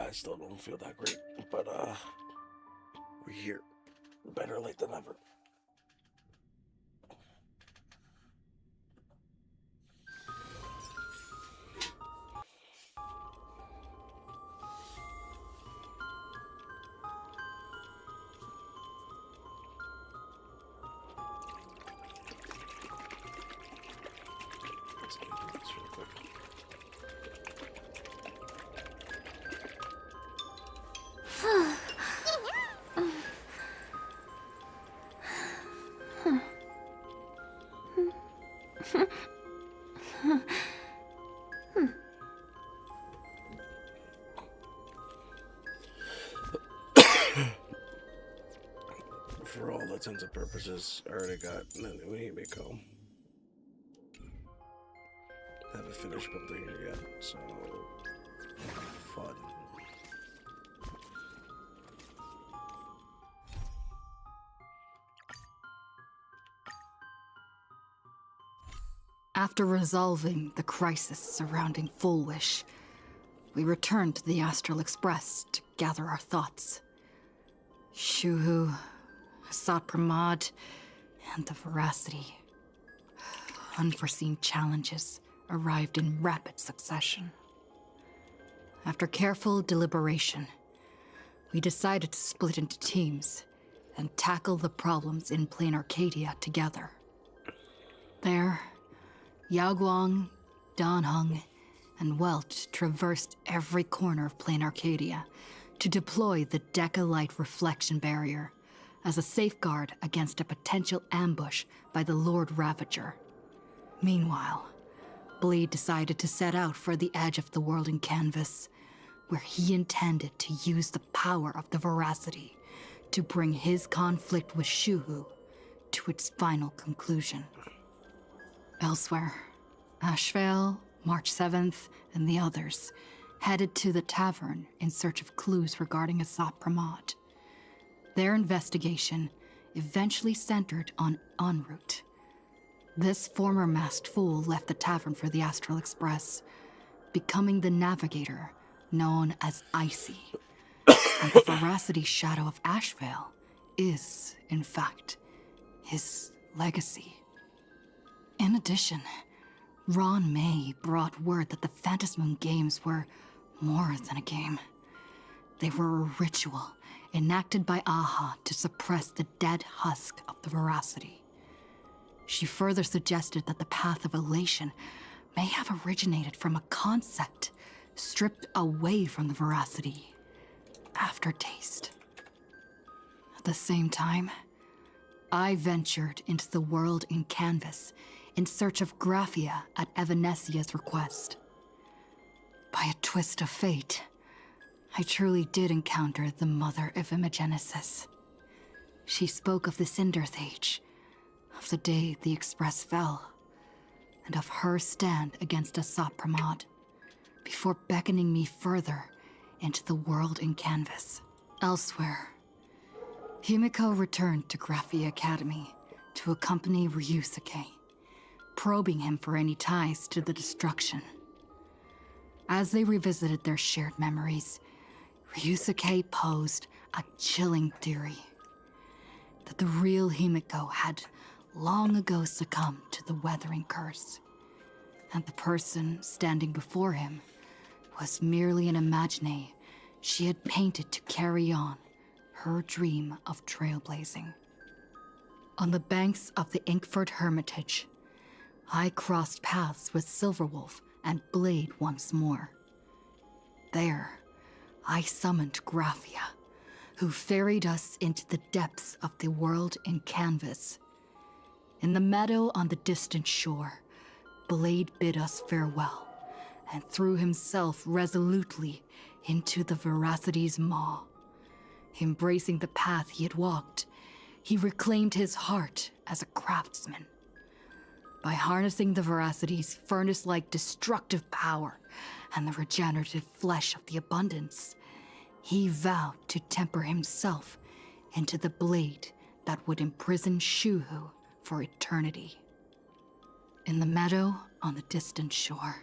I still don't feel that great, but we're here. Better late than never. Let's do this real quick. For all intents and purposes, I already got a new Himiko. Haven't finished building her yet, so fun. After resolving the crisis surrounding Full Wish, we returned to the Astral Express to gather our thoughts. Shuhu, Asat Pramad, and the Veracity. Unforeseen challenges arrived in rapid succession. After careful deliberation, we decided to split into teams and tackle the problems in Plain Arcadia together. There, Yaoguang, Danheng, and Welch traversed every corner of Plain Arcadia to deploy the Decalite Reflection Barrier as a safeguard against a potential ambush by the Lord Ravager. Meanwhile, Blade decided to set out for the edge of the world in Canvas, where he intended to use the power of the Veracity to bring his conflict with Shuhu to its final conclusion. Elsewhere, Ashvale, March 7th, and the others headed to the tavern in search of clues regarding Asat Pramad. Their investigation eventually centered on En route. This former masked fool left the tavern for the Astral Express, becoming the navigator known as Icy. And the Veracity shadow of Ashvale is, in fact, his legacy. In addition, Ron May brought word that the Phantasmoon Games were more than a game. They were a ritual enacted by Aha to suppress the dead husk of the Veracity. She further suggested that the Path of Elation may have originated from a concept stripped away from the Veracity: aftertaste. At the same time, I ventured into the world in Canvas in search of Graphia at Evanesia's request. By a twist of fate, I truly did encounter the mother of Imogenesis. She spoke of the Cinderth Age, of the day the Express fell, and of her stand against Asat Pramad, before beckoning me further into the world in Canvas. Elsewhere, Himiko returned to Graphia Academy to accompany Ryusuke, probing him for any ties to the destruction. As they revisited their shared memories, Ryusuke posed a chilling theory that the real Himiko had long ago succumbed to the Weathering Curse, and the person standing before him was merely an imagine she had painted to carry on her dream of trailblazing. On the banks of the Inkford Hermitage, I crossed paths with Silverwolf and Blade once more. There, I summoned Graphia, who ferried us into the depths of the world in Canvas. In the meadow on the distant shore, Blade bid us farewell and threw himself resolutely into the Veracity's maw. Embracing the path he had walked, he reclaimed his heart as a craftsman. By harnessing the Veracity's furnace-like destructive power and the regenerative flesh of the abundance, he vowed to temper himself into the blade that would imprison Shuhu for eternity. In the meadow on the distant shore,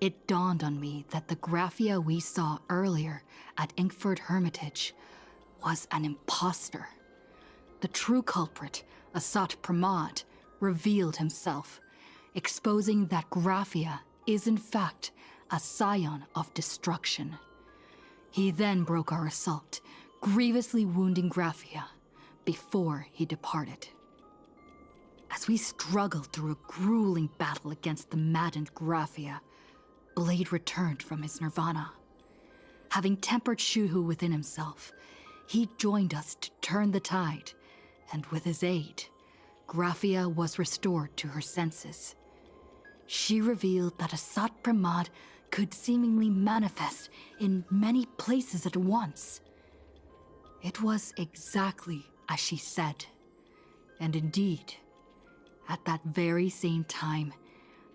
it dawned on me that the Graphia we saw earlier at Inkford Hermitage was an imposter. The true culprit, Asat Pramad, revealed himself, exposing that Graphia is in fact a scion of destruction. He then broke our assault, grievously wounding Graphia before he departed. As we struggled through a grueling battle against the maddened Graphia, Blade returned from his nirvana. Having tempered Shuhu within himself, he joined us to turn the tide, and with his aid, Graphia was restored to her senses. She revealed that Asat Pramad could seemingly manifest in many places at once. It was exactly as she said. And indeed, at that very same time,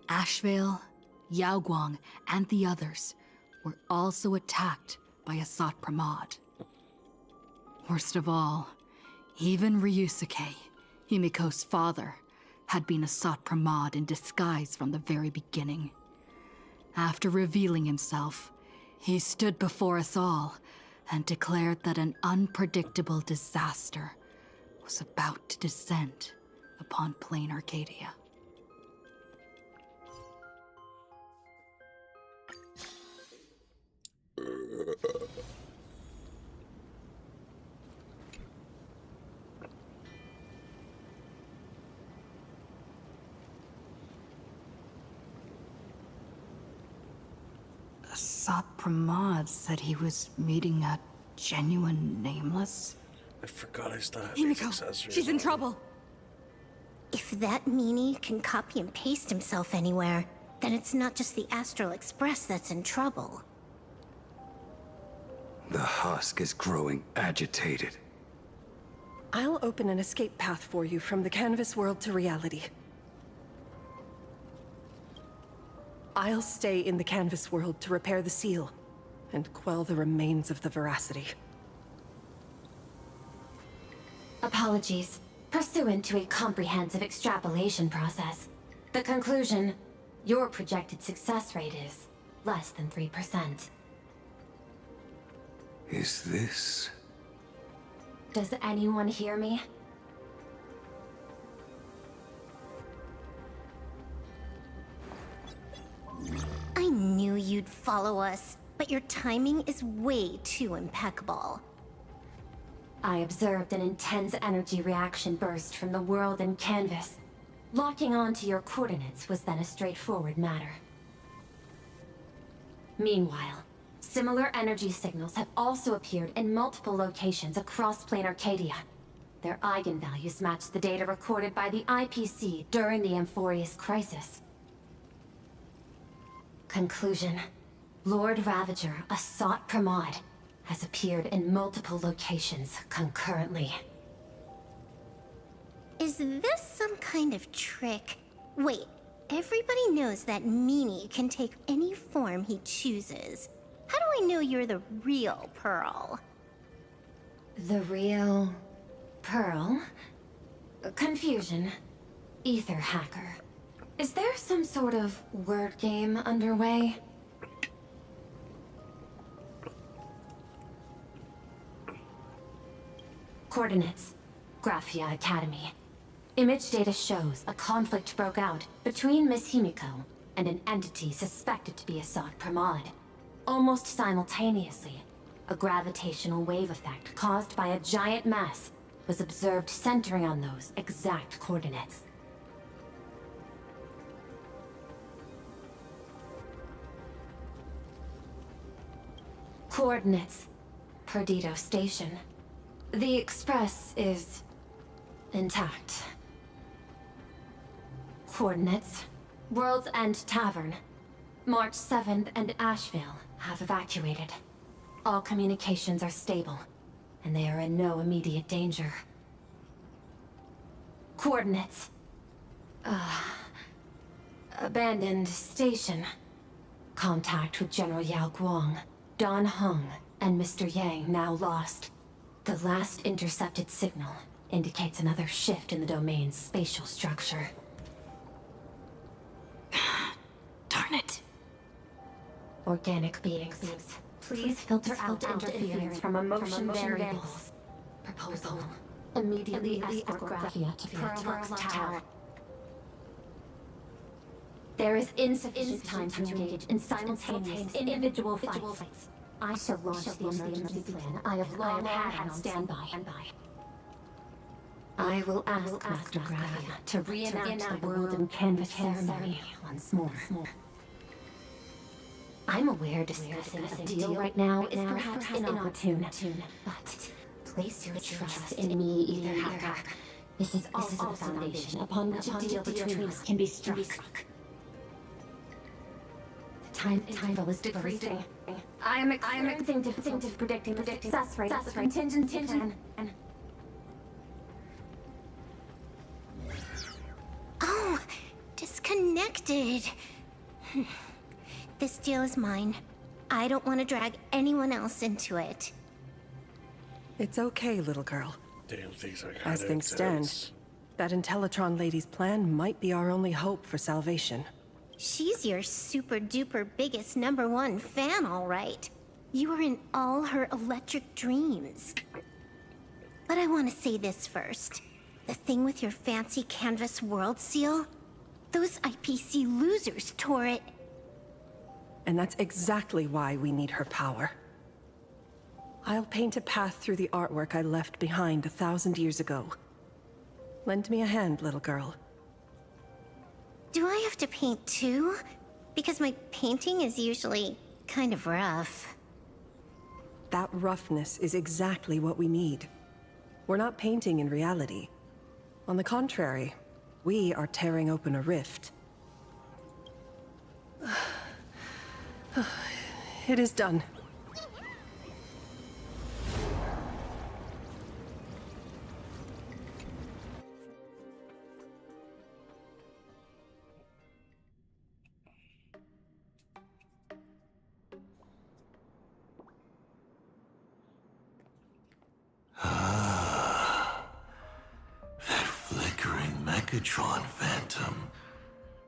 Ashvale, Yaoguang, and the others were also attacked by Asat Pramad. Worst of all, even Ryusuke, Himiko's father, had been Asat Pramad in disguise from the very beginning. After revealing himself, he stood before us all and declared that an unpredictable disaster was about to descend upon plain Arcadia. Asat Pramad said he was meeting a genuine nameless. I forgot I still have these accessories. Himiko, she's in trouble. If that meanie can copy and paste himself anywhere, then it's not just the Astral Express that's in trouble. The husk is growing agitated. I'll open an escape path for you from the canvas world to reality. I'll stay in the canvas world to repair the seal and quell the remains of the veracity. Apologies. Pursuant to a comprehensive extrapolation process, the conclusion, your projected success rate is less than 3%. Is this... Does anyone hear me? I knew you'd follow us, but your timing is way too impeccable. I observed an intense energy reaction burst from the world in canvas. Locking onto your coordinates was then a straightforward matter. Meanwhile, similar energy signals have also appeared in multiple locations across Plane Arcadia. Their eigenvalues match the data recorded by the IPC during the Amphorius crisis. Conclusion. Lord Ravager, Asat Pramad, has appeared in multiple locations concurrently. Is this some kind of trick? Wait, everybody knows that meanie can take any form he chooses. How do I know you're the real Pearl? The real... Pearl? Confusion. Ether hacker. Is there some sort of word game underway? Coordinates. Graphia Academy. Image data shows a conflict broke out between Miss Himiko and an entity suspected to be Asat Pramad. Almost simultaneously, a gravitational wave effect caused by a giant mass was observed centering on those exact coordinates. Coordinates. Perdido Station. The Express is... intact. Coordinates. World's End Tavern. March 7th and Ashvale have evacuated. All communications are stable, and they are in no immediate danger. Coordinates. Abandoned station. Contact with General Yao Guang, Don Hung, and Mr. Yang now lost. The last intercepted signal indicates another shift in the domain's spatial structure. Darn it. organic beings. Please filter out interference from emotion variables. Proposal. Immediately escort Graphia to Pearl's Tower. There is insufficient time to engage in simultaneous individual fights. I shall launch the emergency plan I have long had on standby. I will ask Master Graphia to reenact the world in canvas ceremony once more. I'm aware discussing a deal right now is perhaps inopportune, but place your trust in me, Ether Hacker. This is also the foundation upon which a deal between us can be struck. Time interval is decreasing. I am experiencing difficulty predicting the success rate of the contingency plan. Oh, disconnected. This deal is mine. I don't want to drag anyone else into it. It's okay, little girl. Damn, things are kind As of things stand, that Intellitron lady's plan might be our only hope for salvation. She's your super duper biggest #1 fan, all right. You are in all her electric dreams. But I want to say this first. The thing with your fancy canvas world seal? Those IPC losers tore it. And that's exactly why we need her power. I'll paint a path through the artwork I left behind 1,000 years ago. Lend me a hand, little girl. Do I have to paint too? Because my painting is usually kind of rough. That roughness is exactly what we need. We're not painting in reality. On the contrary, we are tearing open a rift. It is done. That flickering Mechatron Phantom.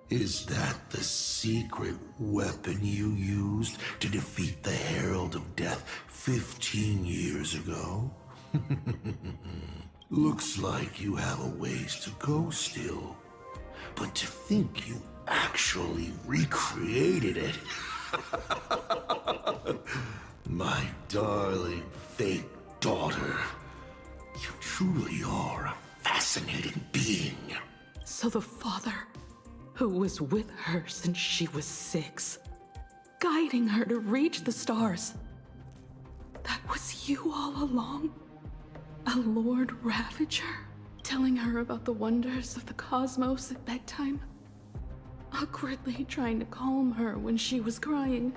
Is that the secret weapon you used to defeat the Herald of Death 15 years ago? Looks like you have a ways to go still. But to think you actually recreated it. My darling fake daughter. You truly are a fascinating being. So the father, who was with her since she was 6, guiding her to reach the stars, that was you all along? A Lord Ravager, telling her about the wonders of the cosmos at bedtime? Awkwardly trying to calm her when she was crying?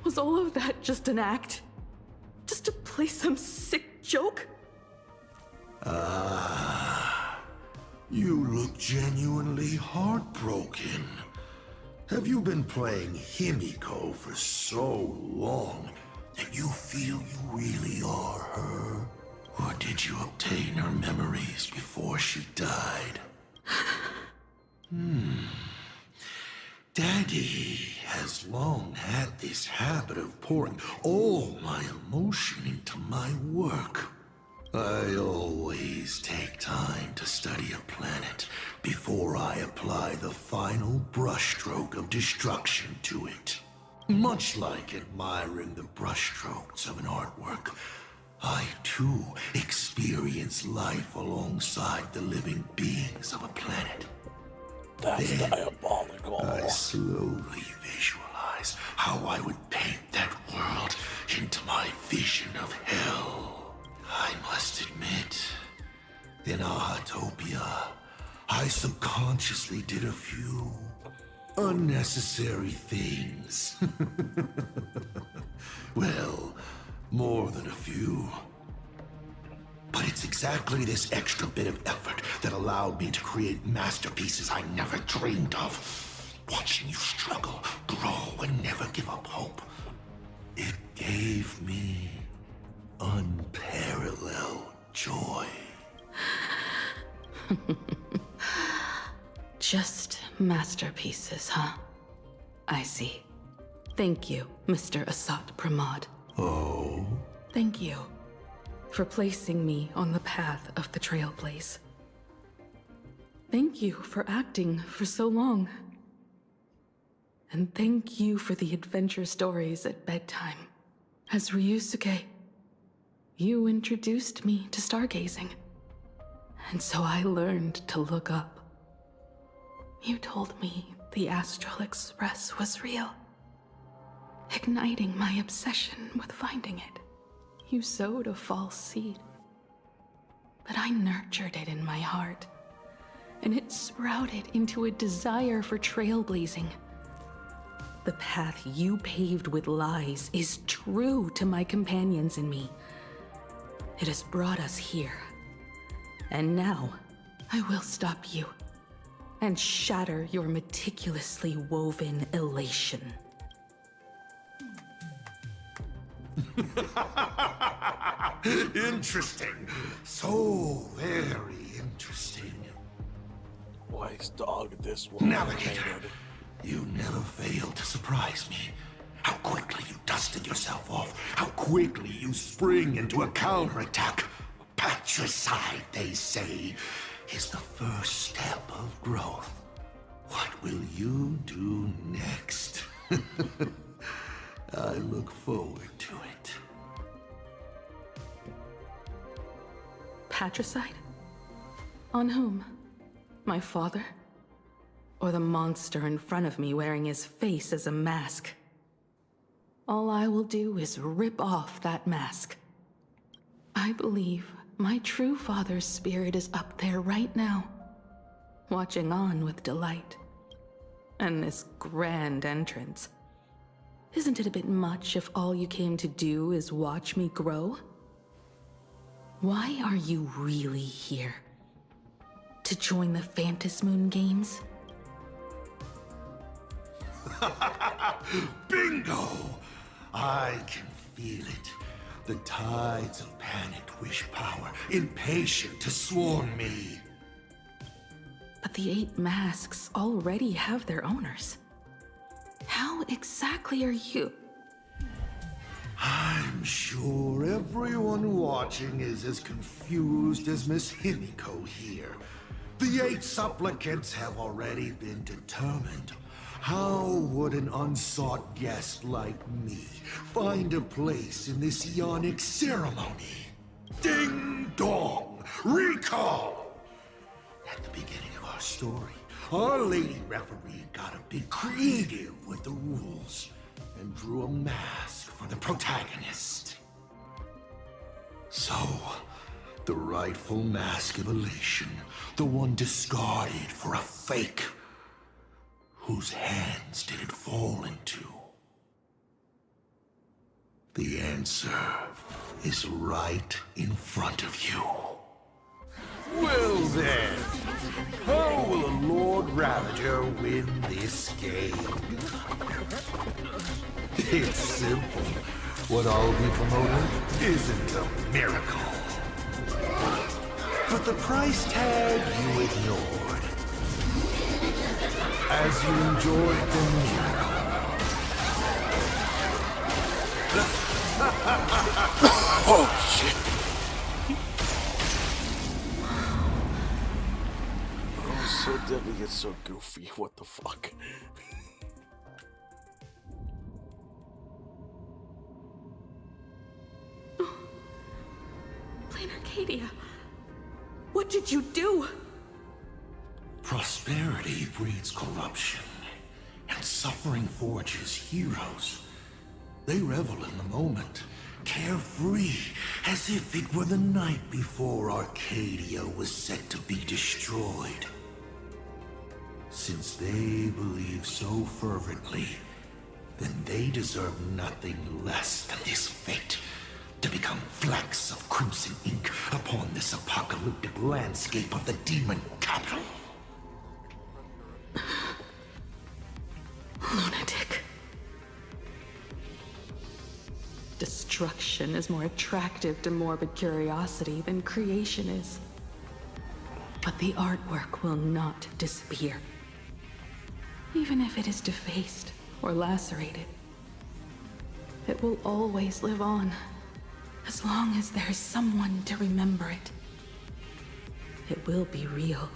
Was all of that just an act? Just to play some sick joke? You look genuinely heartbroken. Have you been playing Himiko for so long that you feel you really are her? Or did you obtain her memories before she died? Daddy has long had this habit of pouring all my emotion into my work. I always take time to study a planet before I apply the final brushstroke of destruction to it. Much like admiring the brushstrokes of an artwork, I too experience life alongside the living beings of a planet. That's Then diabolical. I slowly visualize how I would paint that world into my vision of hell. I must admit, in Ahatopia, I subconsciously did a few unnecessary things. Well, more than a few. But it's exactly this extra bit of effort that allowed me to create masterpieces I never dreamed of. Watching you struggle, grow, and never give up hope. It gave me unparalleled joy. Just masterpieces, huh? I see. Thank you, Mr. Asat Pramod. Oh? Thank you for placing me on the path of the Trailblaze. Thank you for acting for so long. And thank you for the adventure stories at bedtime. As Ryusuke, you introduced me to stargazing. And so I learned to look up. You told me the Astral Express was real, igniting my obsession with finding it. You sowed a false seed, but I nurtured it in my heart, and it sprouted into a desire for trailblazing. The path you paved with lies is true to my companions and me. It has brought us here. And now, I will stop you and shatter your meticulously woven elation. Interesting. So very interesting. Wise dog, this one. Navigator, you never fail to surprise me. How quickly you dusted yourself off. How quickly you spring into a counterattack. Patricide, they say, is the first step of growth. What will you do next? I look forward to it. Patricide? On whom? My father? Or the monster in front of me wearing his face as a mask? All I will do is rip off that mask. I believe my true father's spirit is up there right now, watching on with delight. And this grand entrance. Isn't it a bit much if all you came to do is watch me grow? Why are you really here? To join the Phantasmoon Games? Bingo! I can feel it. The tides of panicked wish power, impatient to swarm me. But the 8 masks already have their owners. How exactly are you? I'm sure everyone watching is as confused as Miss Himiko here. The 8 supplicants have already been determined. How would an unsought guest like me find a place in this yonic ceremony? Ding dong! Recall! At the beginning of our story, our lady referee got a bit creative with the rules and drew a mask for the protagonist. So, the rightful mask of elation, the one discarded for a fake. Whose hands did it fall into? The answer is right in front of you. Well then, how will a Lord Ravager win this game? It's simple. What I'll be promoting isn't a miracle. But the price tag you ignored. As you enjoyed the miracle. Oh, shit. Oh, so deadly, it's so goofy. What the fuck? Plain Arcadia, what did you do? Prosperity breeds corruption, and suffering forges heroes. They revel in the moment, carefree, as if it were the night before Arcadia was set to be destroyed. Since they believe so fervently, then they deserve nothing less than this fate, to become flecks of crimson ink upon this apocalyptic landscape of the demon capital. Lunatic. Destruction is more attractive to morbid curiosity than creation is. But the artwork will not disappear. Even if it is defaced or lacerated, It will always live on, as long as there is someone to remember it. It will be real,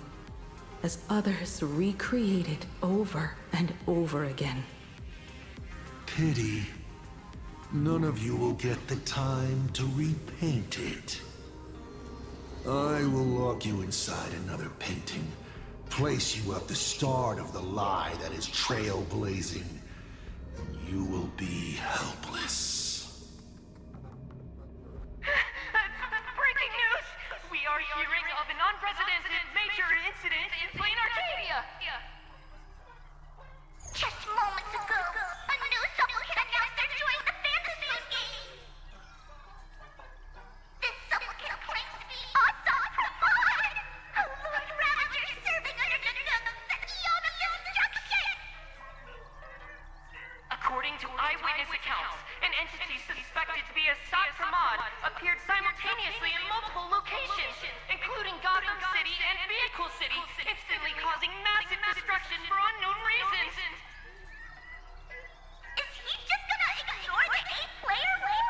as others recreate it over and over again. Pity. None of you will get the time to repaint it. I will lock you inside another painting, place you at the start of the lie that is trailblazing, and you will be helpless. Breaking news! We are hearing of an unprecedented major incident in Plain Arcadia! Just moments ago, a new supplicant announced they're joining the fantasy game. This supplicant claims to be Asad Ramad, a Lord Ravager serving under the Eon of Destruction. According to eyewitness accounts, an entity suspected to be Asad Ramad appeared simultaneously in multiple locations, including Gotham City and Vehicle City, instantly causing massive destruction for unknown reasons. Is he just gonna ignore the 8-player win?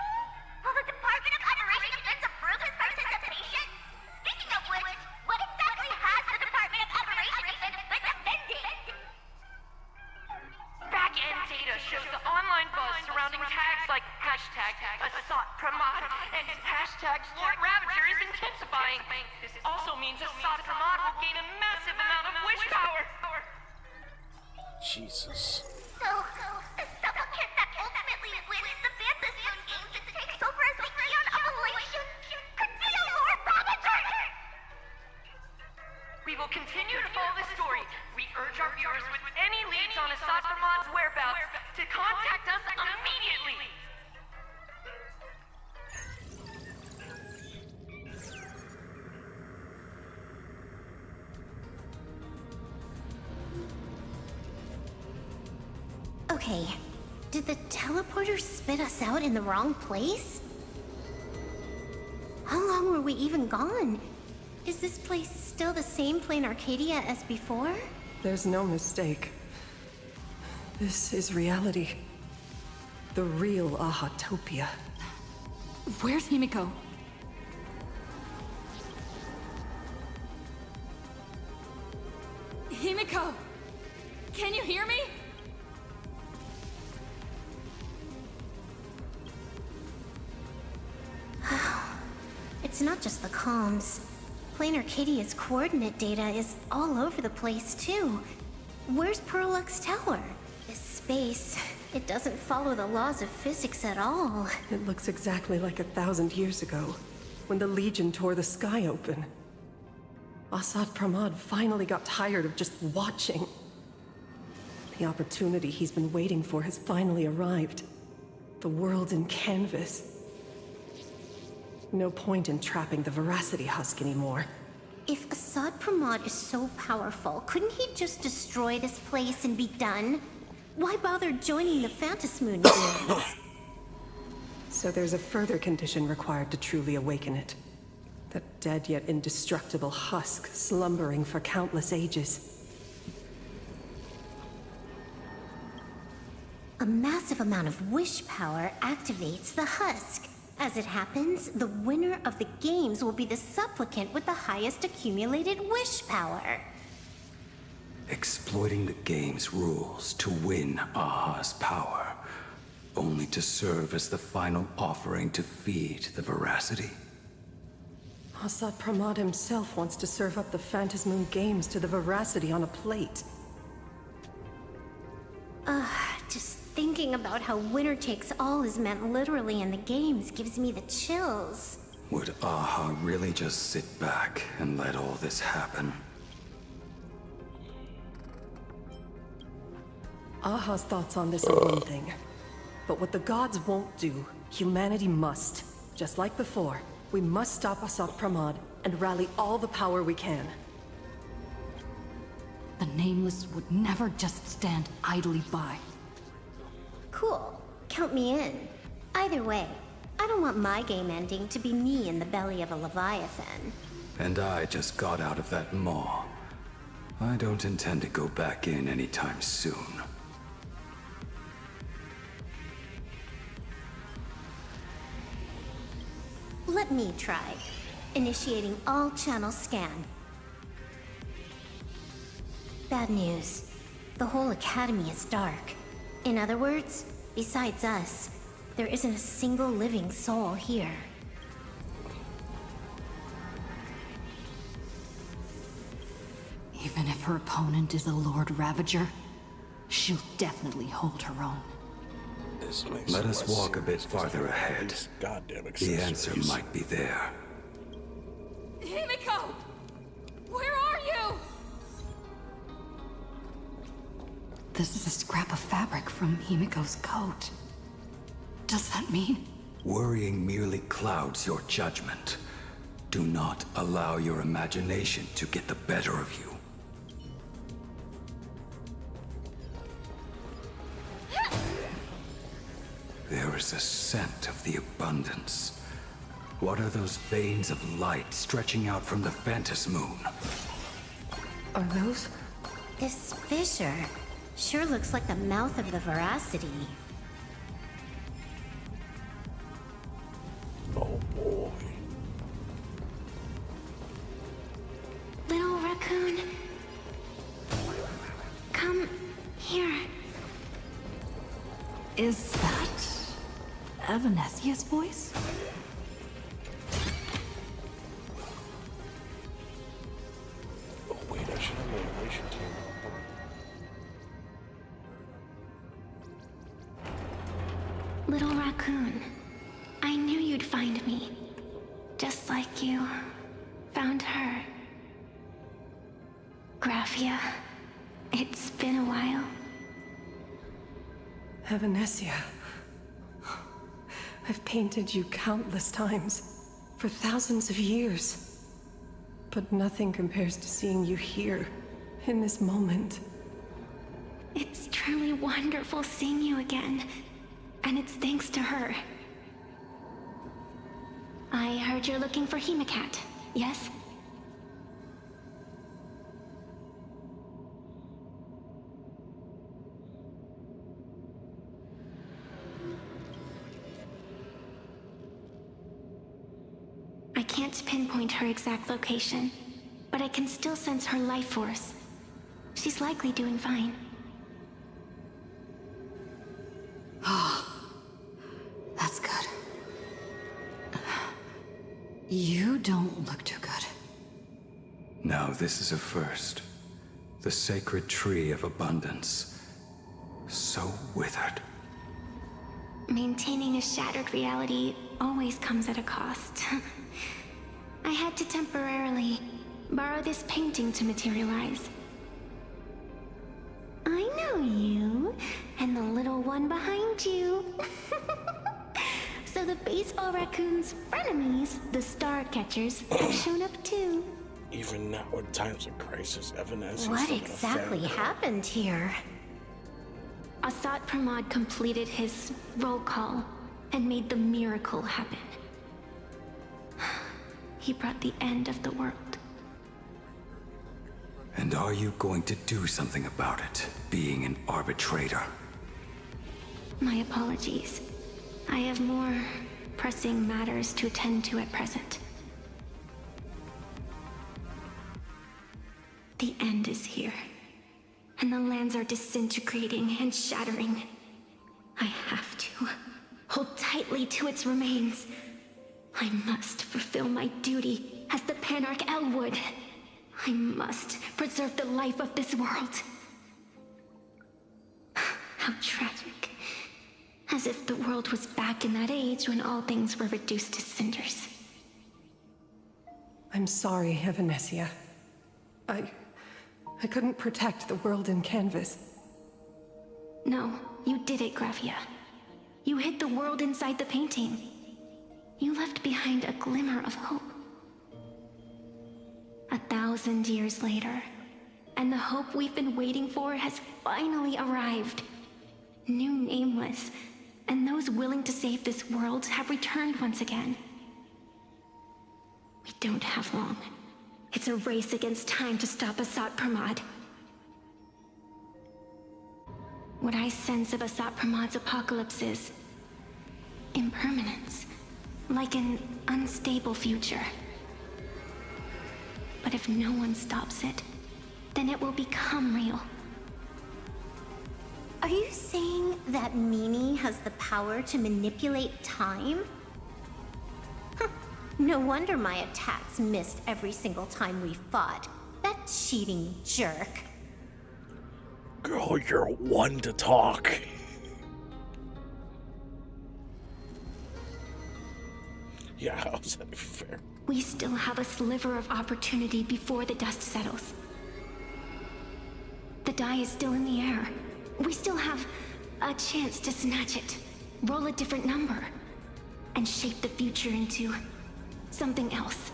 Will the Department of Federation Defense approve his participation? Speaking of which, what exactly has the Department of Federation Defense been defending? Back-end data shows the online buzz surrounding tags like hashtag Asad Pramod and hashtag Lord Ravager is intensifying. This also means Asad Pramod will gain a massive amount of wish power. Jesus. So, the supplicant that ultimately wins the Fantasy Games and takes over as the Eon of Elation could be a Lord Ravager! We will continue to follow this story. We urge our viewers with any leads on Asad Pramod's whereabouts to contact us immediately. Okay, did the teleporter spit us out in the wrong place? How long were we even gone? Is this place still the same Plain Arcadia as before? There's no mistake. This is reality. The real Ahatopia. Where's Himiko? Himiko! Can you hear me? It's not just the comms. Plain Arcadia's coordinate data is all over the place, too. Where's Perlux Tower? This space, it doesn't follow the laws of physics at all. It looks exactly like 1,000 years ago, when the Legion tore the sky open. Asad Pramod finally got tired of just watching. The opportunity he's been waiting for has finally arrived. The world in canvas. No point in trapping the Veracity Husk anymore. If Asad Pramod is so powerful, couldn't he just destroy this place and be done? Why bother joining the Phantasmoon Games? So there's a further condition required to truly awaken it. That dead yet indestructible husk slumbering for countless ages. A massive amount of wish power activates the husk. As it happens, the winner of the games will be the supplicant with the highest accumulated wish power. Exploiting the game's rules to win Aha's power, only to serve as the final offering to feed the Veracity. Asad Pramod himself wants to serve up the Phantasmoon Games to the Veracity on a plate. Just thinking about how winner takes all is meant literally in the games gives me the chills. Would Aha really just sit back and let all this happen? Aha's thoughts on this are one thing. But what the gods won't do, humanity must. Just like before, we must stop Asad Pramod and rally all the power we can. The Nameless would never just stand idly by. Cool. Count me in. Either way, I don't want my game ending to be me in the belly of a Leviathan. And I just got out of that maw. I don't intend to go back in anytime soon. Let me try. Initiating all channel scan. Bad news. The whole academy is dark. In other words, besides us, there isn't a single living soul here. Even if her opponent is a Lord Ravager, she'll definitely hold her own. This makes Let us less walk a bit sense 'cause farther they have ahead. these goddamn The answer accessories. might be there. Himiko! Where are you? This is a scrap of fabric from Himiko's coat. Does that mean? Worrying merely clouds your judgment. Do not allow your imagination to get the better of you. There is a scent of the abundance. What are those veins of light stretching out from the Phantom Moon? Are those? This fissure sure looks like the mouth of the Veracity. Oh boy. Little raccoon, come here. Is that Evanesia's voice? Oh wait, I should have my relation team. Little raccoon, I knew you'd find me. Just like you found her. Graphia, it's been a while. Evanesia. I've painted you countless times, for thousands of years. But nothing compares to seeing you here, in this moment. It's truly wonderful seeing you again. And it's thanks to her. I heard you're looking for Hemicat, yes? I can't pinpoint her exact location, but I can still sense her life force. She's likely doing fine. That's good. You don't look too good. Now this is a first. The sacred tree of abundance. So withered. Maintaining a shattered reality always comes at a cost. I had to temporarily borrow this painting to materialize. I know you, and the little one behind you. So the baseball raccoon's frenemies, the star catchers, have shown up too. Even now in times of crisis, Evanesia What exactly happened here? Asat Pramod completed his roll call and made the miracle happen. He brought the end of the world. And are you going to do something about it, being an arbitrator? My apologies. I have more pressing matters to attend to at present. The end is here, and the lands are disintegrating and shattering. I have to hold tightly to its remains. I must fulfill my duty as the Panarch Elwood. I must preserve the life of this world. How tragic. As if the world was back in that age when all things were reduced to cinders. I'm sorry, Evanesia. I couldn't protect the world in canvas. No, you did it, Graphia. You hid the world inside the painting. You left behind a glimmer of hope. 1,000 years later, and the hope we've been waiting for has finally arrived. New Nameless, and those willing to save this world have returned once again. We don't have long. It's a race against time to stop Asat Pramod. What I sense of Asat Pramod's apocalypse is impermanence. Like an unstable future. But if no one stops it, then it will become real. Are you saying that Mimi has the power to manipulate time? Huh. No wonder my attacks missed every single time we fought. That cheating jerk. Girl, you're one to talk. Yeah, how's that fair? We still have a sliver of opportunity before the dust settles. The die is still in the air. We still have a chance to snatch it, roll a different number, and shape the future into something else.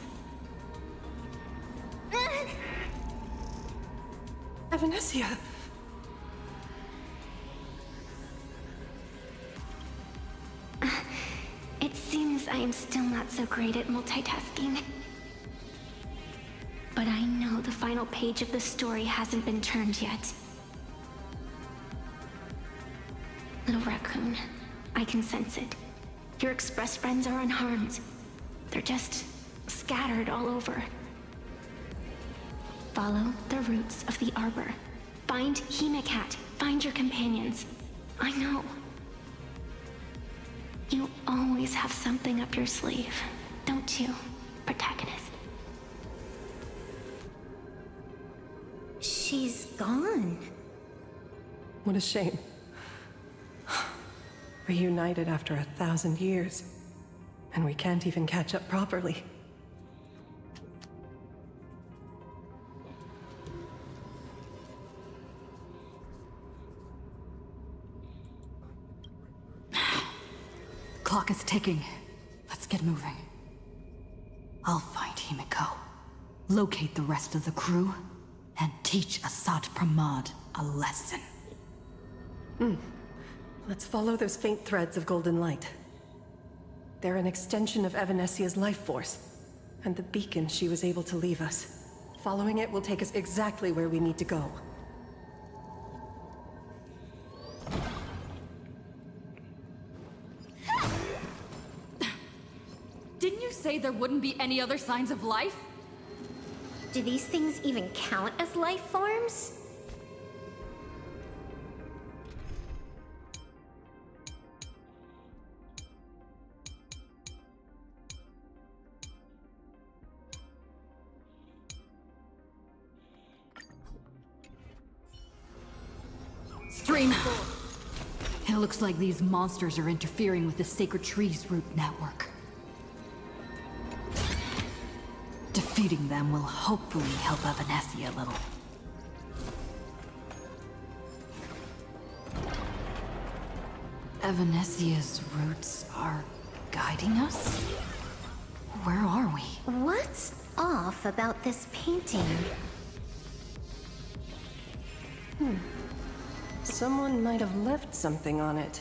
Evanesia! It seems I am still not so great at multitasking. But I know the final page of the story hasn't been turned yet. Little raccoon, I can sense it. Your Express friends are unharmed. They're just scattered all over. Follow the roots of the arbor. Find Hemacat. Find your companions. I know. You always have something up your sleeve, don't you, protagonist? She's gone. What a shame. Reunited after 1,000 years, and we can't even catch up properly. Clock is ticking. Let's get moving. I'll find Himiko, locate the rest of the crew, and teach Asad Pramod a lesson. Let's follow those faint threads of golden light. They're an extension of Evanesia's life force, and the beacon she was able to leave us. Following it will take us exactly where we need to go. Didn't you say there wouldn't be any other signs of life? Do these things even count as life forms? Stream full. It looks like these monsters are interfering with the Sacred Tree's root network. Defeating them will hopefully help Evanesia a little. Evanesia's roots are guiding us? Where are we? What's off about this painting? Someone might have left something on it.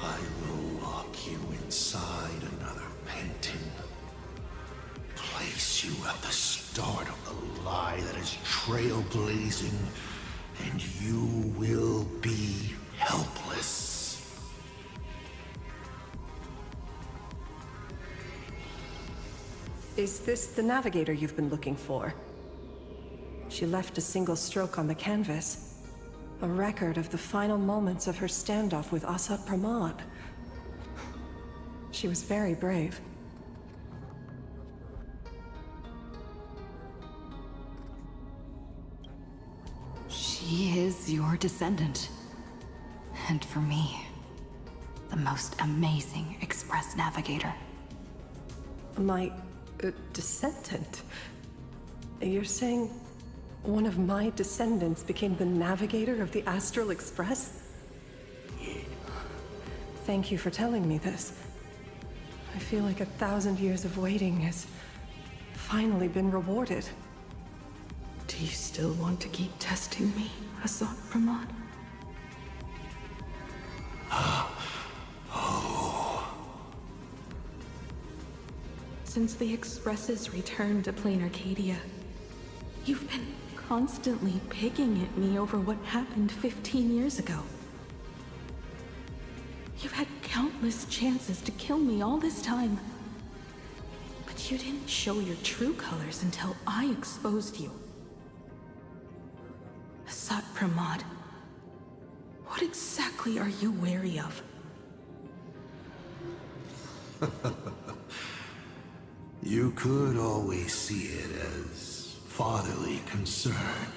I will lock you inside another painting. Place you at the start of the lie that is trailblazing, and you will be helpless. Is this the navigator you've been looking for? She left a single stroke on the canvas. A record of the final moments of her standoff with Asad Pramod. She was very brave. She is your descendant. And for me, the most amazing Express navigator. My descendant? You're saying one of my descendants became the navigator of the Astral Express? Thank you for telling me this. I feel like 1,000 years of waiting has finally been rewarded. Do you still want to keep testing me, Asad Pramod? Since the Express's return to Plain Arcadia, you've been constantly picking at me over what happened 15 years ago. countless chances to kill me all this time. But you didn't show your true colors until I exposed you. Asat Pramod, what exactly are you wary of? You could always see it as fatherly concern.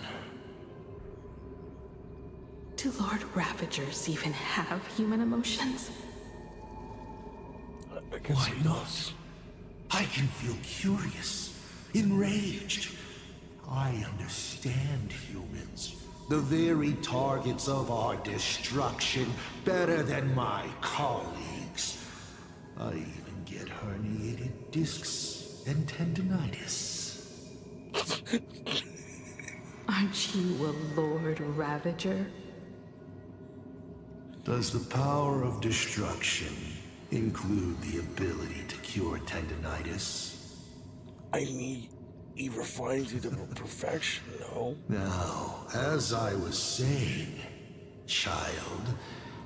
Do Lord Ravagers even have human emotions? Why not? I can feel curious, enraged. I understand humans, the very targets of our destruction, better than my colleagues. I even get herniated discs and tendinitis. Aren't you a Lord Ravager? Does the power of destruction include the ability to cure tendinitis? I mean, he refines you to perfection, no? Now, as I was saying, child,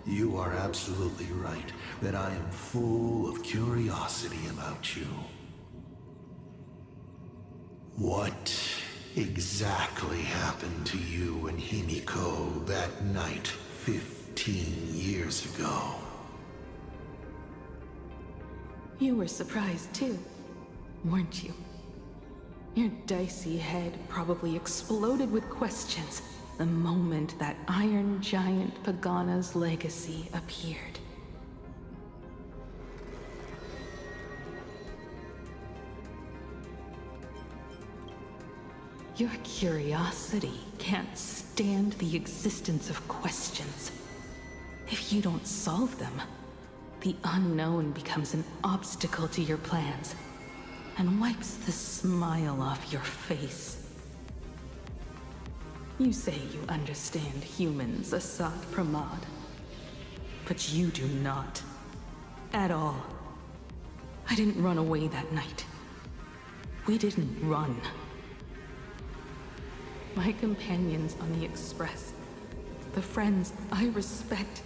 you are absolutely right that I am full of curiosity about you. What exactly happened to you and Himiko that night 15 years ago? You were surprised too, weren't you? Your dicey head probably exploded with questions the moment that Iron Giant Pagana's legacy appeared. Your curiosity can't stand the existence of questions. If you don't solve them, the unknown becomes an obstacle to your plans and wipes the smile off your face. You say you understand humans, Asat Pramod, but you do not. At all. I didn't run away that night. We didn't run. My companions on the Express, the friends I respect,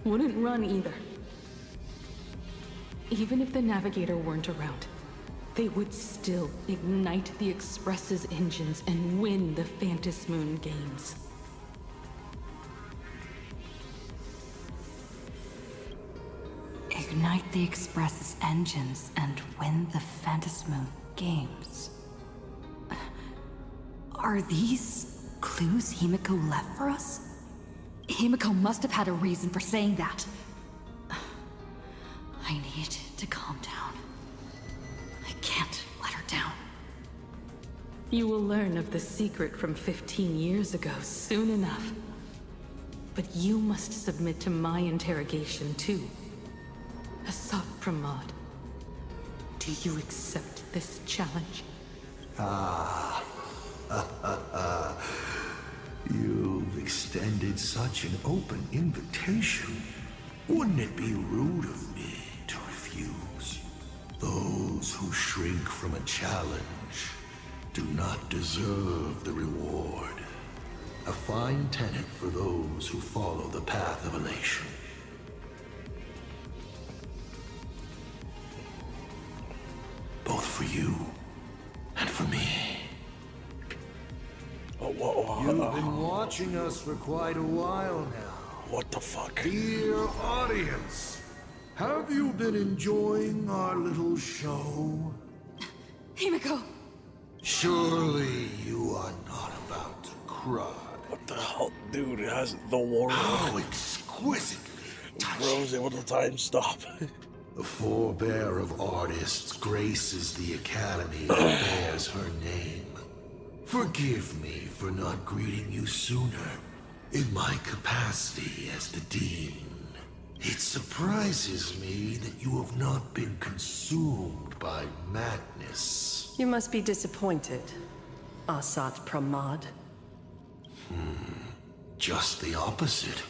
wouldn't run either. Even if the Navigator weren't around, they would still ignite the Express's engines and win the Phantom Moon games. Ignite the Express's engines and win the Phantom Moon games. Are these clues Himiko left for us? Himiko must have had a reason for saying that. I need to calm down. I can't let her down. You will learn of the secret from 15 years ago soon enough. But you must submit to my interrogation too. Asat Pramod, do you accept this challenge? You've extended such an open invitation. Wouldn't it be rude of me to refuse? Those who shrink from a challenge do not deserve the reward. A fine tenet for those who follow the path of elation. Both for you and for me. You've been watching us for quite a while now. What the fuck? Dear audience, have you been enjoying our little show? Himiko! Surely you are not about to cry. What the hell? Dude, it has the war. How exquisitely touching. Bro's able to time stop. The forebear of artists graces the Academy that bears her name. Forgive me for not greeting you sooner in my capacity as the Dean. It surprises me that you have not been consumed by madness. You must be disappointed, Asat Pramod. Just the opposite.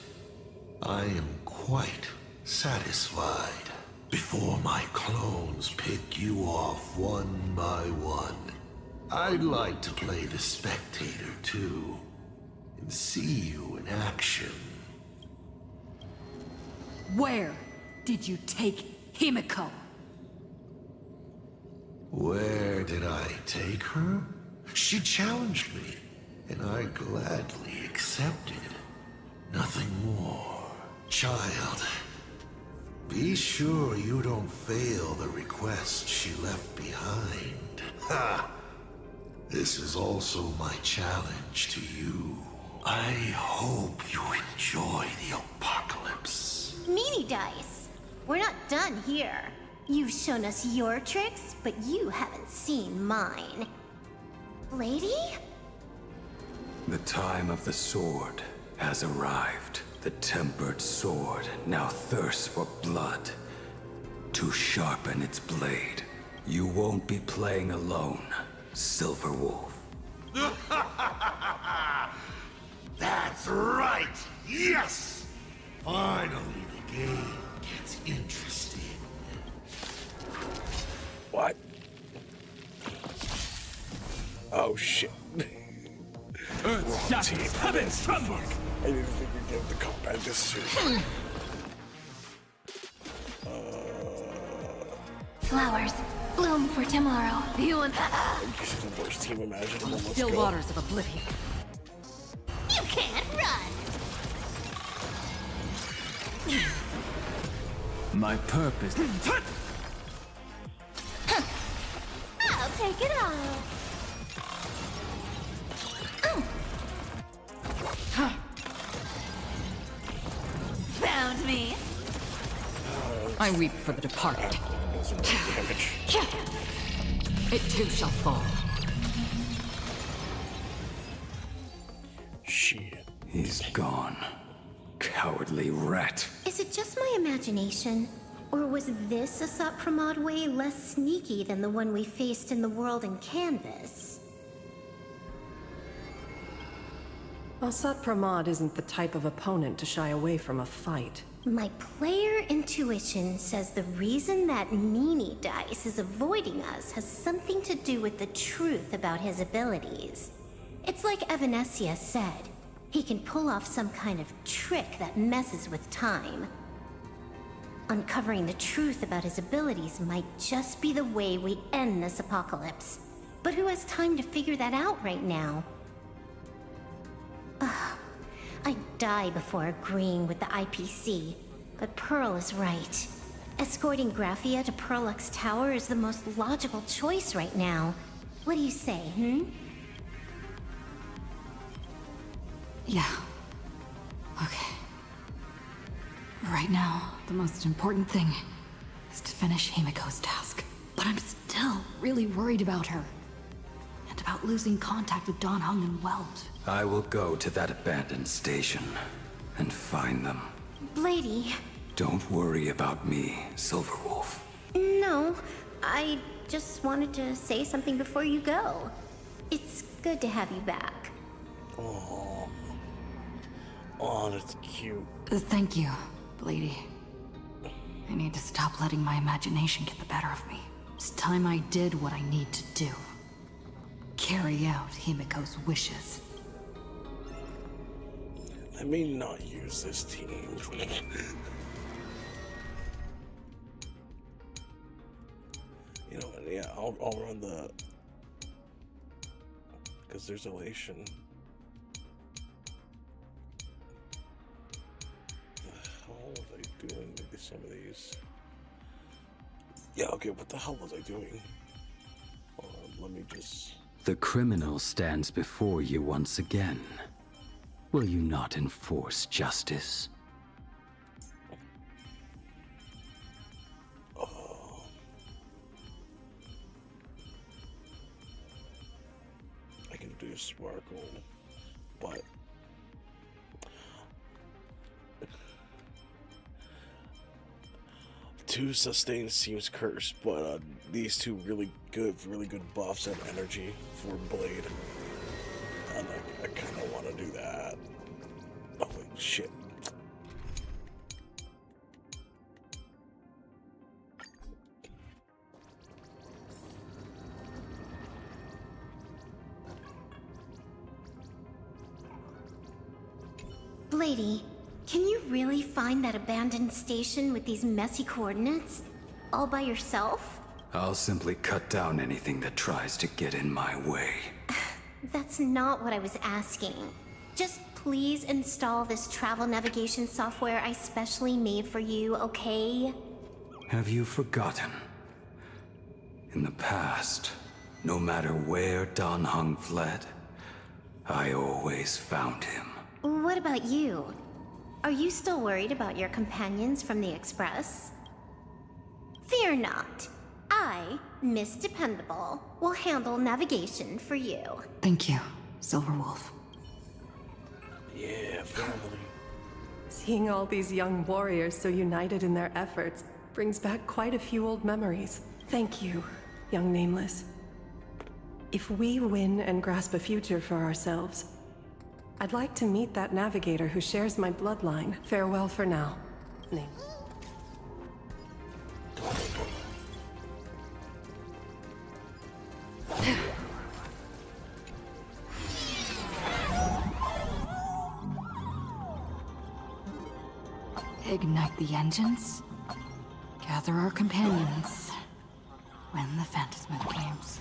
I am quite satisfied. Before my clones pick you off one by one, I'd like to play the spectator too, and see you in action. Where? did you take Himiko? Where did I take her? She challenged me, and I gladly accepted. Nothing more. Child, be sure you don't fail the request she left behind. Ha! This is also my challenge to you. I hope you enjoy the apocalypse. Meanie Dice, we're not done here. You've shown us your tricks, but you haven't seen mine. Lady? The time of the sword has arrived. The tempered sword now thirsts for blood. To sharpen its blade, you won't be playing alone, Silver Wolf. That's right! Yes! Finally, the game gets interesting. What? Oh shit. Earth shatters, heavens tremble! I didn't think we'd get the combat this serious. Flowers bloom for tomorrow. You and This is the worst team imaginable. Let's Still go. waters of oblivion. You can't run! My purpose. I'll take it all. found me. I weep for the departed. Doesn't do damage. It too shall fall. Shit. He's gone. Cowardly rat. Is it just my imagination? Or was this Asat Pramod way less sneaky than the one we faced in the world in Canvas? Asat Pramod isn't the type of opponent to shy away from a fight. My player intuition says the reason that Meanie Dice is avoiding us has something to do with the truth about his abilities. It's like Evanescia said. He can pull off some kind of trick that messes with time. Uncovering the truth about his abilities might just be the way we end this apocalypse. But who has time to figure that out right now? I'd die before agreeing with the IPC, but Pearl is right. Escorting Graphia to Pearlux Tower is the most logical choice right now. What do you say, Yeah. Okay. Right now, the most important thing is to finish Himiko's task. But I'm still really worried about her. And about losing contact with Don Hung and Weld. I will go to that abandoned station and find them. Blady? Don't worry about me, Silver Wolf. No, I just wanted to say something before you go. It's good to have you back. Oh, that's cute. Thank you, Blady. I need to stop letting my imagination get the better of me. It's time I did what I need to do. Carry out Himiko's wishes. Let me not use this team. You know what? Yeah, I'll run the. Because there's elation. How was I doing with some of these? Yeah, okay, what the hell was I doing? Hold on, let me just. The criminal stands before you once again. Will you not enforce justice? I can do sparkle, but two sustain seems cursed, but these two really good buffs and energy for Blade, and I kind of want to do that. Oh wait, shit. Blady, Can you really find that abandoned station with these messy coordinates? All by yourself? I'll simply cut down anything that tries to get in my way. That's not what I was asking. Just please install this travel navigation software I specially made for you, okay? Have you forgotten? In the past, no matter where Dan Heng fled, I always found him. What about you? Are you still worried about your companions from the Express? Fear not. I, Miss Dependable, will handle navigation for you. Thank you, Silverwolf. Yeah, family. Seeing all these young warriors so united in their efforts brings back quite a few old memories. Thank you, young Nameless. If we win and grasp a future for ourselves, I'd like to meet that navigator who shares my bloodline. Farewell for now, Name. Ignite the engines. Gather our companions. Win the Phantasm games.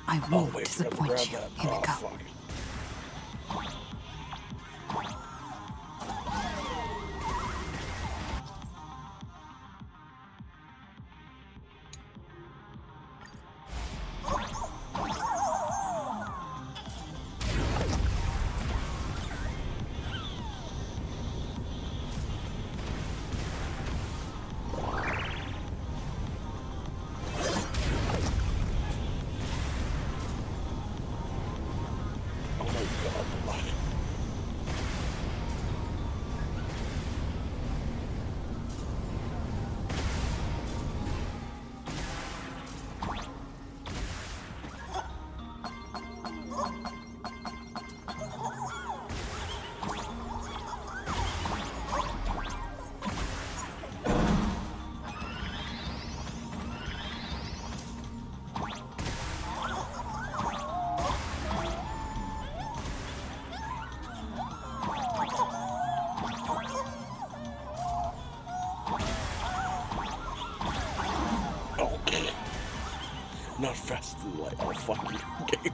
I won't Wait, disappoint you. that. Here we Oh, go. fuck. Oh my god, the light. Okay. Not fast as light. Oh, fuck you. Game.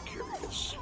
Curious.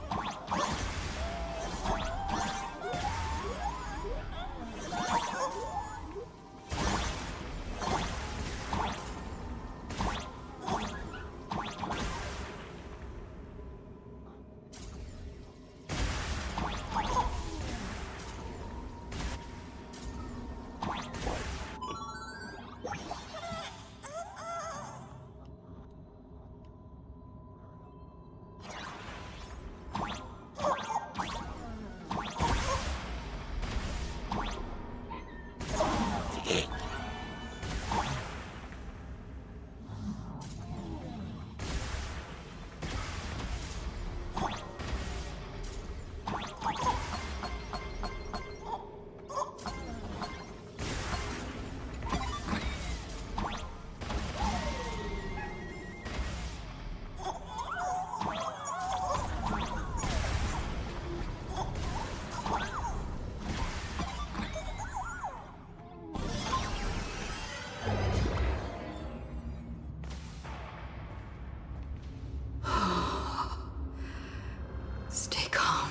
Stay calm.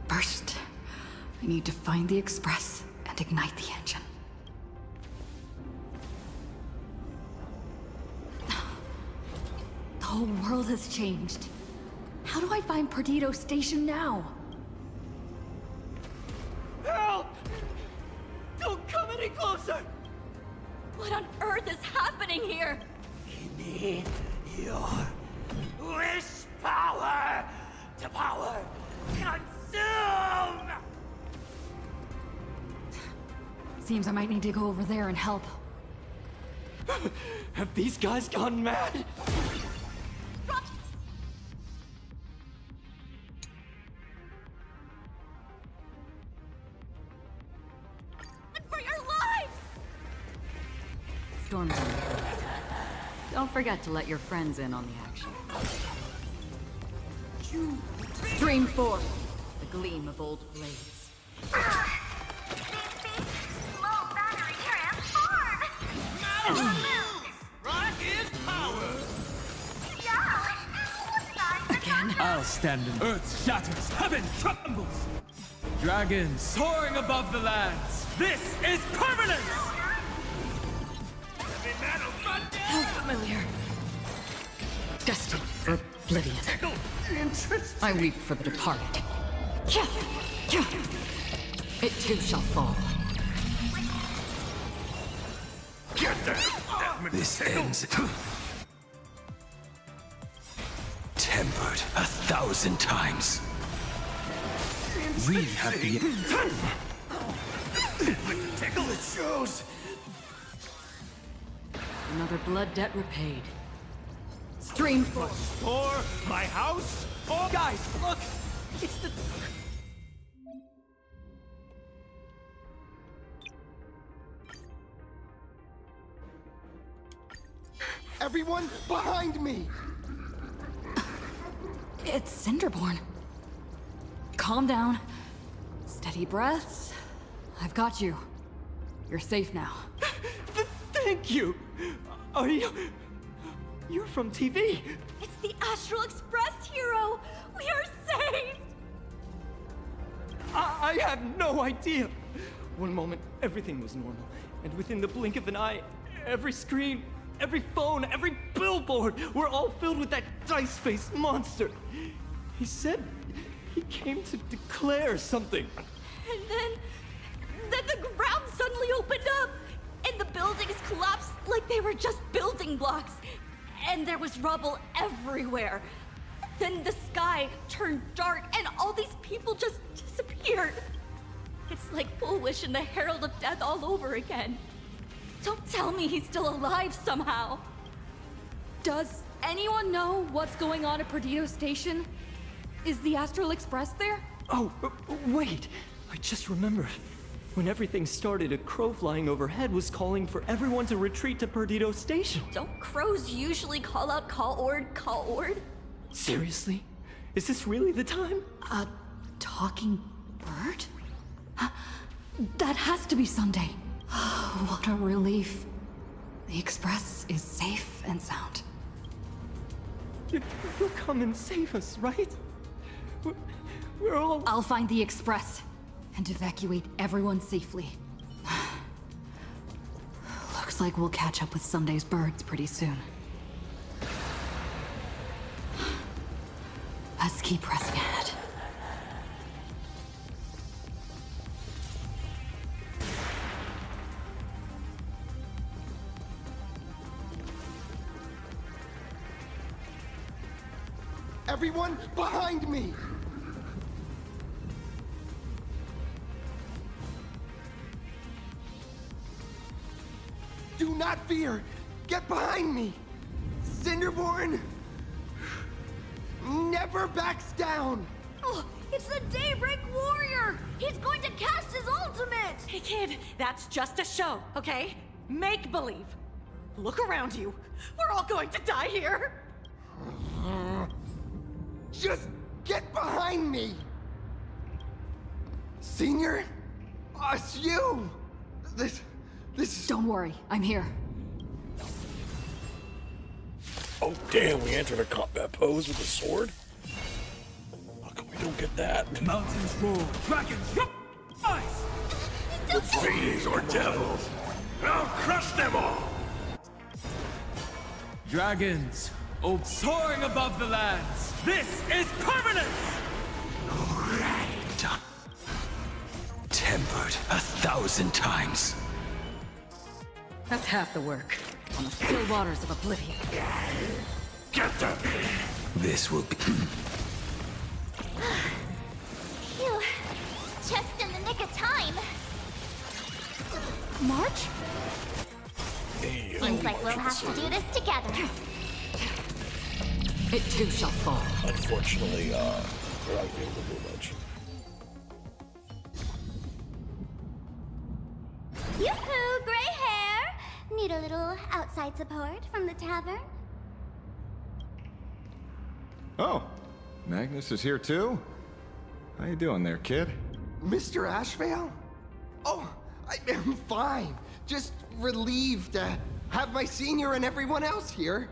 First, I need to find the Express and ignite the engine. The whole world has changed. How do I find Perdido Station now? Help! Don't come any closer! What on earth is happening here? We need your wish power to power consume! Seems I might need to go over there and help. Have these guys gone mad? For your lives! Storm's in the hood. Don't forget to let your friends in on the action. Stream forth, the gleam of old blades. Again? I'll stand in earth shatters, heaven trembles! Dragons soaring above the lands! This is permanence! How familiar. Destined for oblivion. I weep for the departed. It too shall fall. This ends. Tempered 1,000 times. We have the... It shows! Another blood debt repaid. Stream forth. For my house? Oh, guys, look! It's the... Everyone behind me! It's Cinderborn. Calm down. Steady breaths. I've got you. You're safe now. Thank you! Are you... You're from TV? It's the Astral Express hero! We are saved! I have no idea! One moment, everything was normal. And within the blink of an eye, every screen, every phone, every billboard were all filled with that dice-faced monster. He said he came to declare something. And then the ground suddenly opened up, and the buildings collapsed like they were just building blocks. And there was rubble everywhere. Then the sky turned dark, and all these people just disappeared. It's like Full Wish and the Herald of Death all over again. Don't tell me he's still alive somehow. Does anyone know what's going on at Perdido Station? Is the Astral Express there? Oh, wait! I just remembered. When everything started, a crow flying overhead was calling for everyone to retreat to Perdido Station. Don't crows usually call out call ord? Seriously? Is this really the time? A talking bird? That has to be Sunday. What a relief. The Express is safe and sound. You'll come and save us, right? We're all... I'll find the Express and evacuate everyone safely. Looks like we'll catch up with Sunday's birds pretty soon. Let's keep pressing ahead. Everyone behind me! Do not fear! Get behind me! Cinderborn never backs down! Oh, it's the Daybreak Warrior! He's going to cast his ultimate! Hey kid, that's just a show, okay? Make believe. Look around you. We're all going to die here. Just get behind me! Senior? It's you! This is... Don't worry, I'm here. Oh damn, we entered a combat pose with a sword? How come we don't get that? Mountains roar, dragons yup, ice! Fiends or devils, I'll crush them all! Dragons, oh, soaring above the lands! This is permanence! Tempered 1,000 times. That's half the work. On the still waters of oblivion. Get them! This will be... Phew. Just in the nick of time. March? Hey, Seems like we'll have to do this together. It too shall fall. Unfortunately, we're not able to do much. Yoo-hoo, gray hair! Need a little outside support from the tavern? Oh, Magnus is here too? How you doing there, kid? Mr. Ashvale? Oh, I'm fine. Just relieved to have my senior and everyone else here.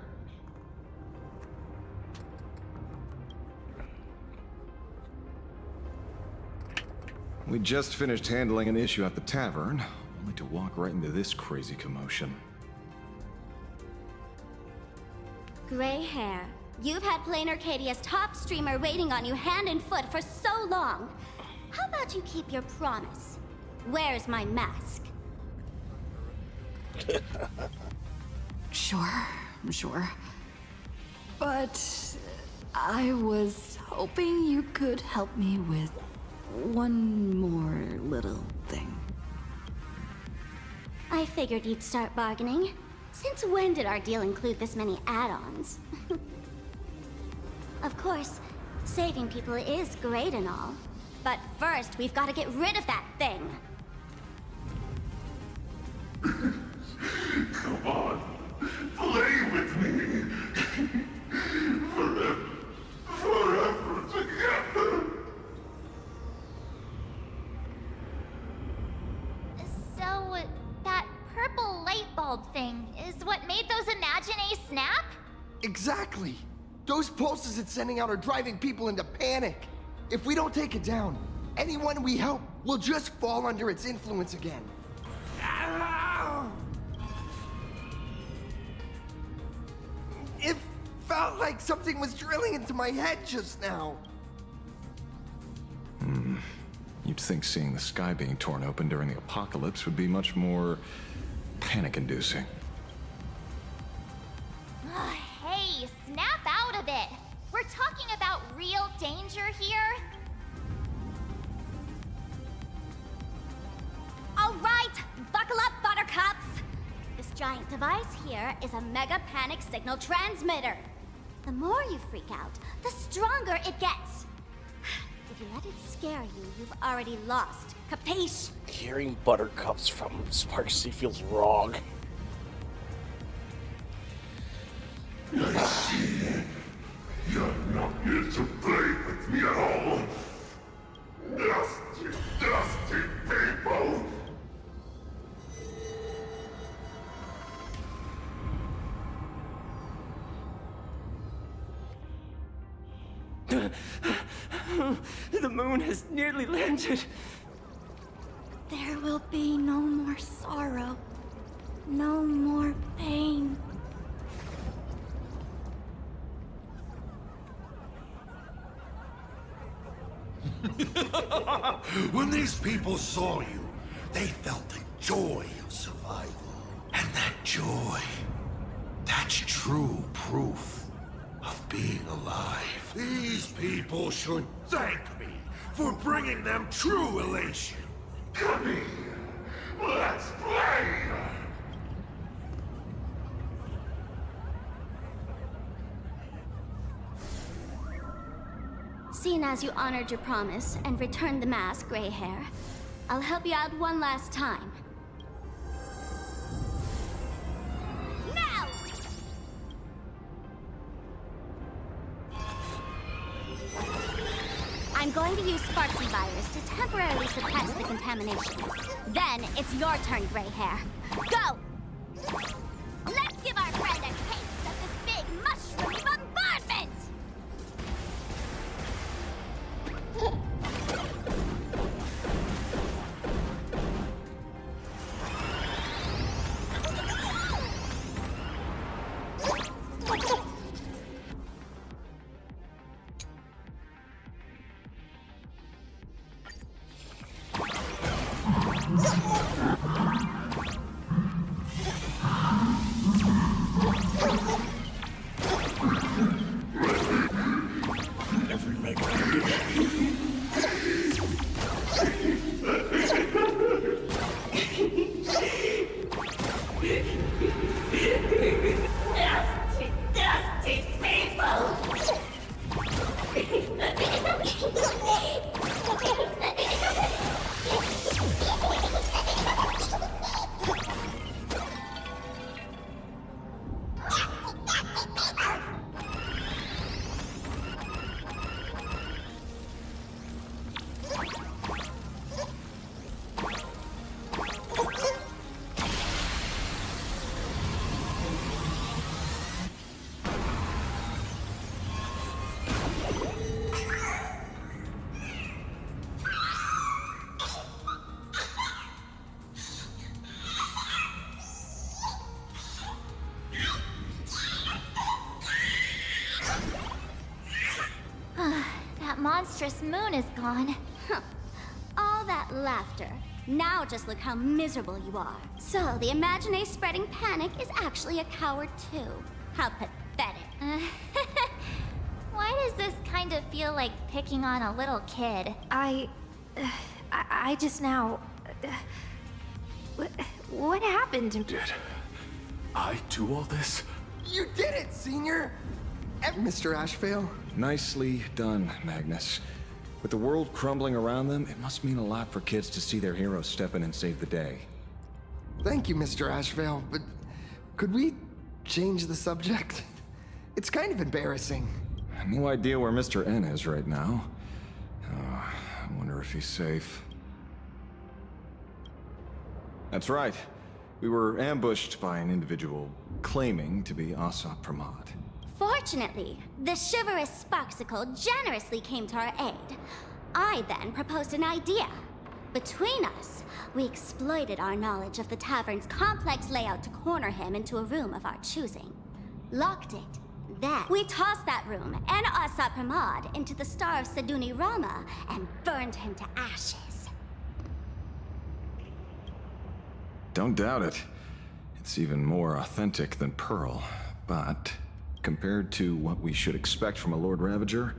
We just finished handling an issue at the tavern, only to walk right into this crazy commotion. Gray hair. You've had Plain Arcadia's top streamer waiting on you hand and foot for so long. How about you keep your promise? Where's my mask? Sure. But I was hoping you could help me with one more little thing. I figured you'd start bargaining. Since when did our deal include this many add-ons? Of course, saving people is great and all. But first, we've got to get rid of that thing. Come on, play with me. Forever together. So, that purple light bulb thing is what made those Imaginae snap? Exactly. Those pulses it's sending out are driving people into panic. If we don't take it down, anyone we help will just fall under its influence again. It felt like something was drilling into my head just now. You'd think seeing the sky being torn open during the apocalypse would be much more panic-inducing. Hey, snap out of it! We're talking about real danger here. All right, buckle up, buttercups! This giant device here is a mega panic signal transmitter. The more you freak out, the stronger it gets. If you let it scare you, you've already lost. Capiche? Hearing buttercups from Sparksy feels wrong. I see. You're not here to play with me at all. Dusty people! The moon has nearly landed. There will be no more sorrow, no more pain. When these people saw you, they felt the joy of survival. And that joy, that's true proof of being alive. These people should thank me for bringing them true elation. Come here, let's play! Seeing as you honored your promise and returned the mask, Gray Hair, I'll help you out one last time. Now! I'm going to use Sparksy virus to temporarily suppress the contamination. Then it's your turn, Gray Hair. Go! Let's give our friend a taste of this big mushroomy bombardment! monstrous moon is gone. Huh. All that laughter. Now just look how miserable you are. So, the Imagine spreading panic is actually a coward too. How pathetic. Why does this kind of feel like picking on a little kid? I just now... what happened? Did I do all this? You did it, Senior! Mr. Ashvale? Nicely done, Magnus. With the world crumbling around them, it must mean a lot for kids to see their heroes step in and save the day. Thank you, Mr. Ashvale, but could we change the subject? It's kind of embarrassing. No idea where Mr. N is right now. I wonder if he's safe. That's right. We were ambushed by an individual claiming to be Asap Pramod. Fortunately, the chivalrous Sparksicle generously came to our aid. I then proposed an idea. Between us, we exploited our knowledge of the tavern's complex layout to corner him into a room of our choosing. Locked it. Then, we tossed that room and Asap Pramod into the Star of Seduni Rama and burned him to ashes. Don't doubt it. It's even more authentic than Pearl, but compared to what we should expect from a Lord Ravager,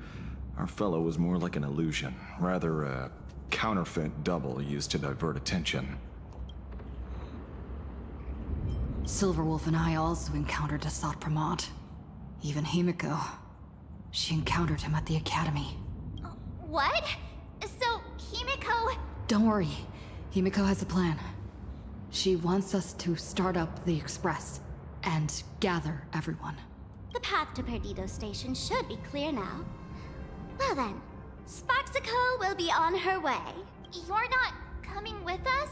our fellow was more like an illusion, rather a counterfeit double used to divert attention. Silverwolf and I also encountered Asat Pramod. Even Himiko. She encountered him at the academy. What? So, Himiko... Don't worry. Himiko has a plan. She wants us to start up the Express and gather everyone. The path to Perdido Station should be clear now. Well then, Sparksicle will be on her way. You're not coming with us?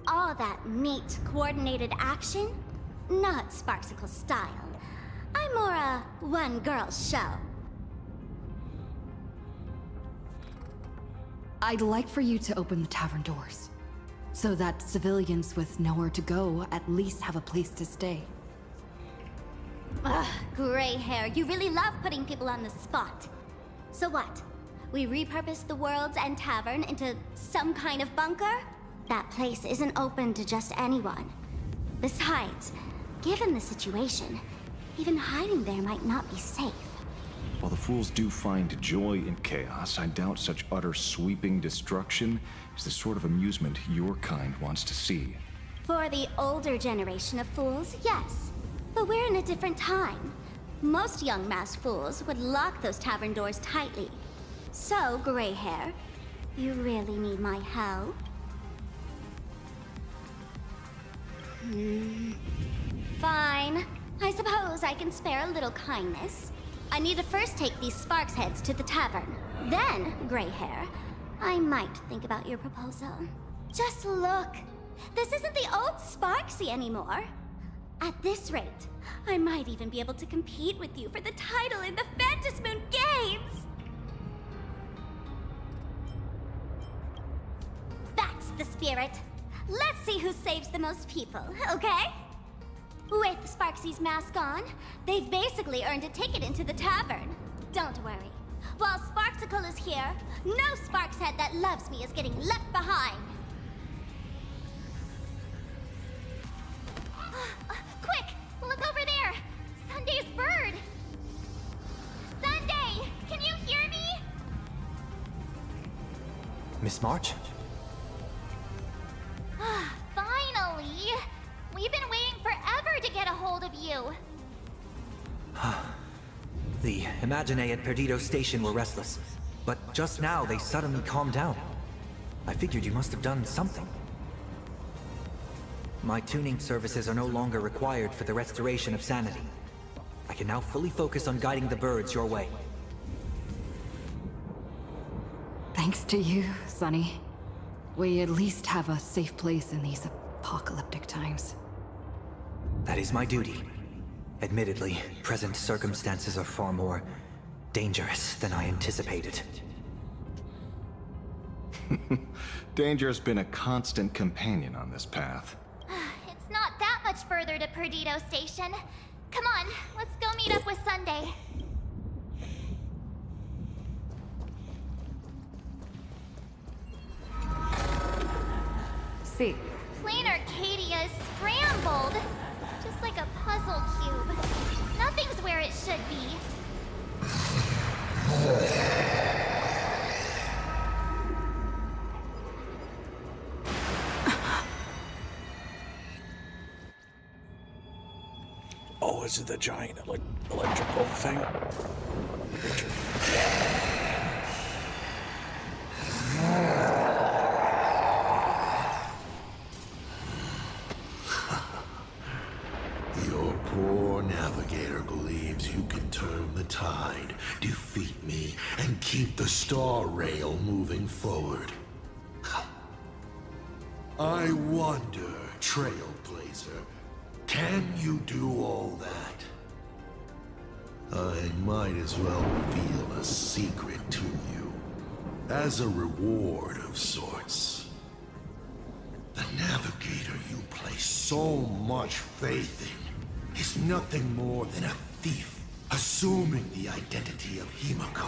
All that neat, coordinated action? Not Sparksicle style. I'm more a one-girl show. I'd like for you to open the tavern doors, so that civilians with nowhere to go at least have a place to stay. Ugh, gray hair, you really love putting people on the spot. So what? We repurposed the World's End Tavern into some kind of bunker? That place isn't open to just anyone. Besides, given the situation, even hiding there might not be safe. While the fools do find joy in chaos, I doubt such utter sweeping destruction is the sort of amusement your kind wants to see. For the older generation of fools, yes. But we're in a different time. Most young masked fools would lock those tavern doors tightly. So, gray hair, you really need my help? Fine. I suppose I can spare a little kindness. I need to first take these Sparks heads to the tavern. Then, gray hair, I might think about your proposal. Just look. This isn't the old Sparksy anymore. At this rate, I might even be able to compete with you for the title in the Phantasmoon Games! That's the spirit. Let's see who saves the most people, okay? With Sparksy's mask on, they've basically earned a ticket into the tavern. Don't worry. While Sparksicle is here, no Sparkshead that loves me is getting left behind. Quick! Look over there! Sunday's bird! Sunday! Can you hear me? Miss March? Finally! We've been waiting forever to get a hold of you. The Imagine at Perdido Station were restless, but just now they suddenly calmed down. I figured you must have done something. My tuning services are no longer required for the restoration of sanity. I can now fully focus on guiding the birds your way. Thanks to you, Sonny. We at least have a safe place in these apocalyptic times. That is my duty. Admittedly, present circumstances are far more dangerous than I anticipated. Danger's been a constant companion on this path. It's not that much further to Perdido Station. Come on, let's go meet up with Sunday. see. Plain Arcadia is scrambled. Just like a puzzle cube. Nothing's where it should be. Oh, is it the giant electrical thing? Your poor navigator believes you can turn the tide, defeat me, and keep the star rail moving forward. I wonder, Trailblazer, can you do all that? I might as well reveal a secret to you, as a reward of sorts. The navigator you place so much faith in is nothing more than a thief, assuming the identity of Himiko,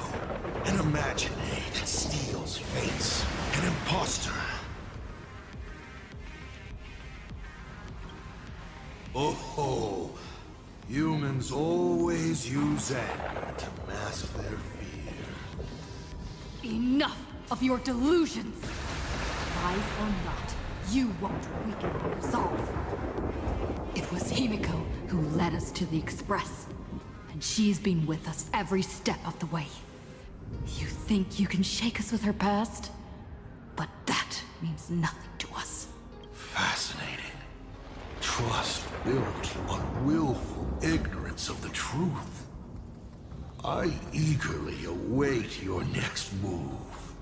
an imaginary that steals fates, an imposter. Oh, humans always use anger to mask their fear. Enough of your delusions! Lies or not, you won't weaken my resolve. It was Himiko who led us to the Express, and she's been with us every step of the way. You think you can shake us with her past? But that means nothing to us. Fascinating. Trust built on willful ignorance of the truth. I eagerly await your next move.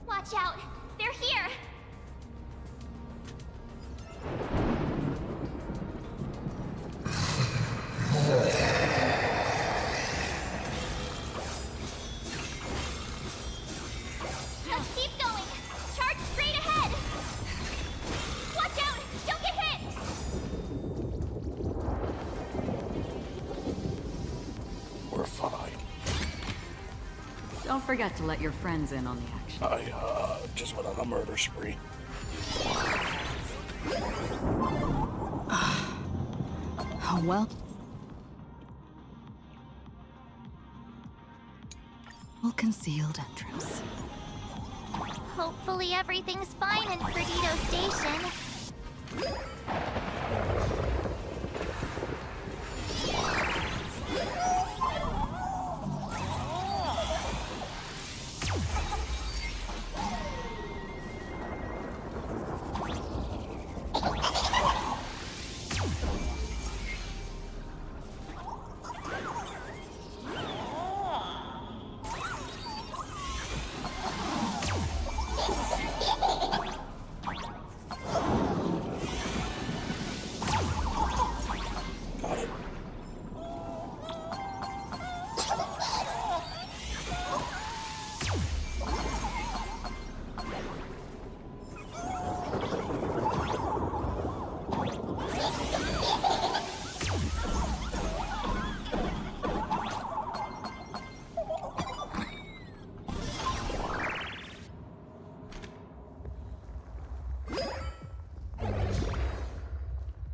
Watch out! They're here! Let's keep going! Charge straight ahead! Watch out! Don't get hit! We're fine. Don't forget to let your friends in on the action. I just went on a murder spree. Oh well. Well, concealed entrance. Hopefully everything's fine in Perdido Station.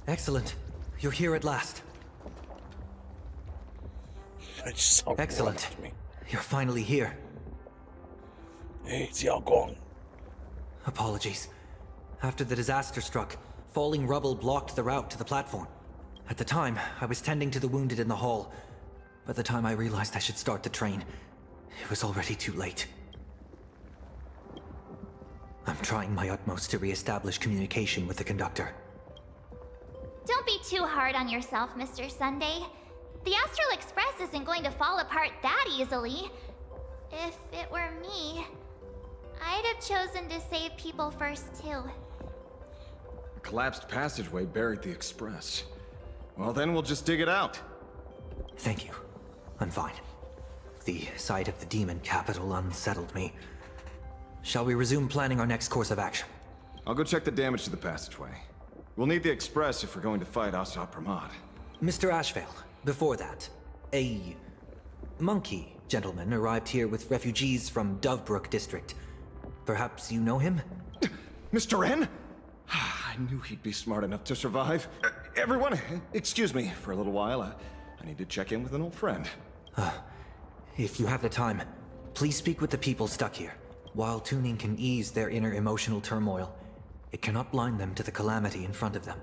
Excellent. You're here at last. I just saw Excellent. You're finally here. Hey, it's Yao Guang. Apologies. After the disaster struck, falling rubble blocked the route to the platform. At the time, I was tending to the wounded in the hall. By the time I realized I should start the train, it was already too late. I'm trying my utmost to re-establish communication with the conductor. Don't be too hard on yourself, Mr. Sunday. The Astral Express isn't going to fall apart that easily. If it were me, I'd have chosen to save people first, too. A collapsed passageway buried the express. Well, then we'll just dig it out. Thank you. I'm fine. The sight of the demon capital unsettled me. Shall we resume planning our next course of action? I'll go check the damage to the passageway. We'll need the express if we're going to fight Asa Pramad. Mr. Ashvale, before that, a monkey gentleman arrived here with refugees from Dovebrook district. Perhaps you know him? Mr. N? I knew he'd be smart enough to survive. Everyone, excuse me for a little while. I need to check in with an old friend. If you have the time, please speak with the people stuck here. While tuning can ease their inner emotional turmoil, it cannot blind them to the calamity in front of them.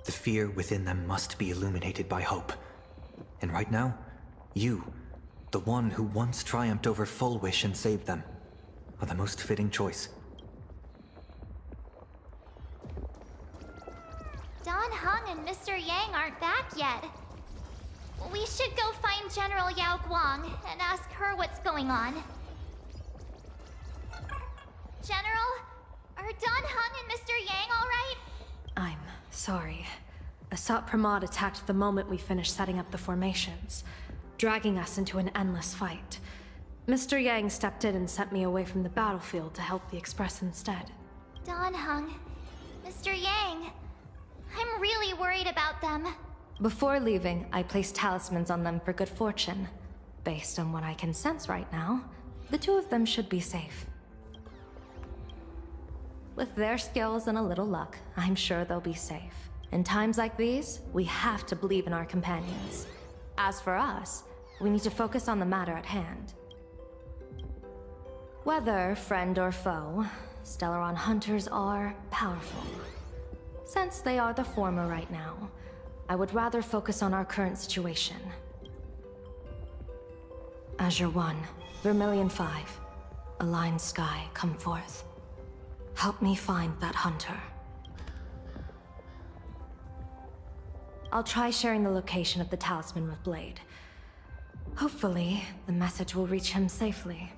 The fear within them must be illuminated by hope. And right now, you, the one who once triumphed over Full Wish and saved them, are the most fitting choice. Don Hung and Mr. Yang aren't back yet. We should go find General Yao Guang and ask her what's going on. General, are Don Hung and Mr. Yang all right? I'm sorry. Asat Pramod attacked the moment we finished setting up the formations, dragging us into an endless fight. Mr. Yang stepped in and sent me away from the battlefield to help the Express instead. Don Hung, Mr. Yang, I'm really worried about them. Before leaving, I placed talismans on them for good fortune. Based on what I can sense right now, the two of them should be safe. With their skills and a little luck, I'm sure they'll be safe. In times like these, we have to believe in our companions. As for us, we need to focus on the matter at hand. Whether friend or foe, Stellaron hunters are powerful. Since they are the former right now, I would rather focus on our current situation. Azure 1, Vermilion 5, Aligned Sky, come forth. Help me find that hunter. I'll try sharing the location of the talisman with Blade. Hopefully, the message will reach him safely.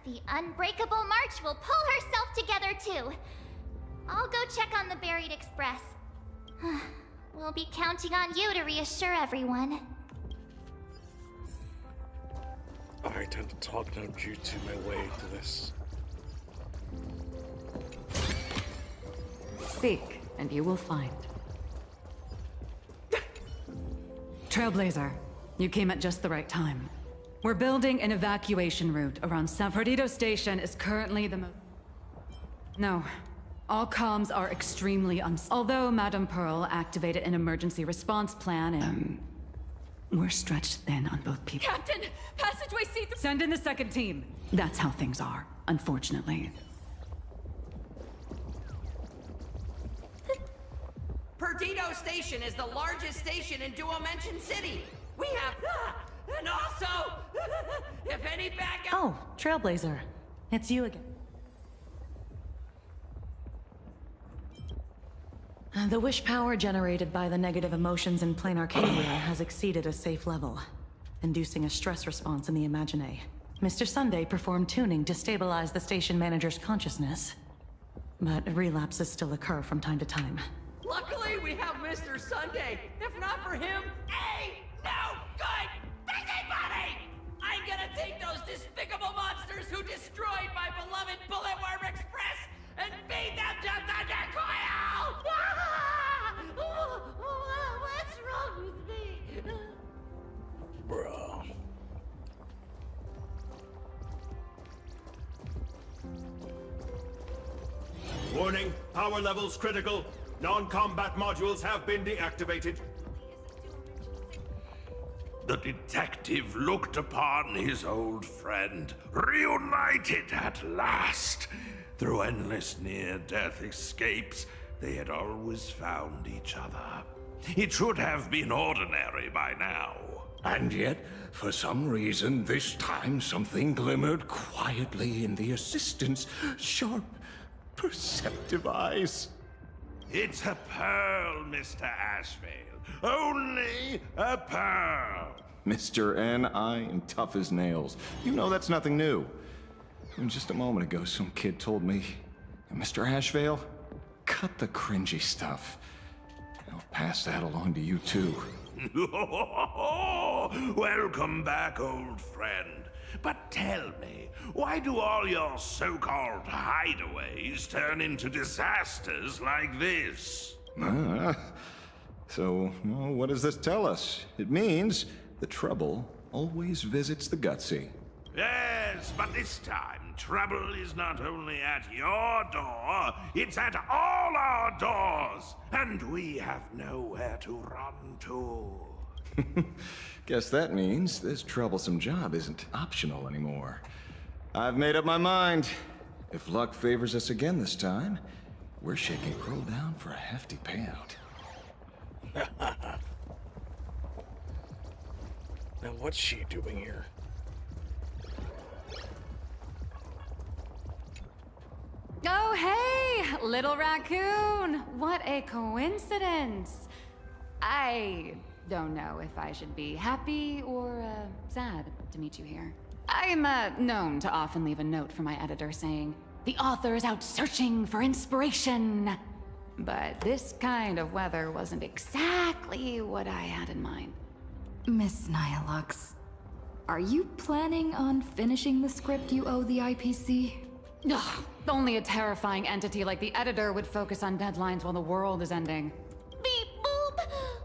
The Unbreakable March will pull herself together too. I'll go check on the buried Express. We'll be counting on you to reassure everyone. I tend to talk Namjutsu my way to this. Seek, and you will find. Trailblazer, you came at just the right time. We're building an evacuation route around San Fernando Station is currently the No. All comms are extremely Although Madame Pearl activated an emergency response plan and... we're stretched thin on both people. Captain! Passageway C... Send in the second team. That's how things are, unfortunately. Perdido Station is the largest station in Duomension City. We have... and also... if any backup... Oh, Trailblazer. It's you again. The wish power generated by the negative emotions in plain Arcadia has exceeded a safe level, inducing a stress response in the Imagine. Mr. Sunday performed tuning to stabilize the station manager's consciousness, but relapses still occur from time to time. Luckily, we have Mr. Sunday. If not for him, ain't no good busybody! I'm gonna take those despicable monsters who destroyed my beloved Bulletworm Express and feed them to Thunder Coil! What's wrong with me? Bro. Warning, power levels critical. Non-combat modules have been deactivated. The detective looked upon his old friend, reunited at last. Through endless near-death escapes, they had always found each other. It should have been ordinary by now. And yet, for some reason, this time something glimmered quietly in the assistant's sharp, perceptive eyes. It's a pearl, Mr. Ashvale. Only a pearl. Mr. N, I am tough as nails. You know that's nothing new. And just a moment ago, some kid told me, Mr. Ashvale, cut the cringy stuff. And I'll pass that along to you too. Welcome back, old friend. But tell me, why do all your so-called hideaways turn into disasters like this? So, well, what does this tell us? It means the trouble always visits the gutsy. Yes, but this time, trouble is not only at your door, it's at all our doors, and we have nowhere to run to. Guess that means this troublesome job isn't optional anymore. I've made up my mind. If luck favors us again this time, we're shaking Pearl down for a hefty payout. Now what's she doing here? Oh, hey, little raccoon. What a coincidence. I don't know if I should be happy or sad to meet you here. I'm known to often leave a note for my editor saying, "The author is out searching for inspiration." But this kind of weather wasn't exactly what I had in mind. Miss Nihilux, are you planning on finishing the script you owe the IPC? Ugh, only a terrifying entity like the editor would focus on deadlines while the world is ending. Beep boop!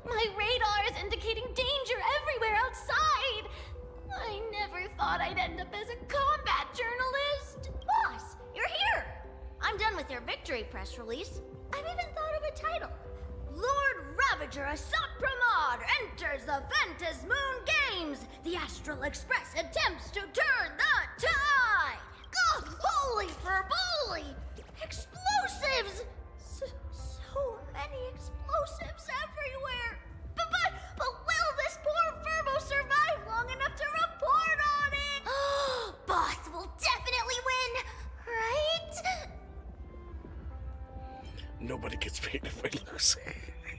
My radar is indicating danger everywhere outside! I never thought I'd end up as a combat journalist! Boss, you're here! I'm done with your victory press release. I've even thought of a title. Lord Ravager Assat Pramod enters the Ventus Moon Games! The Astral Express attempts to turn the tide! God, holy ferboly! Explosives! So many explosives everywhere! But will this poor Furbo survive long enough to report on it? Boss will definitely win, right? Nobody gets paid if I lose.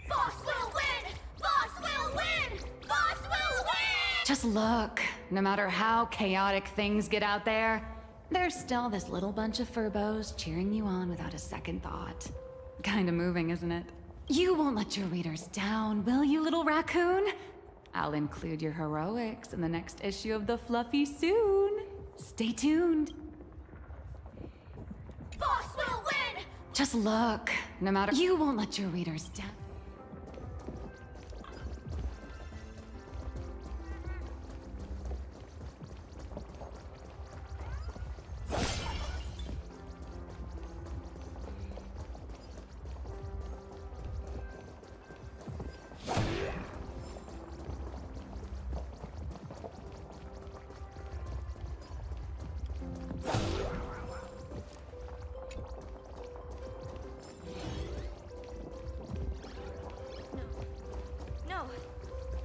Boss will win! Boss will win! Boss will win! Just look, no matter how chaotic things get out there, there's still this little bunch of furbos cheering you on without a second thought. Kinda moving, isn't it? You won't let your readers down, will you, little raccoon? I'll include your heroics in the next issue of The Fluffy soon. Stay tuned. Boss will win! Just look, no matter— You won't let your readers down. No,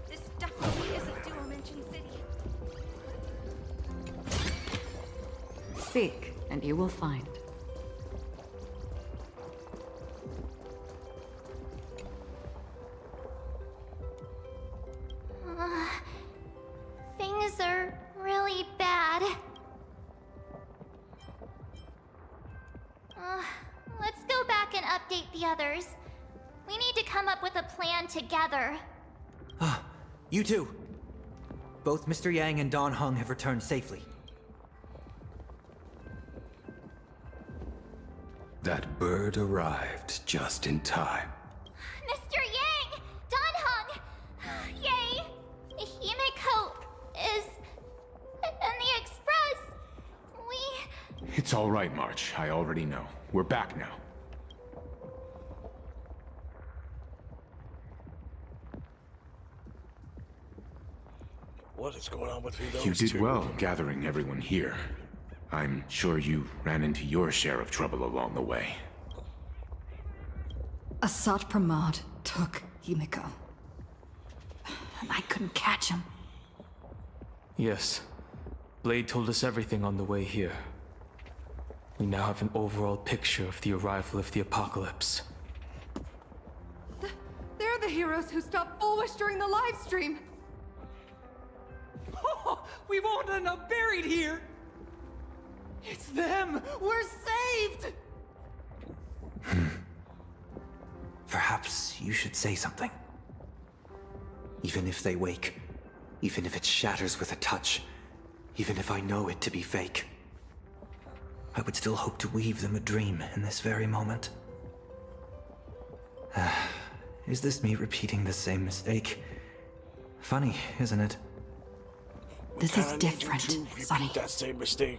this definitely isn't Dual-Mention City. Seek, and you will find. Things are really bad. Let's go back and update the others. We need to come up with a plan together. You too. Both Mr. Yang and Don Hung have returned safely. That bird arrived just in time. Mr. Yang! Don Hung! Yay! Himiko is in the Express. It's all right, March. I already know. We're back now. What is going on between those You did two? well gathering everyone here. I'm sure you ran into your share of trouble along the way. Assat Pramod took Himiko. And I couldn't catch him. Yes. Blade told us everything on the way here. We now have an overall picture of the arrival of the apocalypse. They're the heroes who stopped Fulwish during the live stream. Oh, we won't end up buried here! It's them! We're saved! Perhaps you should say something. Even if they wake, even if it shatters with a touch, even if I know it to be fake, I would still hope to weave them a dream in this very moment. Is this me repeating the same mistake? Funny, isn't it? This is different, Sonny. That same mistake.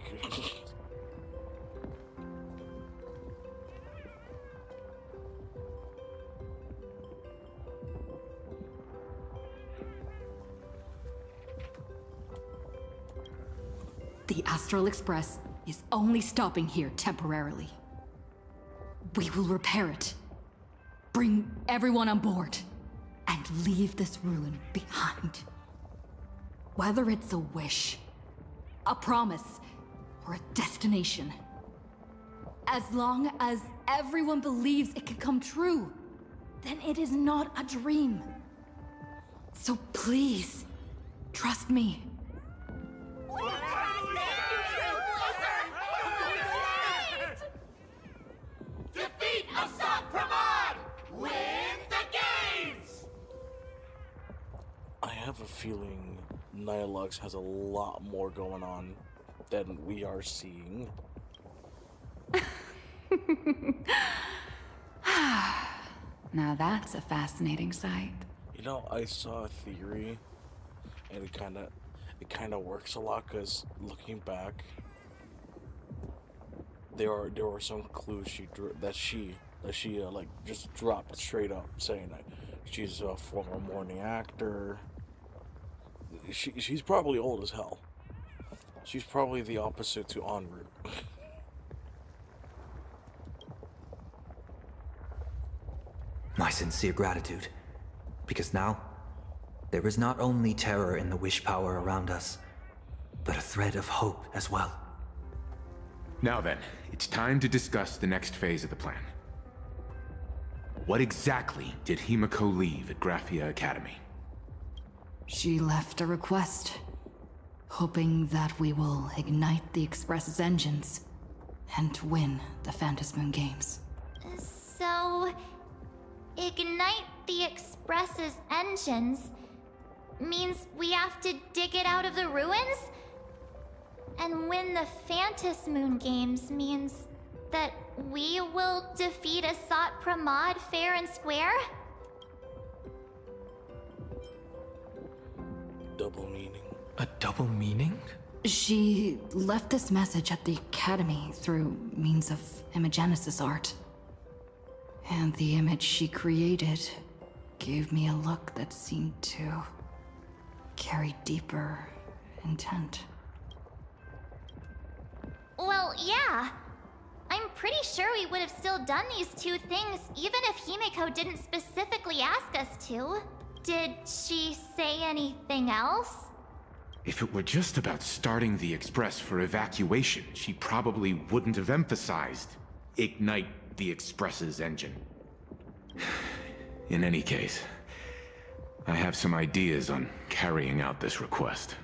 The Astral Express is only stopping here temporarily. We will repair it, bring everyone on board, and leave this ruin behind. Whether it's a wish, a promise, or a destination, as long as everyone believes it can come true, then it is not a dream. So please, trust me. Defeat Assad Pramod! Win the games! I have a feeling Nihilux has a lot more going on than we are seeing. Now that's a fascinating sight. You know, I saw a theory, and it kind of works a lot. Cause looking back, there were some clues that she like just dropped straight up, saying that she's a former morning actor. She's probably old as hell. She's probably the opposite to en route. My sincere gratitude. Because now, there is not only terror in the wish power around us, but a thread of hope as well. Now then, it's time to discuss the next phase of the plan. What exactly did Himiko leave at Graphia Academy? She left a request, hoping that we will ignite the Express's engines and win the Phantom Moon Games. So, ignite the Express's engines means we have to dig it out of the ruins? And win the Phantom Moon Games means that we will defeat Assad Pramod fair and square? Double meaning. A double meaning? She left this message at the Academy through means of Imagenesis art. And the image she created gave me a look that seemed to carry deeper intent. Well, yeah. I'm pretty sure we would have still done these two things even if Himiko didn't specifically ask us to. Did she say anything else? If it were just about starting the Express for evacuation, she probably wouldn't have emphasized ignite the Express's engine. In any case, I have some ideas on carrying out this request.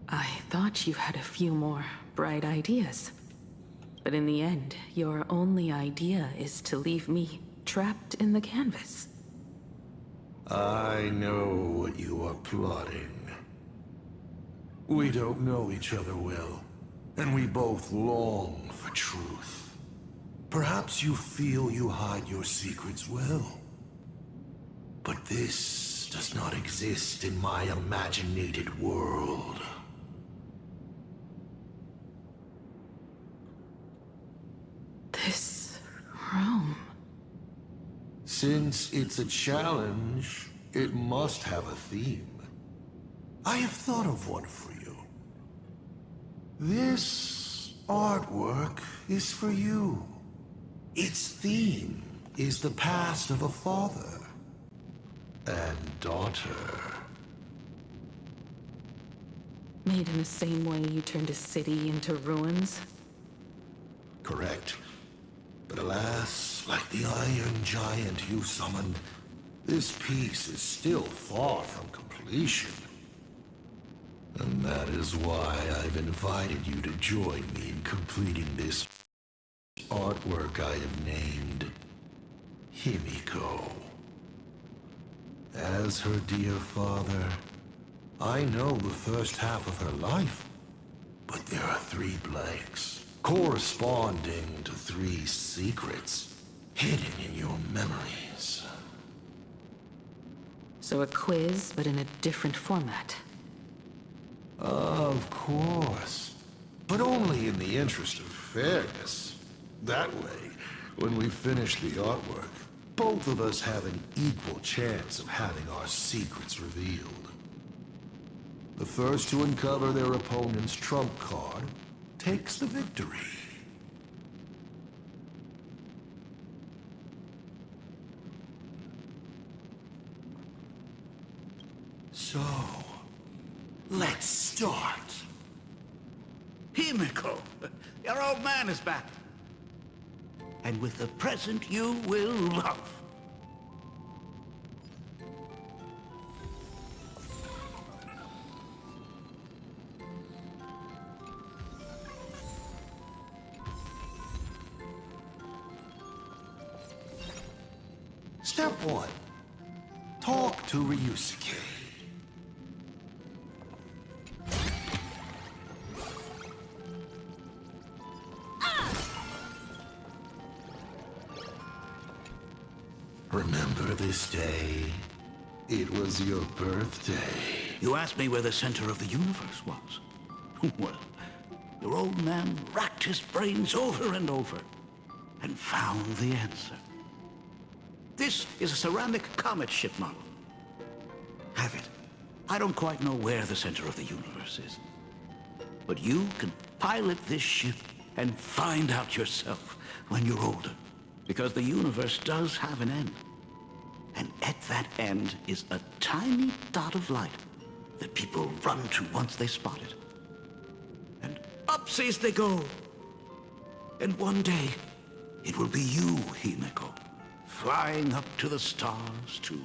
I thought you had a few more bright ideas. But in the end, your only idea is to leave me trapped in the canvas. I know what you are plotting. We don't know each other well, and we both long for truth. Perhaps you feel you hide your secrets well. But this does not exist in my imaginated world. This room... Since it's a challenge, it must have a theme. I have thought of one for you. This artwork is for you. Its theme is the past of a father and daughter. Made in the same way you turned a city into ruins? Correct. But alas, like the iron giant you summoned, this piece is still far from completion. And that is why I've invited you to join me in completing this artwork I have named Himiko. As her dear father, I know the first half of her life, but there are 3 blanks corresponding to 3 secrets hidden in your memories. So a quiz, but in a different format. Of course. But only in the interest of fairness. That way, when we finish the artwork, both of us have an equal chance of having our secrets revealed. The first to uncover their opponent's trump card takes the victory. So, let's start. Himiko, your old man is back. And with a present you will love. Step 1. Talk to Ryusuke. Remember this day? It was your birthday. You asked me where the center of the universe was. Well, your old man racked his brains over and over and found the answer. This is a ceramic comet ship model. Have it. I don't quite know where the center of the universe is. But you can pilot this ship and find out yourself when you're older. Because the universe does have an end. And at that end is a tiny dot of light that people run to once they spot it. And upsies they go. And one day, it will be you, Himiko, flying up to the stars too.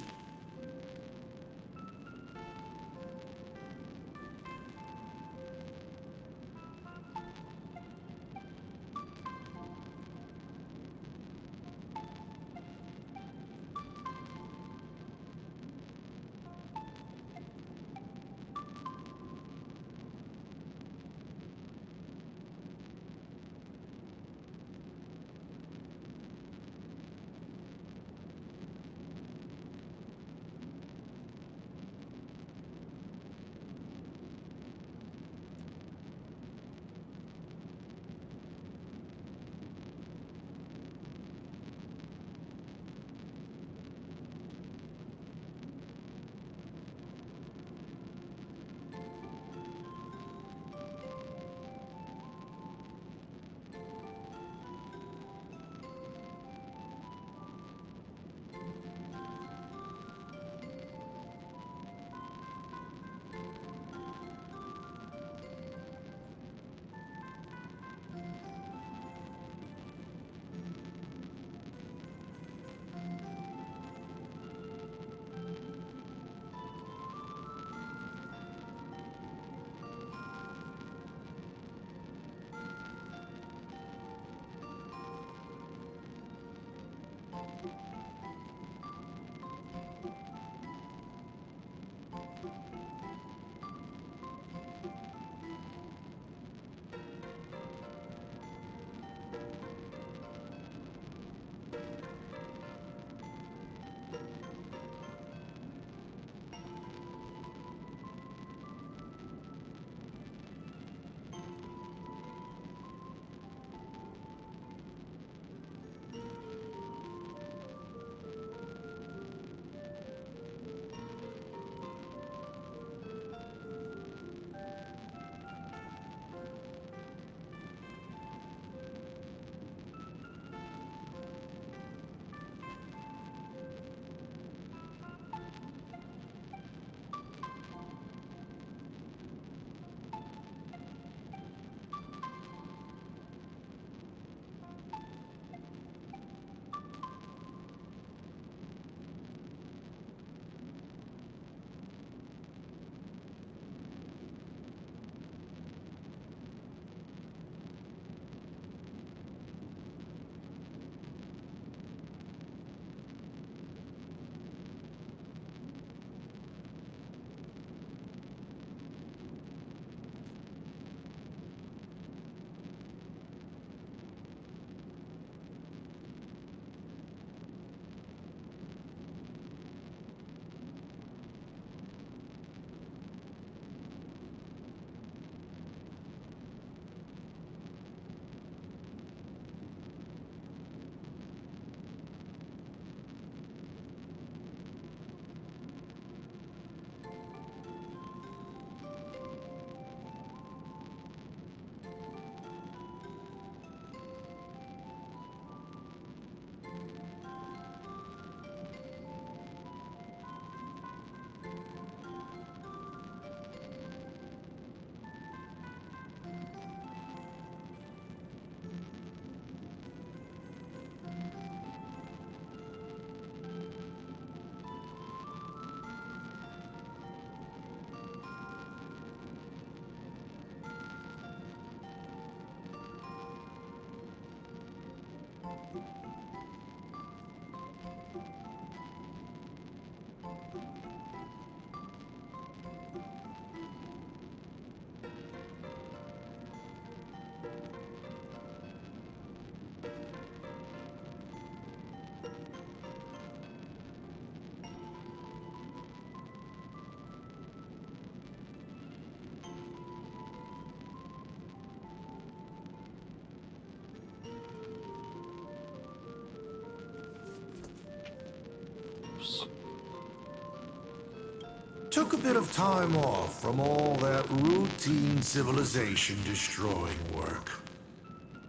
took a bit of time off from all that routine civilization-destroying work.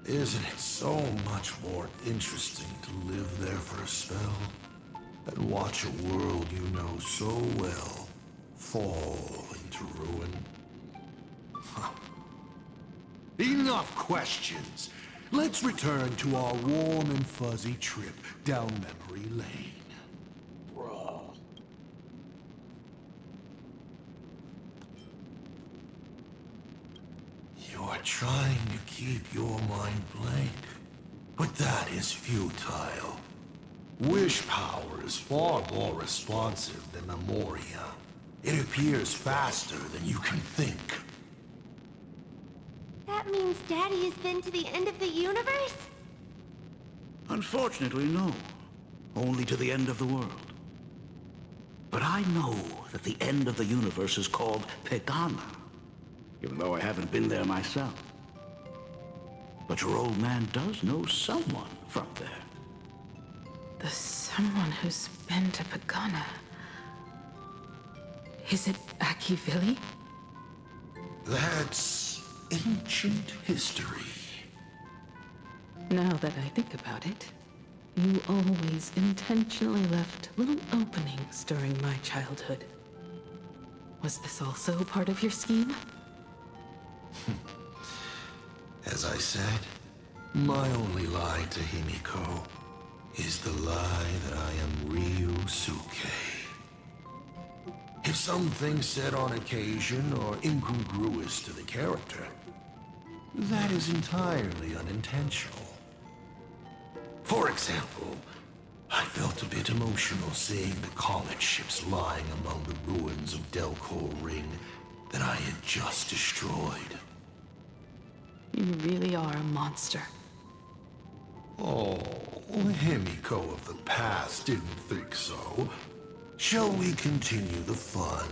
Isn't it so much more interesting to live there for a spell and watch a world you know so well fall into ruin? Huh. Enough questions. Let's return to our warm and fuzzy trip down memory lane. Bruh. You're trying to keep your mind blank, but that is futile. Wish power is far more responsive than Memoria. It appears faster than you can think. That means Daddy has been to the end of the universe? Unfortunately, no. Only to the end of the world. But I know that the end of the universe is called Pegana, even though I haven't been there myself. But your old man does know someone from there. The someone who's been to Pagana. Is it Akivili? That's ancient history. Now that I think about it, you always intentionally left little openings during my childhood. Was this also part of your scheme? As I said, my only lie to Himiko is the lie that I am Ryusuke. If something said on occasion or incongruous to the character, that is entirely unintentional. For example, I felt a bit emotional seeing the comet ships lying among the ruins of Delcor Ring that I had just destroyed. You really are a monster. Oh, Himiko of the past didn't think so. Shall we continue the fun?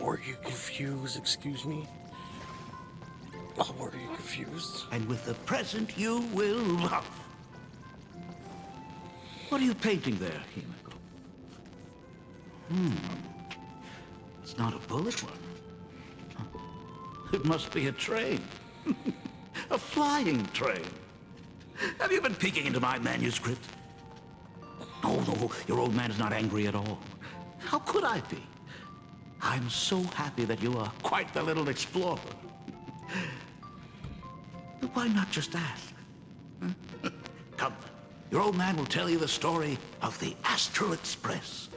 Were you confused? Excuse me? Oh, were you confused? And with the present you will love. What are you painting there, Himiko? It's not a bullet one. It must be a train. A flying train. Have you been peeking into my manuscript? Oh, no, your old man is not angry at all. How could I be? I'm so happy that you are quite the little explorer. Why not just ask? Come, your old man will tell you the story of the Astral Express.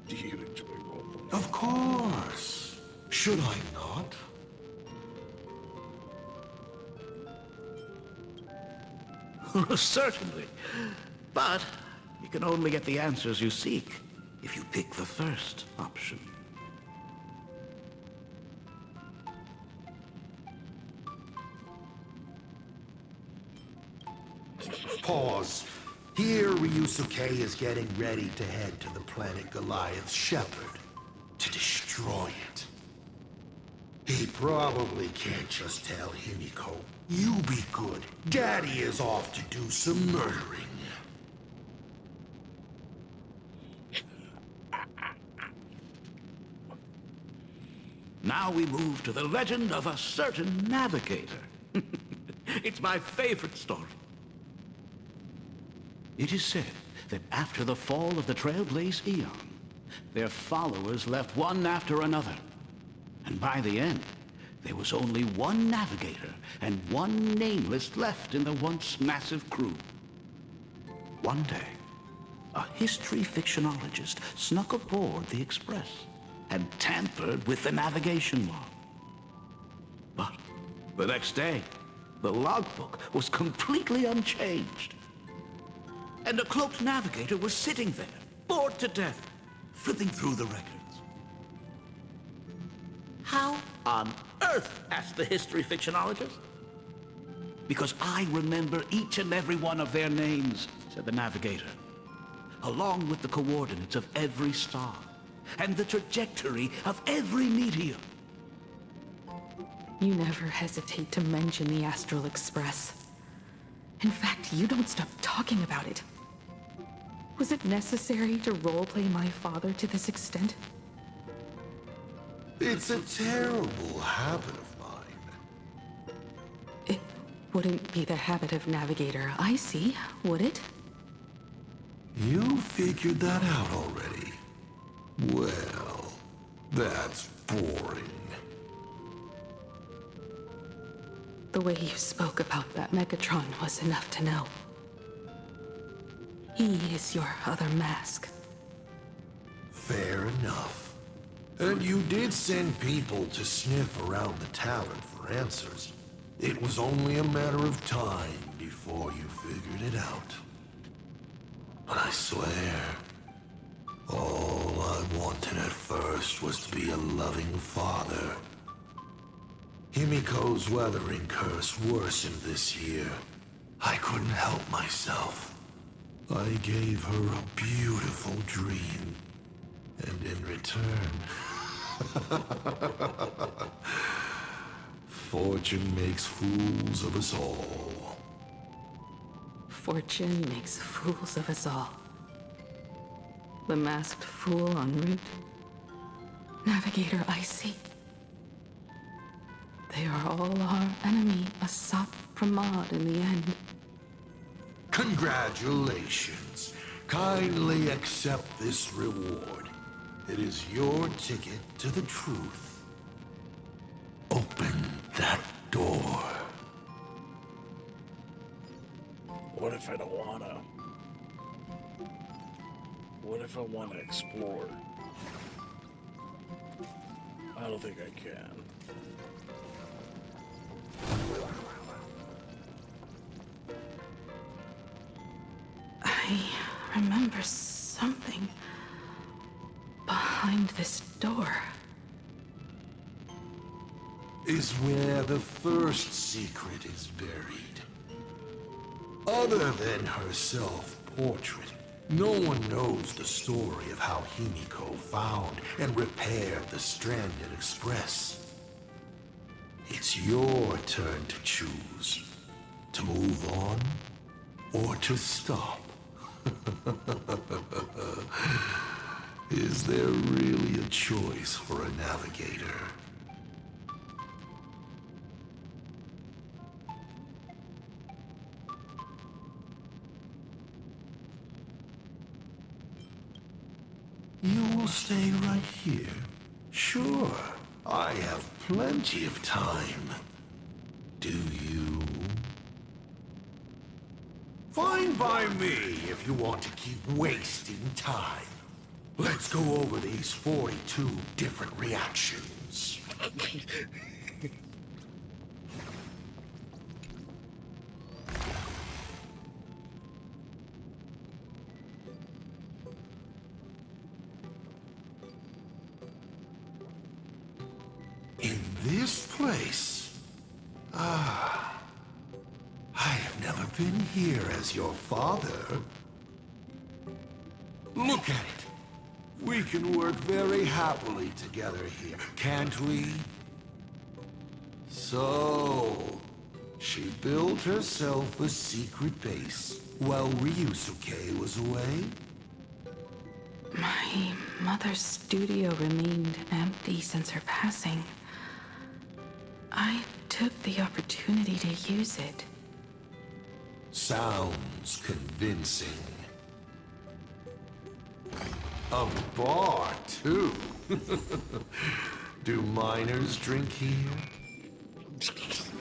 Do you enjoy role-playing? Of course. Should I not? Certainly. But you can only get the answers you seek if you pick the first option. Pause. Here, Ryusuke is getting ready to head to the planet Goliath's Shepherd to destroy it. He probably can't just tell Himiko, "You be good. Daddy is off to do some murdering." Now we move to the legend of a certain navigator. It's my favorite story. It is said that after the fall of the Trailblaze Eon, their followers left one after another. And by the end, there was only one navigator and one nameless left in the once massive crew. One day, a history fictionologist snuck aboard the Express and tampered with the navigation log. But the next day, the logbook was completely unchanged. And a cloaked navigator was sitting there, bored to death, flipping through the records. How on earth? Asked the history fictionologist. Because I remember each and every one of their names, said the navigator, along with the coordinates of every star and the trajectory of every meteor. You never hesitate to mention the Astral Express. In fact, you don't stop talking about it. Was it necessary to roleplay my father to this extent? It's a terrible habit of mine. It wouldn't be the habit of Navigator I see, would it? You figured that out already? Well, that's boring. The way you spoke about that Megatron was enough to know. He is your other mask. Fair enough. And you did send people to sniff around the tavern for answers. It was only a matter of time before you figured it out. But I swear, all I wanted at first was to be a loving father. Himiko's weathering curse worsened this year. I couldn't help myself. I gave her a beautiful dream. And in return... Fortune makes fools of us all. Fortune makes fools of us all. The masked fool en route. Navigator Icy. They are all our enemy, Asat Pramod in the end. Congratulations. Kindly accept this reward. It is your ticket to the truth. Open that door. What if I don't wanna? What if I wanna explore? I don't think I can. I remember something behind this door. Is where the first secret is buried. Other than her self-portrait, no one knows the story of how Himiko found and repaired the stranded Express. It's your turn to choose. To move on, or to stop. Is there really a choice for a navigator? You'll stay right here? Sure, I have plenty of time. Do you? Fine by me if you want to keep wasting time. Let's go over these 42 different reactions. In this place? Ah, I have never been here as your father. Look at it. We can work very happily together here, can't we? So, she built herself a secret base while Ryusuke was away? My mother's studio remained empty since her passing. I took the opportunity to use it. Sounds convincing. A bar, too. Do minors drink here?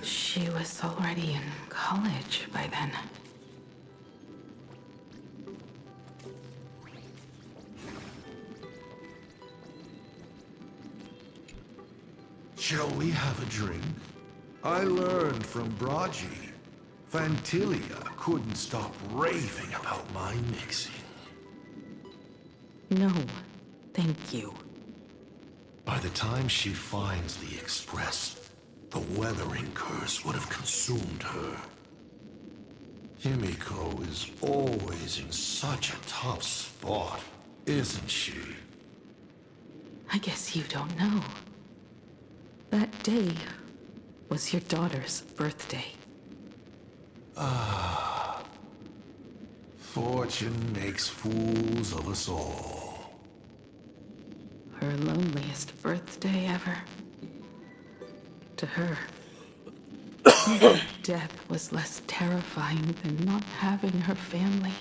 She was already in college by then. Shall we have a drink? I learned from Braji. Fantilia couldn't stop raving about my mixing. No, thank you. By the time she finds the Express, the weathering curse would have consumed her. Himiko is always in such a tough spot, isn't she? I guess you don't know. That day was your daughter's birthday. Ah, Fortune makes fools of us all. Her loneliest birthday ever. To her, death was less terrifying than not having her family.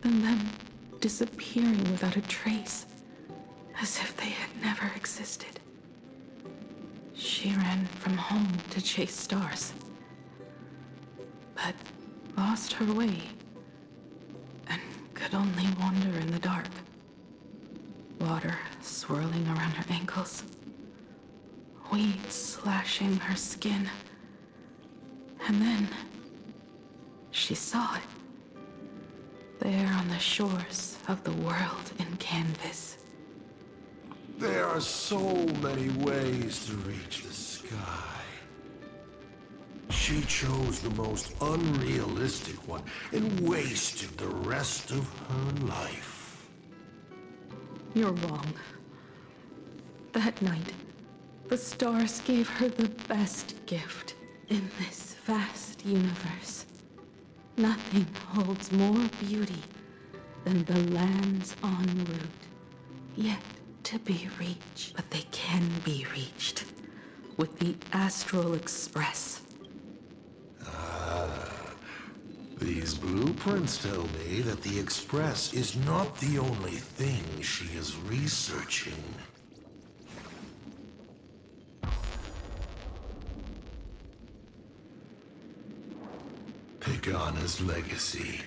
Than them disappearing without a trace, as if they had never existed. She ran from home to chase stars, but lost her way, and could only wander in the dark. Water swirling around her ankles, weeds slashing her skin, and then she saw it. There on the shores of the world in canvas. There are so many ways to reach the sky. She chose the most unrealistic one and wasted the rest of her life. You're wrong. That night, the stars gave her the best gift in this vast universe. Nothing holds more beauty than the lands en route, yet to be reached. But they can be reached with the Astral Express. These blueprints tell me that the Express is not the only thing she is researching. Pagana's legacy.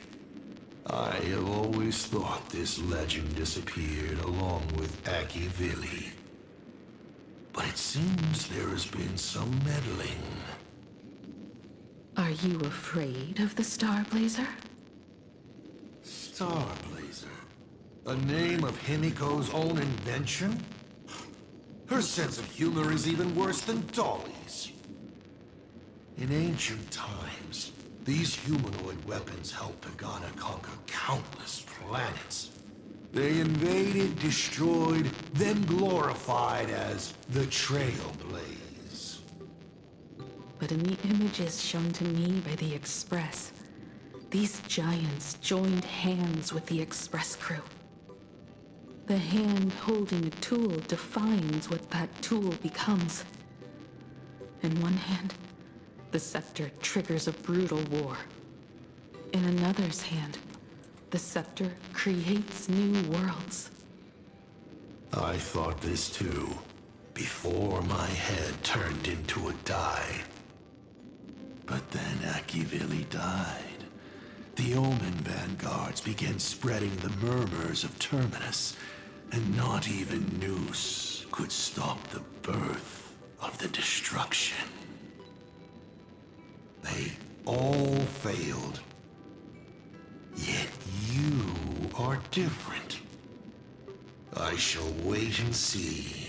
I have always thought this legend disappeared along with Akivili. But it seems there has been some meddling. Are you afraid of the Starblazer? Starblazer? A name of Himiko's own invention? Her sense of humor is even worse than Dolly's. In ancient times, these humanoid weapons helped Pagana conquer countless planets. They invaded, destroyed, then glorified as the Trailblaze. But in the images shown to me by the Express, these giants joined hands with the Express crew. The hand holding a tool defines what that tool becomes. In one hand, the scepter triggers a brutal war. In another's hand, the scepter creates new worlds. I thought this too, before my head turned into a die. But then Akivili died. The Omen vanguards began spreading the murmurs of Terminus, and not even Noose could stop the birth of the destruction. They all failed. Yet you are different. I shall wait and see.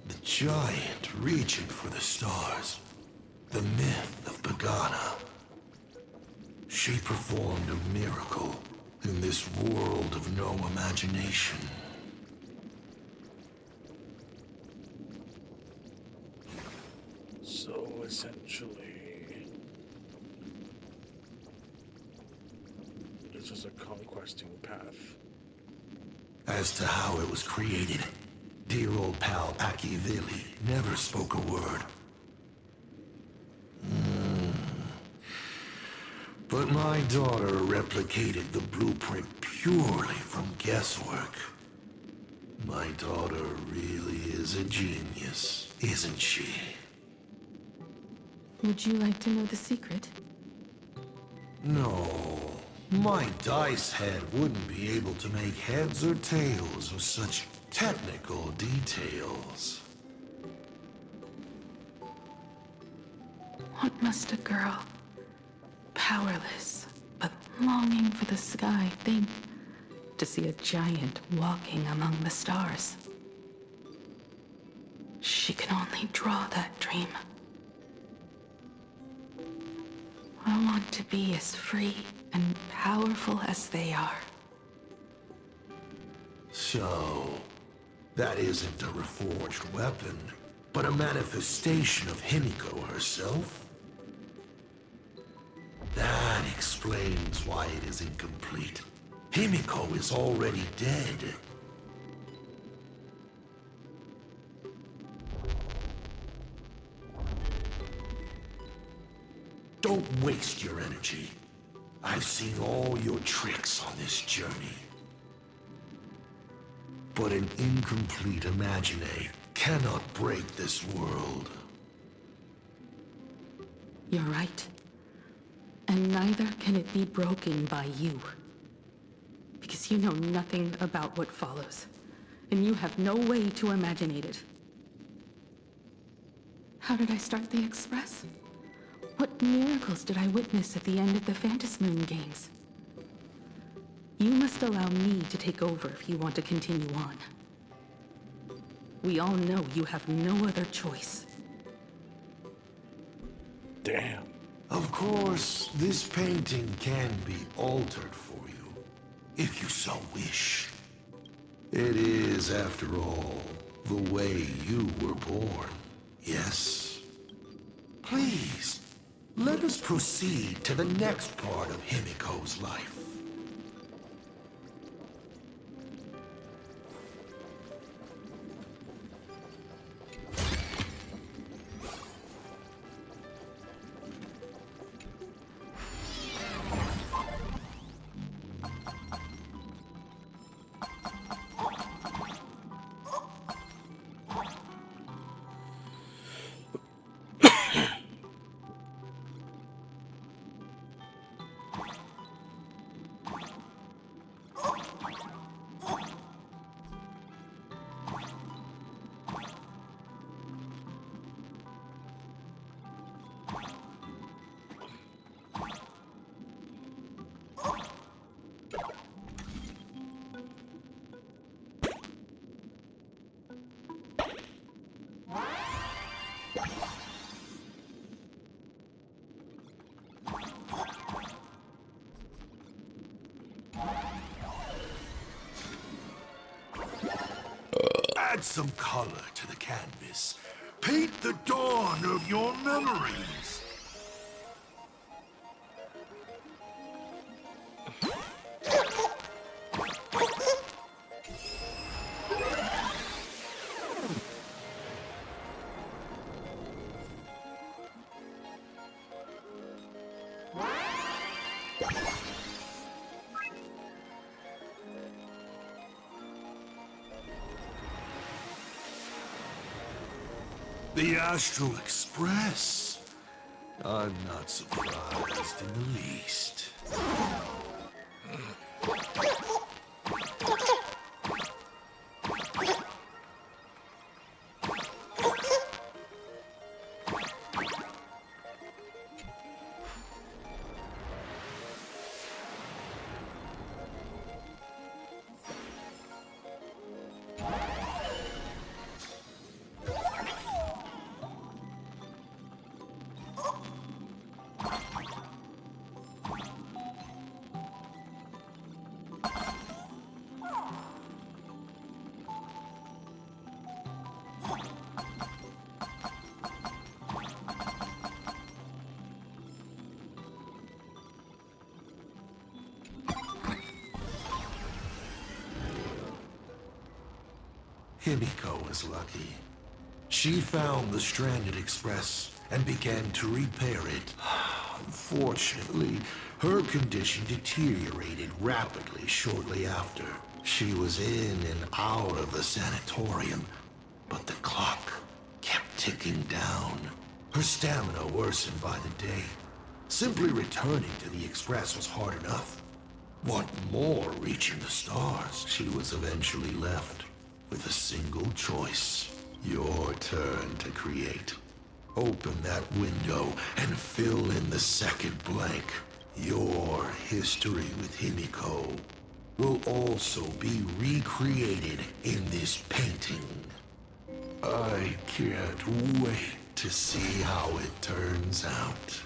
The giant reaching for the stars. The myth of Pagana. She performed a miracle in this world of no imagination. So essentially, this is a conquesting path. As to how it was created, dear old pal Akivili never spoke a word. But my daughter replicated the blueprint purely from guesswork. My daughter really is a genius, isn't she? Would you like to know the secret? No. My dice head wouldn't be able to make heads or tails of such technical details. What must a girl, powerless but longing for the sky, think to see a giant walking among the stars? She can only draw that dream. I want to be as free and powerful as they are. So, that isn't a reforged weapon, but a manifestation of Himiko herself? That explains why it is incomplete. Himiko is already dead. Don't waste your energy. I've seen all your tricks on this journey. But an incomplete Imagine cannot break this world. You're right. And neither can it be broken by you. Because you know nothing about what follows. And you have no way to imagine it. How did I start the Express? What miracles did I witness at the end of the Phantasmoon Games? You must allow me to take over if you want to continue on. We all know you have no other choice. Damn. Of course, this painting can be altered for you, if you so wish. It is, after all, the way you were born, yes? Please, let us proceed to the next part of Himiko's life. Add some color to the canvas. Paint the dawn of your memories. The Astral Express. I'm not surprised in the least. Himiko was lucky. She found the stranded express and began to repair it. Unfortunately, her condition deteriorated rapidly shortly after. She was in and out of the sanatorium, but the clock kept ticking down. Her stamina worsened by the day. Simply returning to the express was hard enough. What more reaching the stars? She was eventually left with a single choice. Your turn to create. Open that window and fill in the second blank. Your history with Himiko will also be recreated in this painting. I can't wait to see how it turns out.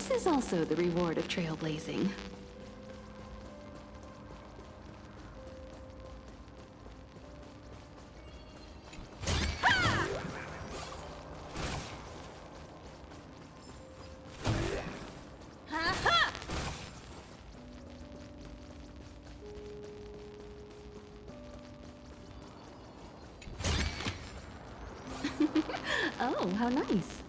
This is also the reward of trailblazing. Oh, how nice.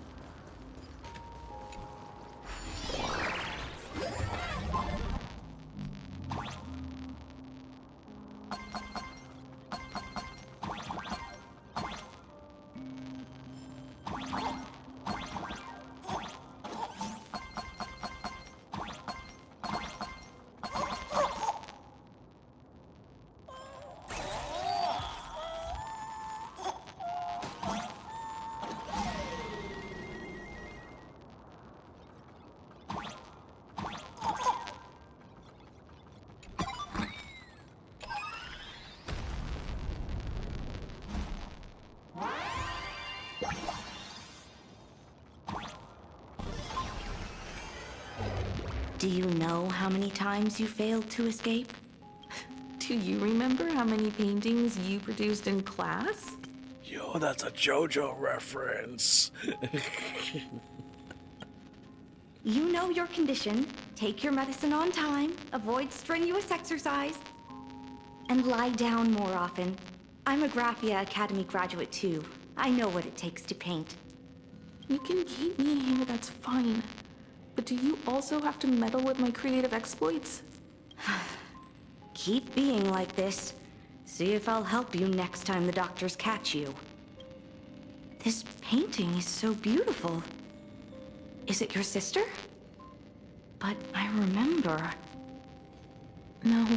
Do you know how many times you failed to escape? Do you remember how many paintings you produced in class? Yo, that's a JoJo reference. You know your condition. Take your medicine on time, avoid strenuous exercise, and lie down more often. I'm a Graphia Academy graduate too. I know what it takes to paint. You can keep me here, that's fine. But do you also have to meddle with my creative exploits? Keep being like this. See if I'll help you next time the doctors catch you. This painting is so beautiful. Is it your sister? But I remember. No,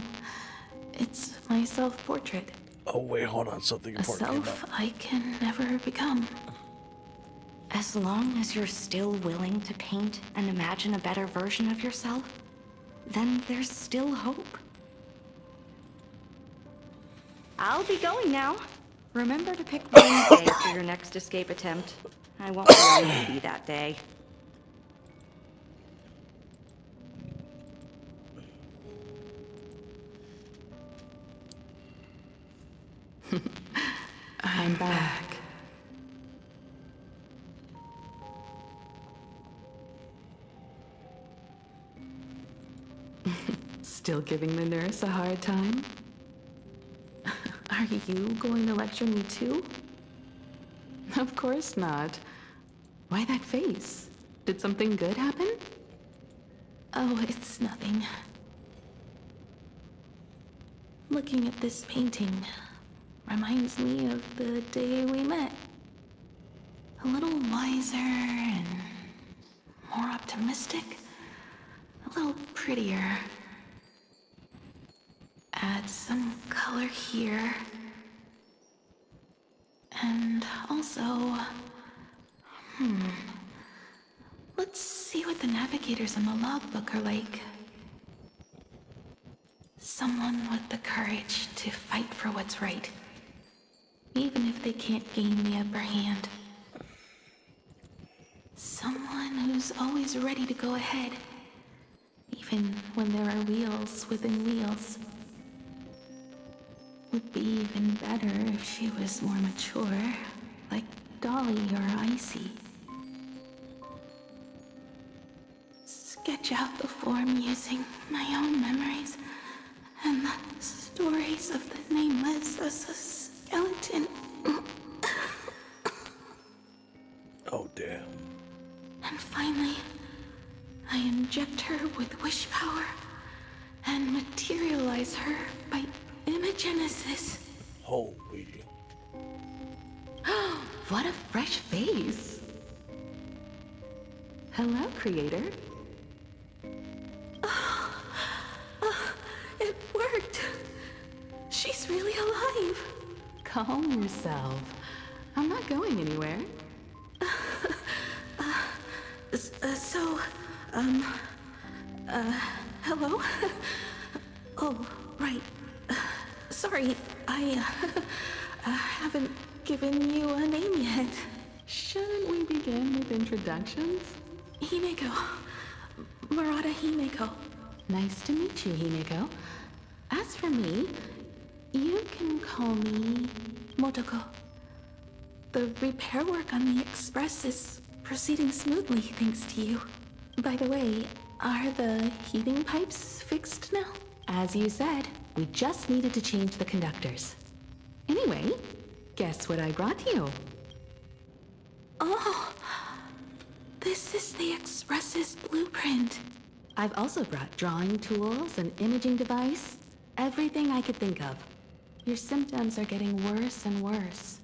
it's my self-portrait. Oh wait, hold on, something A important. self I can never become. As long as you're still willing to paint and imagine a better version of yourself, then there's still hope. I'll be going now. Remember to pick Wednesday for your next escape attempt. I won't be on duty that day. I'm back. Still giving the nurse a hard time? Are you going to lecture me too? Of course not. Why that face? Did something good happen? Oh, it's nothing. Looking at this painting reminds me of the day we met. A little wiser and more optimistic. A little prettier. Add some color here. And also... Let's see what the navigators on the logbook are like. Someone with the courage to fight for what's right. Even if they can't gain the upper hand. Someone who's always ready to go ahead. Even when there are wheels within wheels. Would be even better if she was more mature, like Dolly or Icy. Sketch out the form using my own memories and the stories of the nameless as a skeleton. Oh, damn. And finally, I inject her with wish power and materialize her by imagenesis. Holy. What a fresh face. Hello, creator. It worked. She's really alive. Calm yourself. I'm not going anywhere. Hello? Oh, right. Sorry, I haven't given you a name yet. Shouldn't we begin with introductions? Himeko, Murata Himeko. Nice to meet you, Himeko. As for me, you can call me Motoko. The repair work on the Express is proceeding smoothly, thanks to you. By the way, are the heating pipes fixed now? As you said, we just needed to change the conductors. Anyway, guess what I brought you? Oh, this is the Express's blueprint. I've also brought drawing tools, an imaging device, everything I could think of. Your symptoms are getting worse and worse,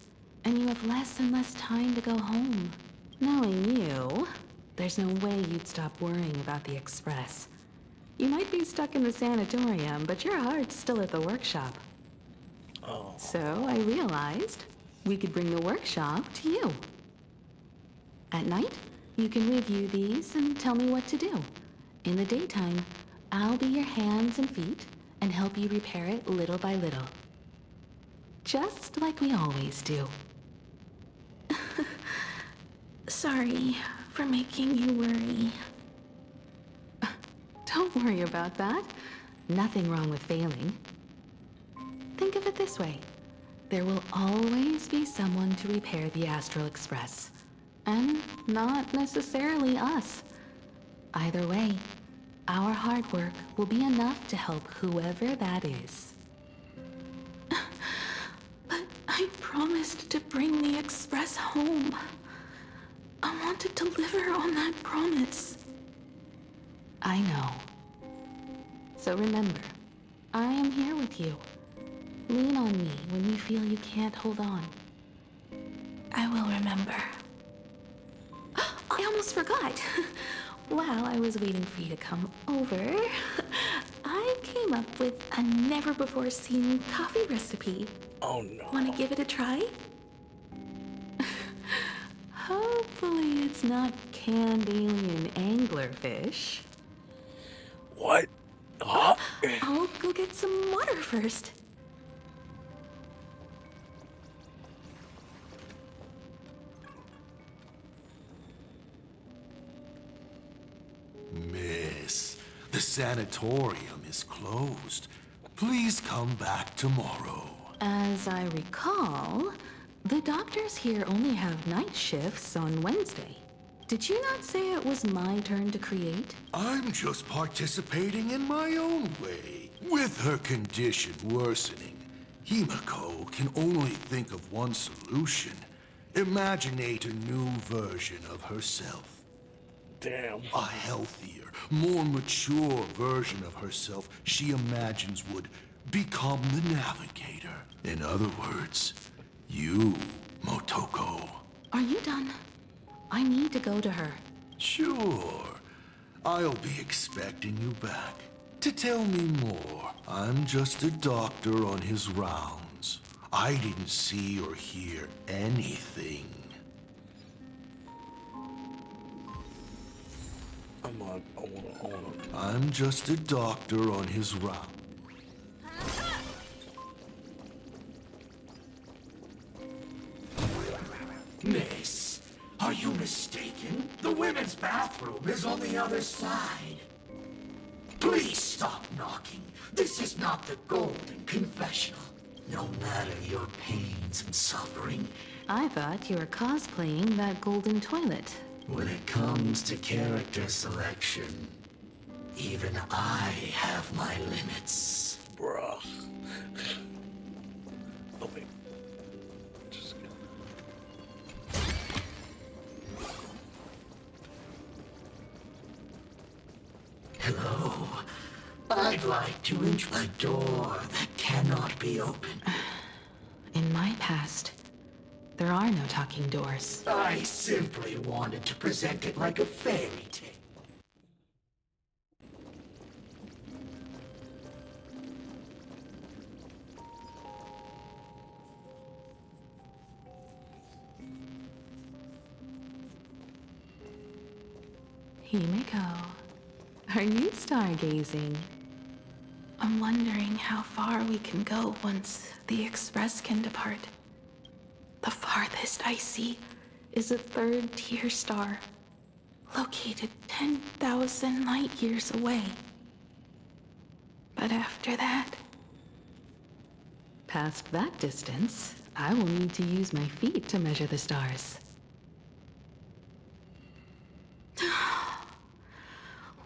and you have less and less time to go home. Knowing you, there's no way you'd stop worrying about the Express. You might be stuck in the sanatorium, but your heart's still at the workshop. Oh. So I realized we could bring the workshop to you. At night, you can review these and tell me what to do. In the daytime, I'll be your hands and feet and help you repair it little by little. Just like we always do. Sorry for making you worry. Don't worry about that. Nothing wrong with failing. Think of it this way. There will always be someone to repair the Astral Express. And not necessarily us. Either way, our hard work will be enough to help whoever that is. But I promised to bring the Express home. I want to deliver on that promise. I know. So remember, I am here with you. Lean on me when you feel you can't hold on. I will remember. I almost forgot. While I was waiting for you to come over, I came up with a never-before-seen coffee recipe. Oh no. Want to give it a try? Hopefully it's not canned alien anglerfish. What? Huh? I'll go get some water first. Miss, the sanatorium is closed. Please come back tomorrow. As I recall, the doctors here only have night shifts on Wednesday. Did you not say it was my turn to create? I'm just participating in my own way. With her condition worsening, Himeko can only think of one solution. Imaginate a new version of herself. Damn. A healthier, more mature version of herself she imagines would become the Navigator. In other words, you, Motoko. Are you done? I need to go to her. Sure. I'll be expecting you back. To tell me more, I'm just a doctor on his rounds. I didn't see or hear anything. I'm just a doctor on his round. Miss, are you mistaken? The women's bathroom is on the other side. Please stop knocking. This is not the Golden Confessional. No matter your pains and suffering. I thought you were cosplaying that golden toilet. When it comes to character selection, even I have my limits. Bruh. Oh wait. Just Hello. I'd like to enter a door that cannot be opened. In my past, there are no talking doors. I simply wanted to present it like a fairy tale. Himeko, are you stargazing? I'm wondering how far we can go once the Express can depart. The farthest I see is a 3rd-tier star. located 10,000 light years away. But after that... Past that distance, I will need to use my feet to measure the stars.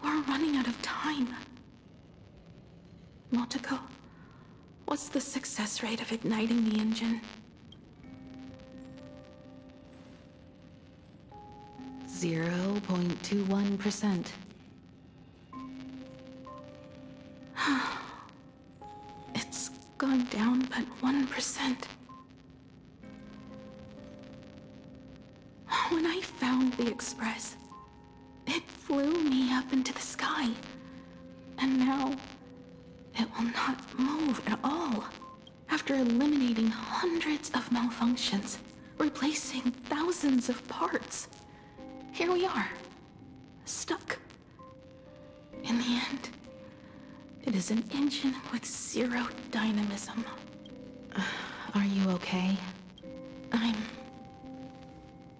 We're running out of time. Motoko, what's the success rate of igniting the engine? 0.21%. It's gone down but 1%. When I found the Express, it flew me up into the sky. And now, it will not move at all. After eliminating hundreds of malfunctions, replacing thousands of parts, here we are, stuck. In the end, it is an engine with zero dynamism. Are you okay? I'm...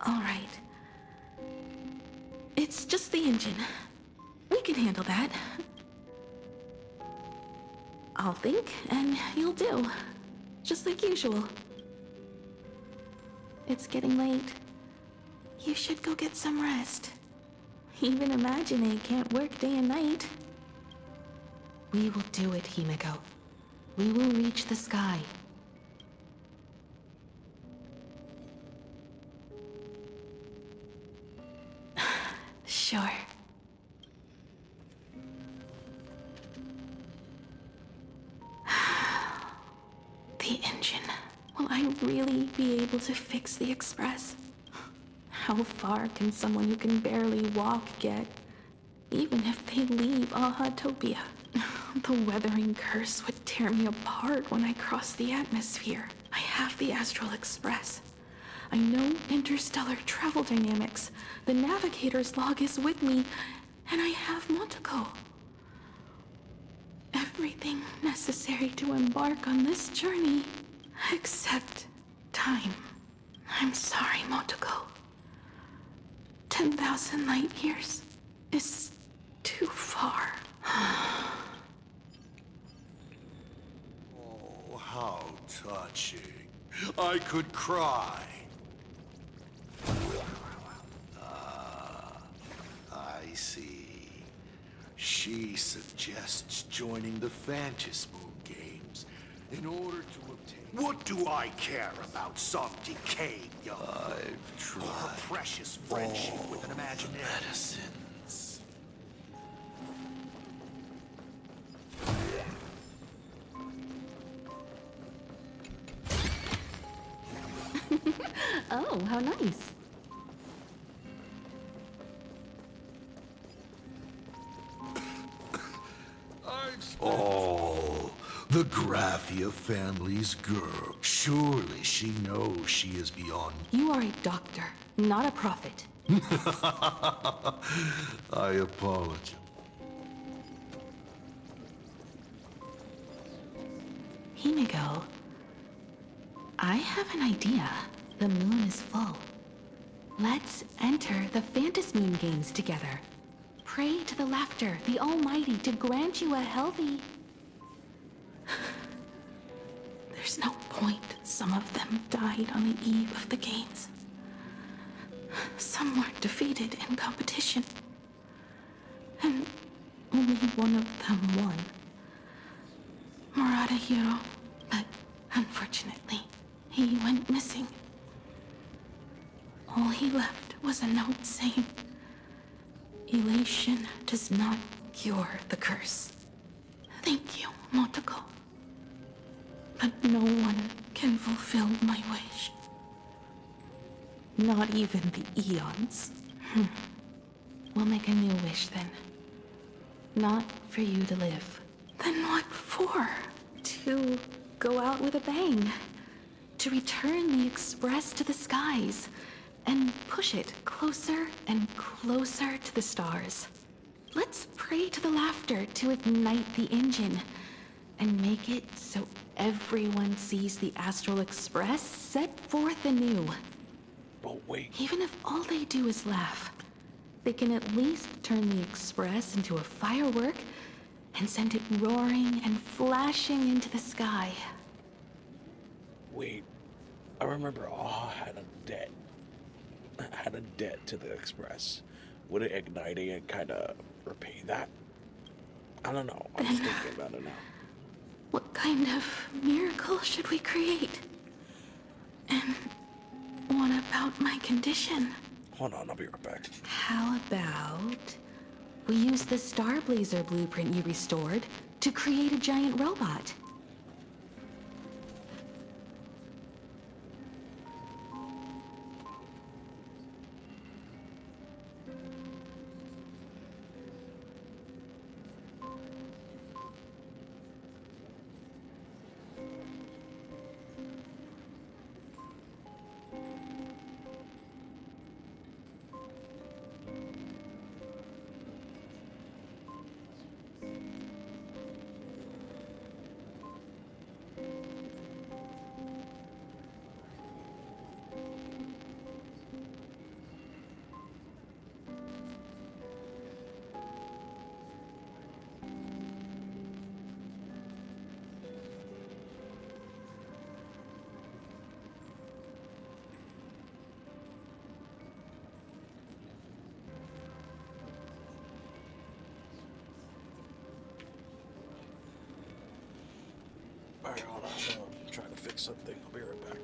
all right. It's just the engine. We can handle that. I'll think, and you'll do. Just like usual. It's getting late. You should go get some rest. Even Imagine can't work day and night. We will do it, Himiko. We will reach the sky. Sure. The engine. Will I really be able to fix the Express? How far can someone who can barely walk get, even if they leave Aha-topia? The weathering curse would tear me apart when I cross the atmosphere. I have the Astral Express. I know interstellar travel dynamics. The navigator's log is with me, and I have Motoko. Everything necessary to embark on this journey, except time. I'm sorry, Motoko. 10,000 light years is too far. Oh, how touching. I could cry. I see. She suggests joining the Fantasy Moon Games in order to obtain... What do I care about some decaying young... I've tried her precious friendship with an imaginary... medicines. Oh, how nice. Oh, the Graphia family's girl. Surely she knows she is beyond... You are a doctor, not a prophet. I apologize. Himiko, I have an idea. The moon is full. Let's enter the Fantasy Moon Games together. Pray to the Laughter, the Almighty, to grant you a healthy... There's no point. Some of them died on the eve of the games. Some were defeated in competition. And only one of them won. Murata Hiro, but unfortunately, he went missing. All he left was a note saying, "Elation does not cure the curse." Thank you, Motoko. But no one can fulfill my wish. Not even the Eons. We'll make a new wish then. Not for you to live. Then what for? To go out with a bang. To return the Express to the skies. And push it closer and closer to the stars. Let's pray to the Laughter to ignite the engine. And make it so everyone sees the Astral Express set forth anew. But wait. Even if all they do is laugh, they can at least turn the Express into a firework and send it roaring and flashing into the sky. Wait, I remember Aw had a debt. Had a debt to the Express. Would it igniting it kind of repay that? I don't know. I'm just thinking about it now. What kind of miracle should we create? And what about my condition? Hold on, I'll be right back. How about we use the Starblazer blueprint you restored to create a giant robot? Alright, hold on. I'm trying to fix something. I'll be right back.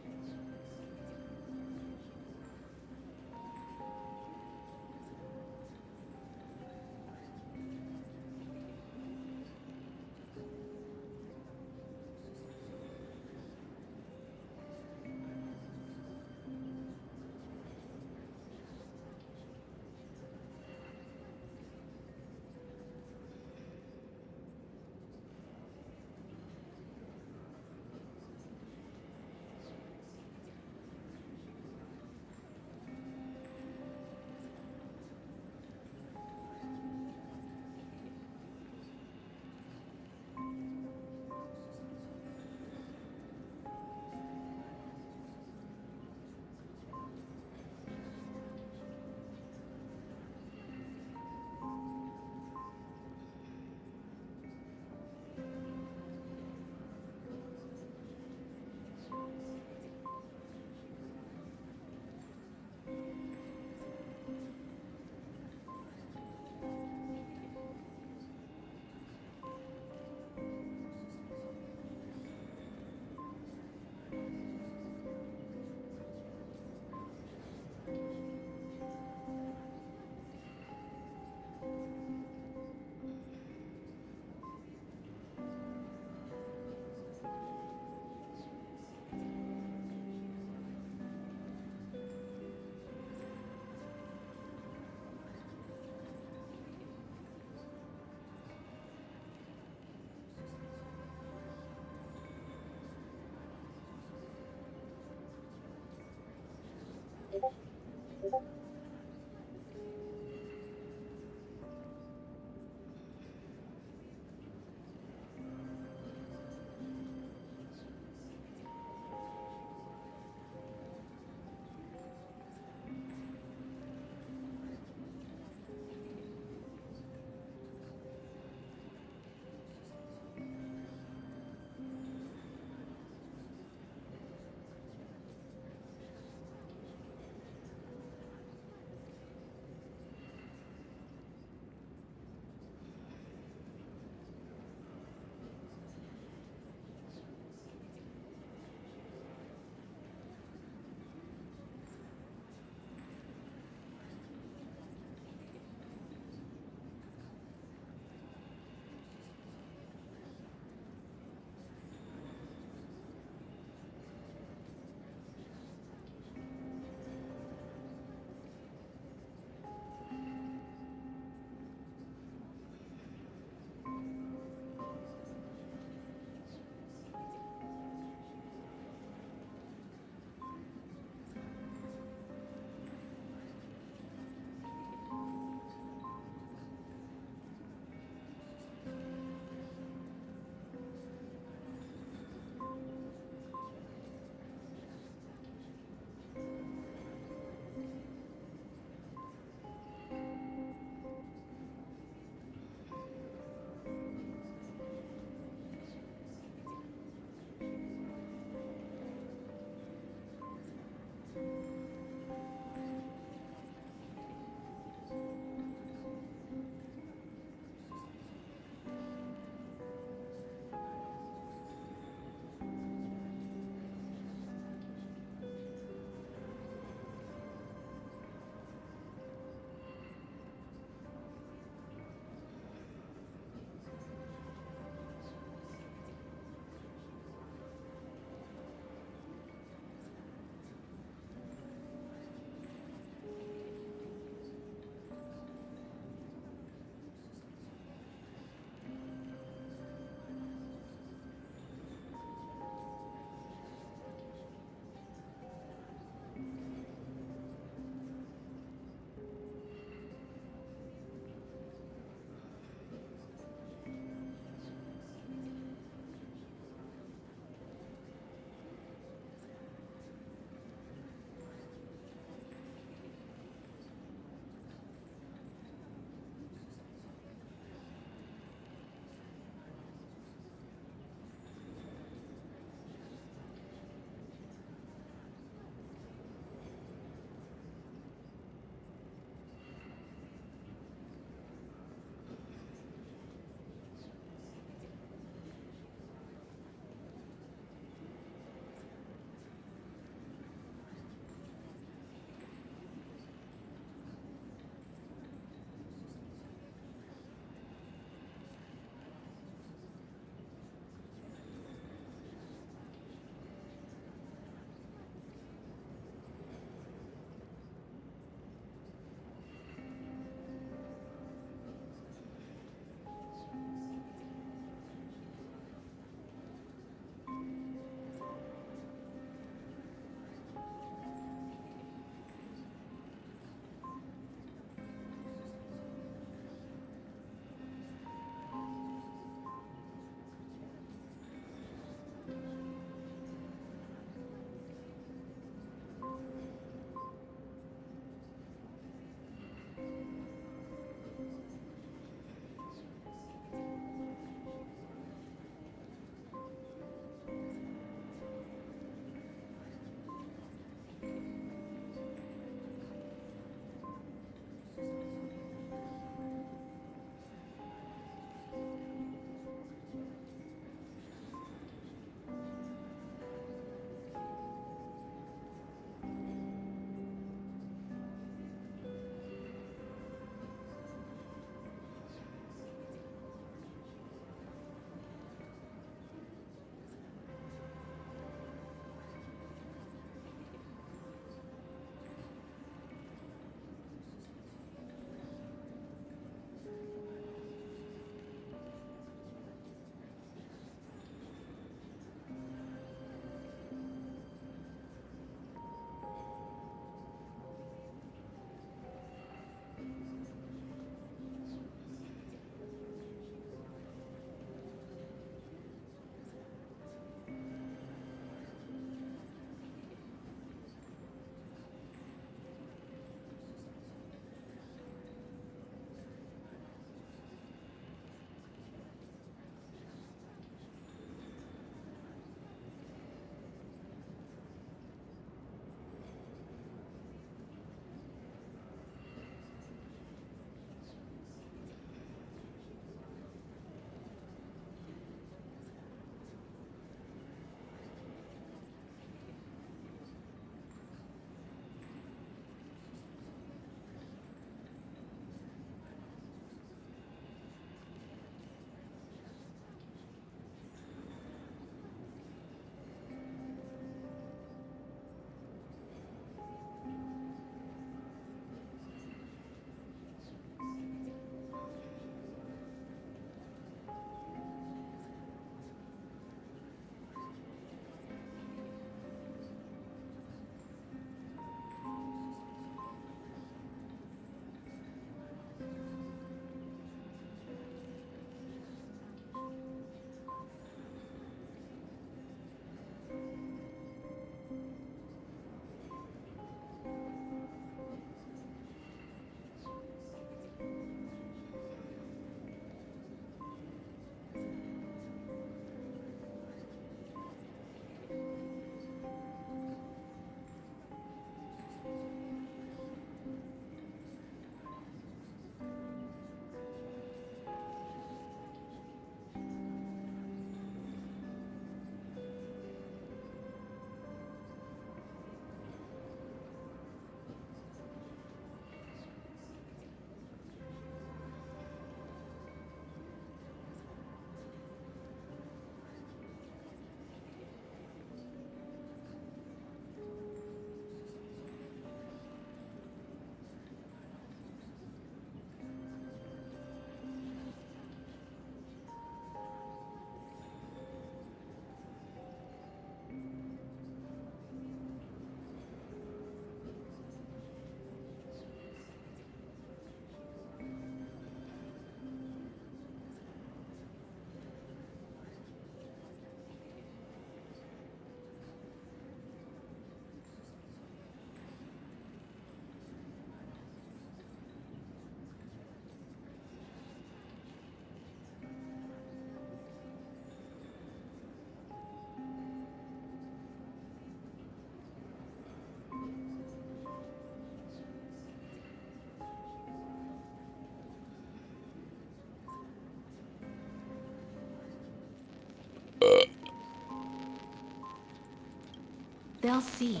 They'll see.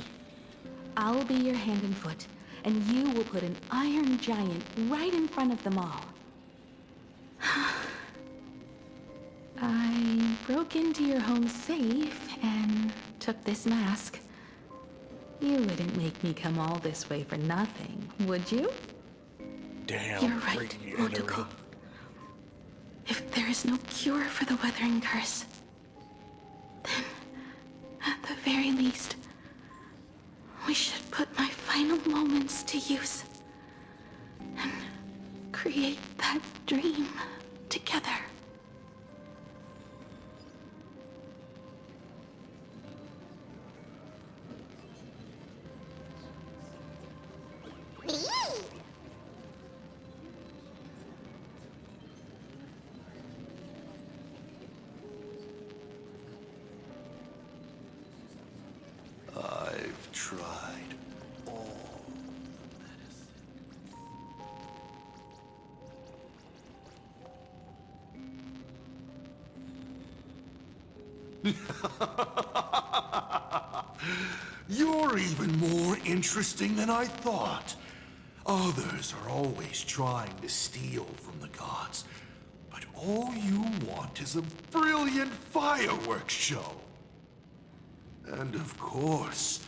I'll be your hand and foot, and you will put an iron giant right in front of them all. I broke into your home safe and took this mask. You wouldn't make me come all this way for nothing, would you? Damn. You're right, Protocol. If there is no cure for the Weathering Curse, then, at the very least, we should put my final moments to use and create that dream together. I've tried all the medicine. You're even more interesting than I thought. Others are always trying to steal from the gods, but all you want is a brilliant fireworks show. And of course,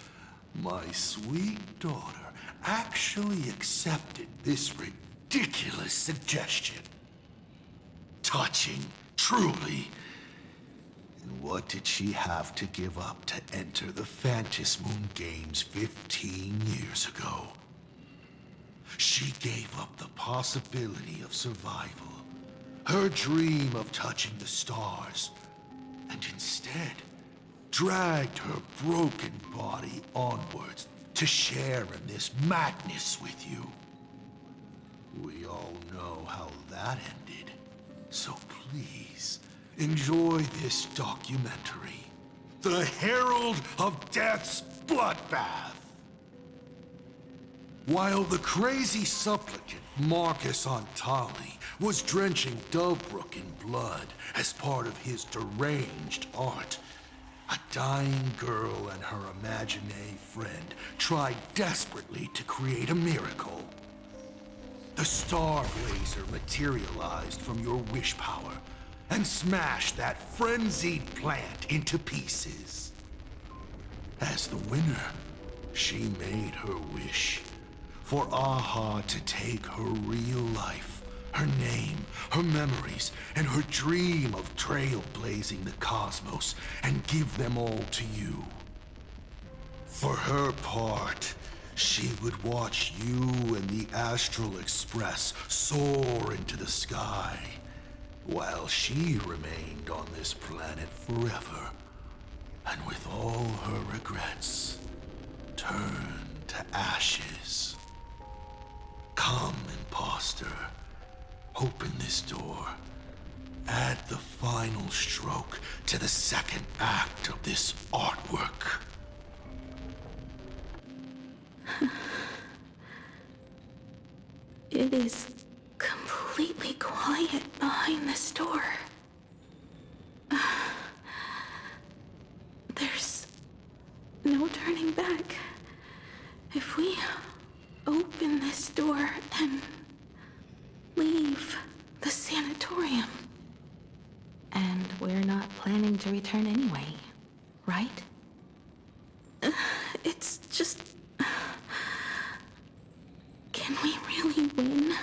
my sweet daughter actually accepted this ridiculous suggestion. Touching, truly. And what did she have to give up to enter the Phantasm Moon Games 15 years ago? She gave up the possibility of survival, her dream of touching the stars, and instead dragged her broken body onwards to share in this madness with you. We all know how that ended, so please enjoy this documentary, The Herald of Death's Bloodbath. While the crazy supplicant Marcus Antali was drenching Dovebrook in blood as part of his deranged art, a dying girl and her imaginary friend tried desperately to create a miracle. The star blazer materialized from your wish power and smashed that frenzied plant into pieces. As the winner, she made her wish for Aha to take her real life, her name, her memories, and her dream of trailblazing the cosmos and give them all to you. For her part, she would watch you and the Astral Express soar into the sky, while she remained on this planet forever, and with all her regrets, turned to ashes. Come, imposter. Open this door. Add the final stroke to the second act of this artwork. It is completely quiet behind this door. There's no turning back. If we open this door and leave the sanatorium. And we're not planning to return anyway, right? It's just... Can we really win?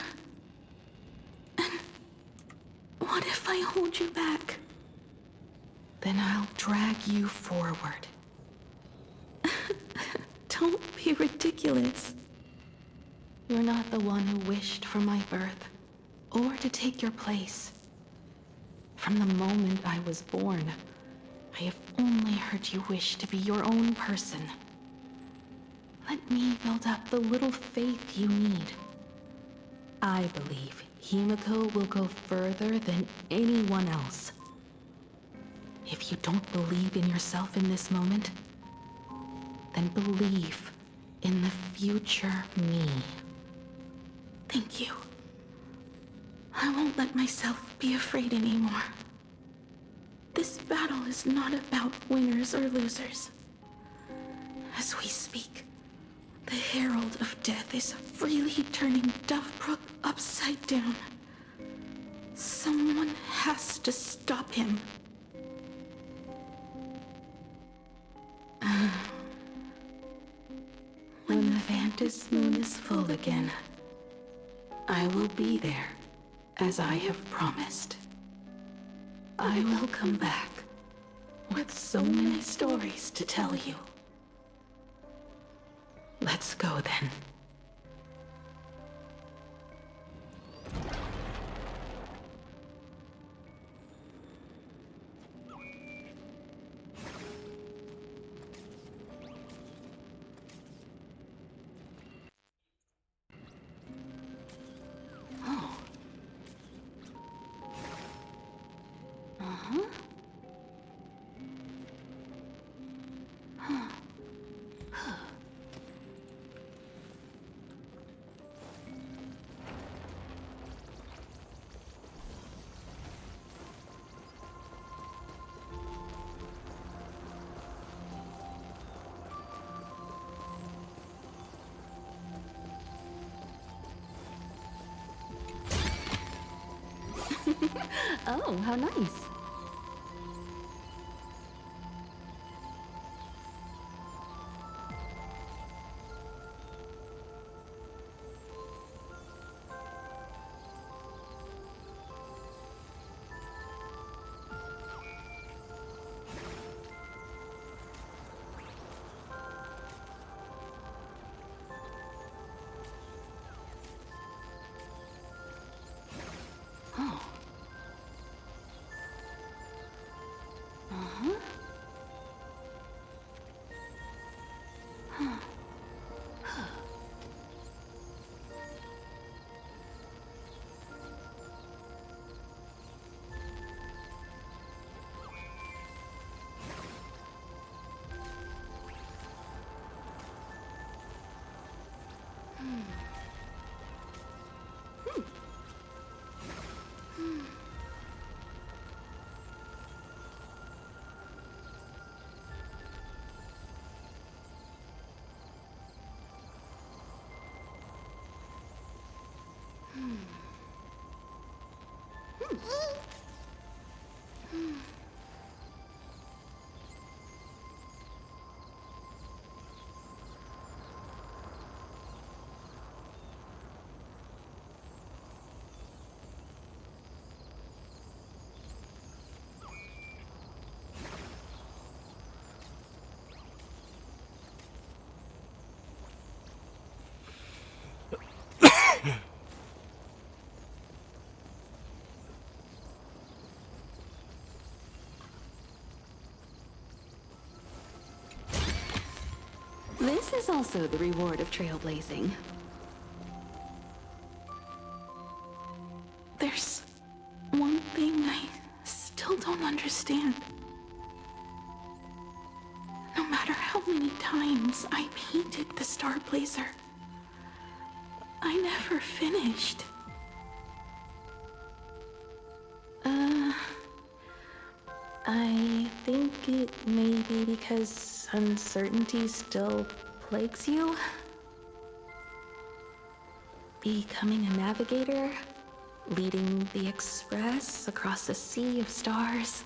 And what if I hold you back? Then I'll drag you forward. Don't be ridiculous. You're not the one who wished for my birth, or to take your place. From the moment I was born, I have only heard you wish to be your own person. Let me build up the little faith you need. I believe Himiko will go further than anyone else. If you don't believe in yourself in this moment, then believe in the future me. Thank you. I won't let myself be afraid anymore. This battle is not about winners or losers. As we speak, the Herald of Death is freely turning Dovebrook upside down. Someone has to stop him. When the Vantis moon is full again, I will be there, as I have promised. I will come back with so many stories to tell you. Let's go then. Oh. Uh-huh. Huh. Oh, how nice. Oh. Uh-huh. Huh. Huh. Hmm. Hmm. Hmm. Hmm. Hmm. This is also the reward of trailblazing. There's one thing I still don't understand. No matter how many times I painted the Starblazer, I never finished. I think it may be because uncertainty still plagues you. Becoming a navigator, leading the Express across a sea of stars.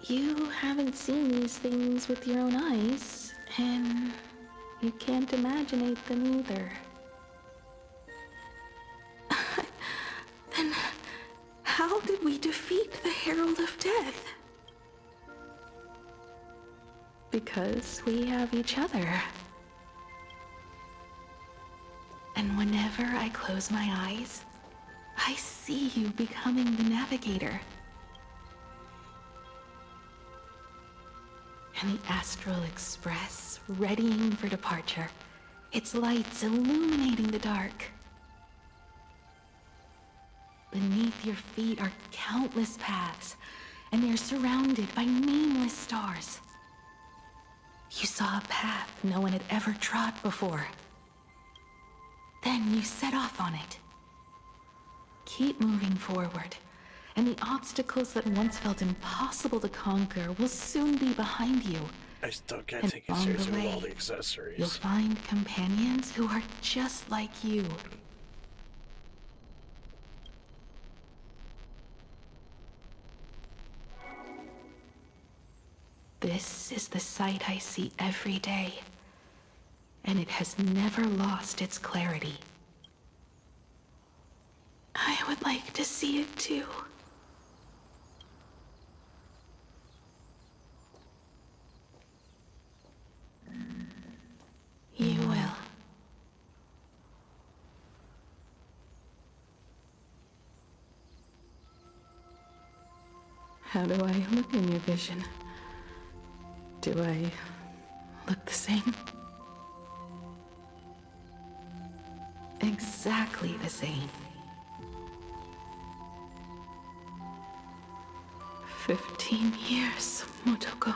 You haven't seen these things with your own eyes, and you can't imaginate them either. Then how did we defeat the Herald of Death? Because we have each other. And whenever I close my eyes, I see you becoming the navigator. And the Astral Express, readying for departure, its lights illuminating the dark. Beneath your feet are countless paths, and you're surrounded by nameless stars. You saw a path no one had ever trod before. Then you set off on it. Keep moving forward, and the obstacles that once felt impossible to conquer will soon be behind you. I still can't And take it along the seriously with all way, the accessories. You'll find companions who are just like you. This is the sight I see every day, and it has never lost its clarity. I would like to see it too. You will. How do I look in your vision? Do I look the same? Exactly the same. 15 years, Motoko.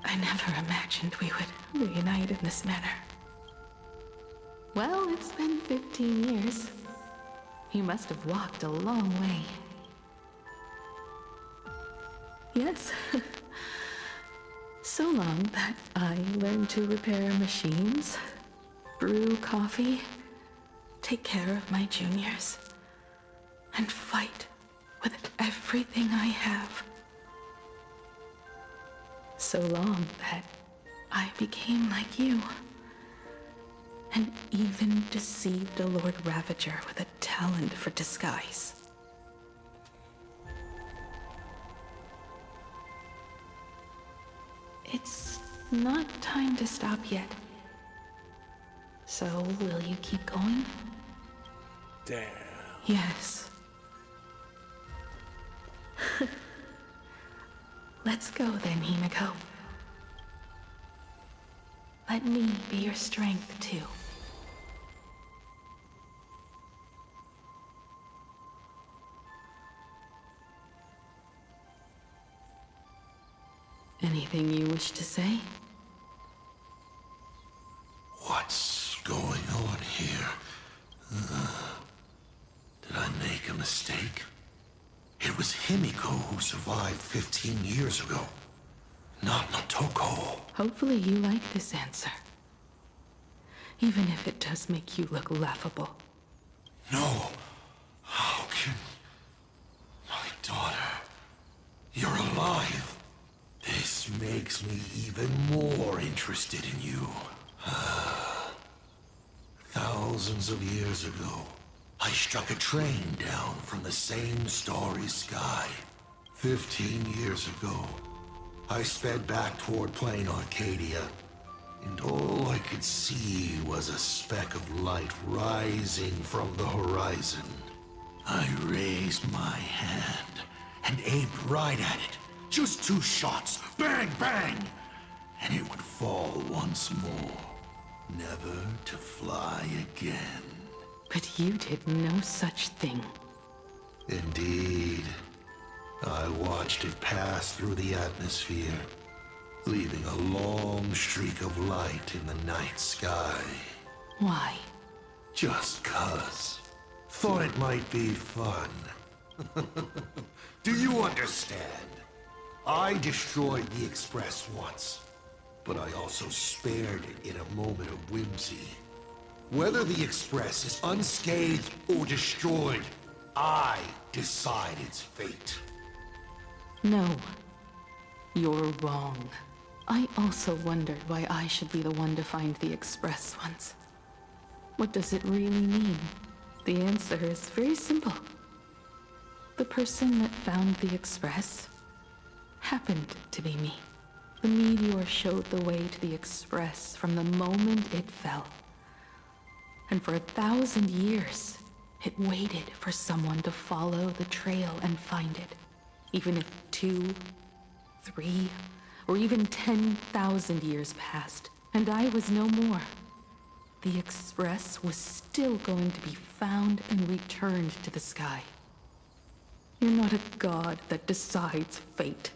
I never imagined we would reunite in this manner. Well, it's been 15 years. You must have walked a long way. Yes. So long that I learned to repair machines, brew coffee, take care of my juniors, and fight with everything I have. So long that I became like you, and even deceived a Lord Ravager with a talent for disguise. It's not time to stop yet. So, will you keep going? Damn. Yes. Let's go then, Himiko. Let me be your strength, too. Anything you wish to say? What's going on here? Did I make a mistake? It was Himiko who survived 15 years ago, not Motoko. Hopefully you like this answer. Even if it does make you look laughable. No. How can... My daughter... You're alive. This makes me even more interested in you. Thousands of years ago, I struck a train down from the same starry sky. 15 years ago, I sped back toward plain Arcadia, and all I could see was a speck of light rising from the horizon. I raised my hand and aimed right at it. Just 2 shots, bang, bang, and it would fall once more, never to fly again. But you did no such thing. Indeed. I watched it pass through the atmosphere, leaving a long streak of light in the night sky. Why? Just 'cause. Thought it might be fun. Do you understand? I destroyed the Express once, but I also spared it in a moment of whimsy. Whether the Express is unscathed or destroyed, I decide its fate. No. You're wrong. I also wondered why I should be the one to find the Express once. What does it really mean? The answer is very simple. The person that found the Express happened to be me. The meteor showed the way to the Express from the moment it fell. And for 1,000 years, it waited for someone to follow the trail and find it. Even if 2, 3, or even 10,000 years passed, and I was no more, the Express was still going to be found and returned to the sky. You're not a god that decides fate.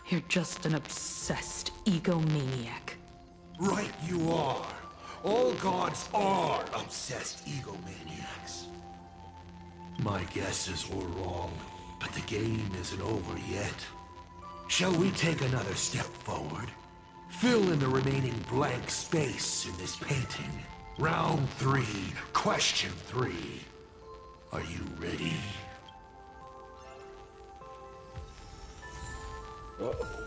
You're just an obsessed egomaniac. Right you are. All gods are obsessed egomaniacs. My guesses were wrong, but the game isn't over yet. Shall we take another step forward? Fill in the remaining blank space in this painting. Round 3, question 3. Are you ready? Uh-oh.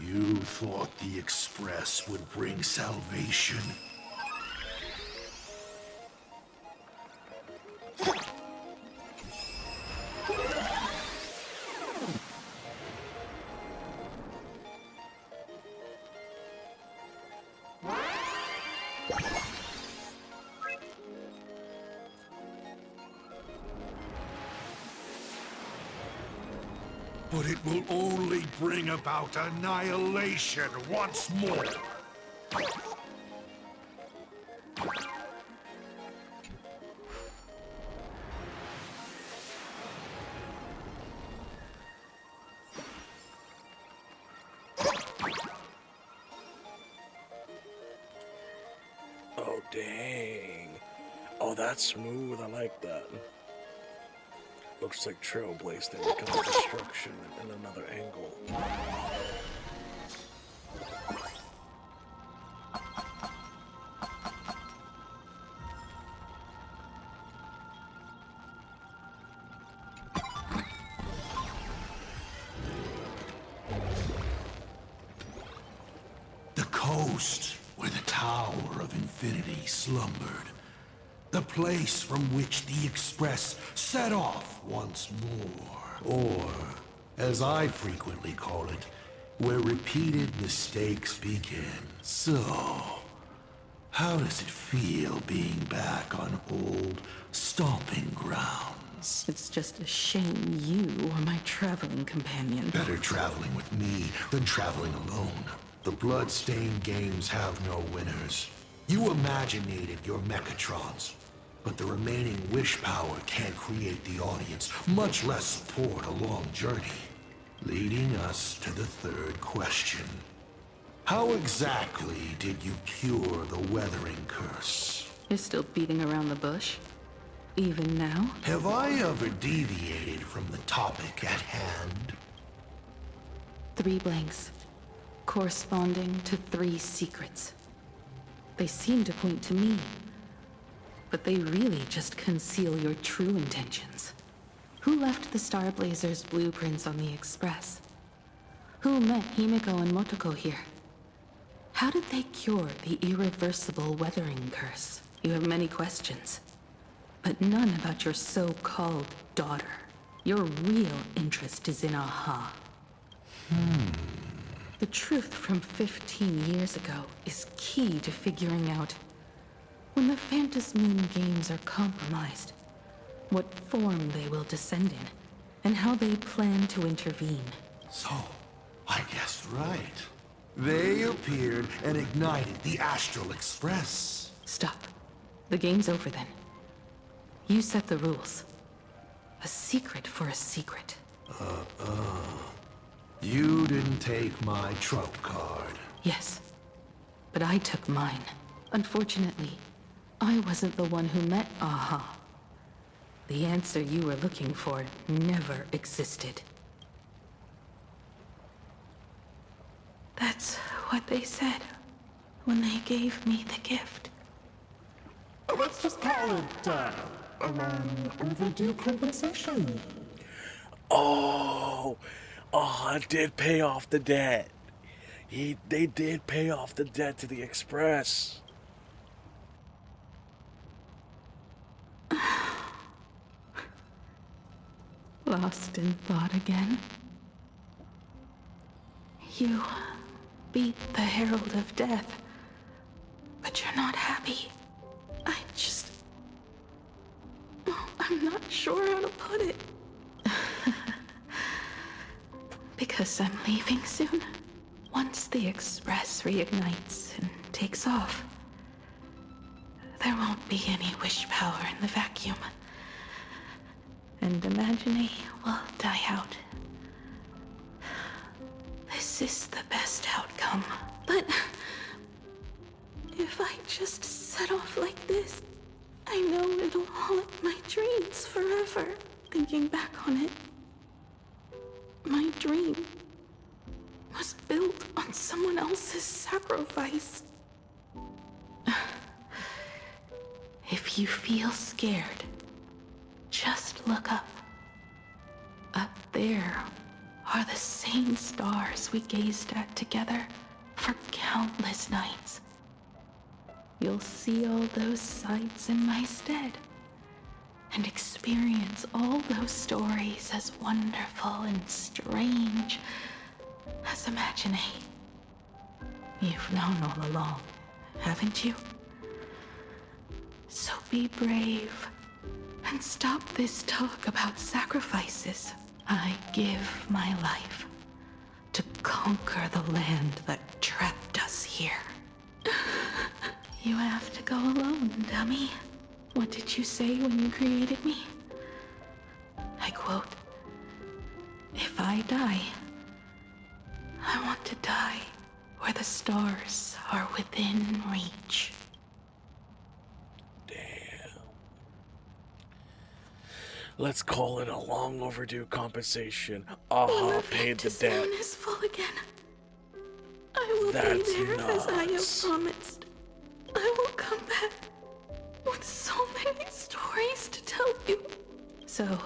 You thought the Express would bring salvation? But it will only bring about annihilation once more. Oh, dang. Oh, that's smooth. I like that. Looks like Trailblaze then becomes destruction in another angle. The coast where the Tower of Infinity slumbered. The place from which the Express set off once more. Or, as I frequently call it, where repeated mistakes begin. So, how does it feel being back on old stomping grounds? It's just a shame you were my traveling companion. Better traveling with me than traveling alone. The blood-stained games have no winners. You imaginated your Mechatrons, but the remaining wish power can't create the audience, much less support a long journey. Leading us to the third question. How exactly did you cure the weathering curse? You're still beating around the bush? Even now? Have I ever deviated from the topic at hand? 3 blanks, corresponding to 3 secrets. They seem to point to me, but they really just conceal your true intentions. Who left the Starblazers' blueprints on the Express? Who met Himiko and Motoko here? How did they cure the irreversible weathering curse? You have many questions, but none about your so-called daughter. Your real interest is in Aha. The truth from 15 years ago is key to figuring out when the Phantom Moon games are compromised, what form they will descend in, and how they plan to intervene. So, I guessed right. They appeared and ignited the Astral Express. Stop. The game's over then. You set the rules. A secret for a secret. You didn't take my trump card. Yes, but I took mine. Unfortunately, I wasn't the one who met Aha. The answer you were looking for never existed. That's what they said when they gave me the gift. Let's just call it, overdue compensation. Oh, I did pay off the debt. They did pay off the debt to the Express. Lost in thought again? You beat the Herald of Death, but you're not happy. I'm not sure how to put it. Because I'm leaving soon. Once the Express reignites and takes off, there won't be any wish power in the vacuum. And Imagine will die out. This is the best outcome. But if I just set off like this, I know it'll haunt my dreams forever. Thinking back on it, my dream was built on someone else's sacrifice. If you feel scared, just look up. Up there are the same stars we gazed at together for countless nights. You'll see all those sights in my stead, and experience all those stories as wonderful and strange as Imagine. You've known all along, haven't you? So be brave, and stop this talk about sacrifices. I give my life to conquer the land that trapped us here. You have to go alone, dummy. What did you say when you created me? I quote, "If I die, I want to die where the stars are within reach." Damn. Let's call it a long overdue compensation. Aha, paid the debt. When the is full again, I will That's be there as I have nuts. promised. I will come back with so many stories to tell you. So,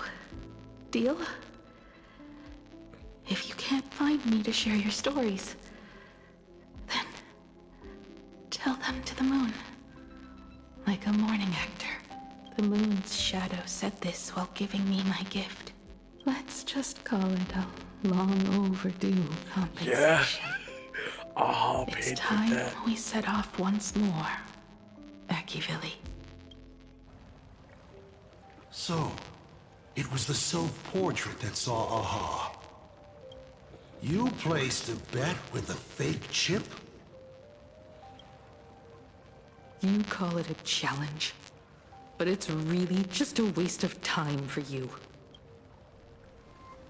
deal? If you can't find me to share your stories, then tell them to the moon. Like a morning actor, the moon's shadow said this while giving me my gift. Let's just call it a long overdue compensation. Yeah. Aha, It's paid the time debt. we set off once more, Akivili. So, it was the self-portrait that saw Aha. You placed a bet with a fake chip? You call it a challenge, but it's really just a waste of time for you.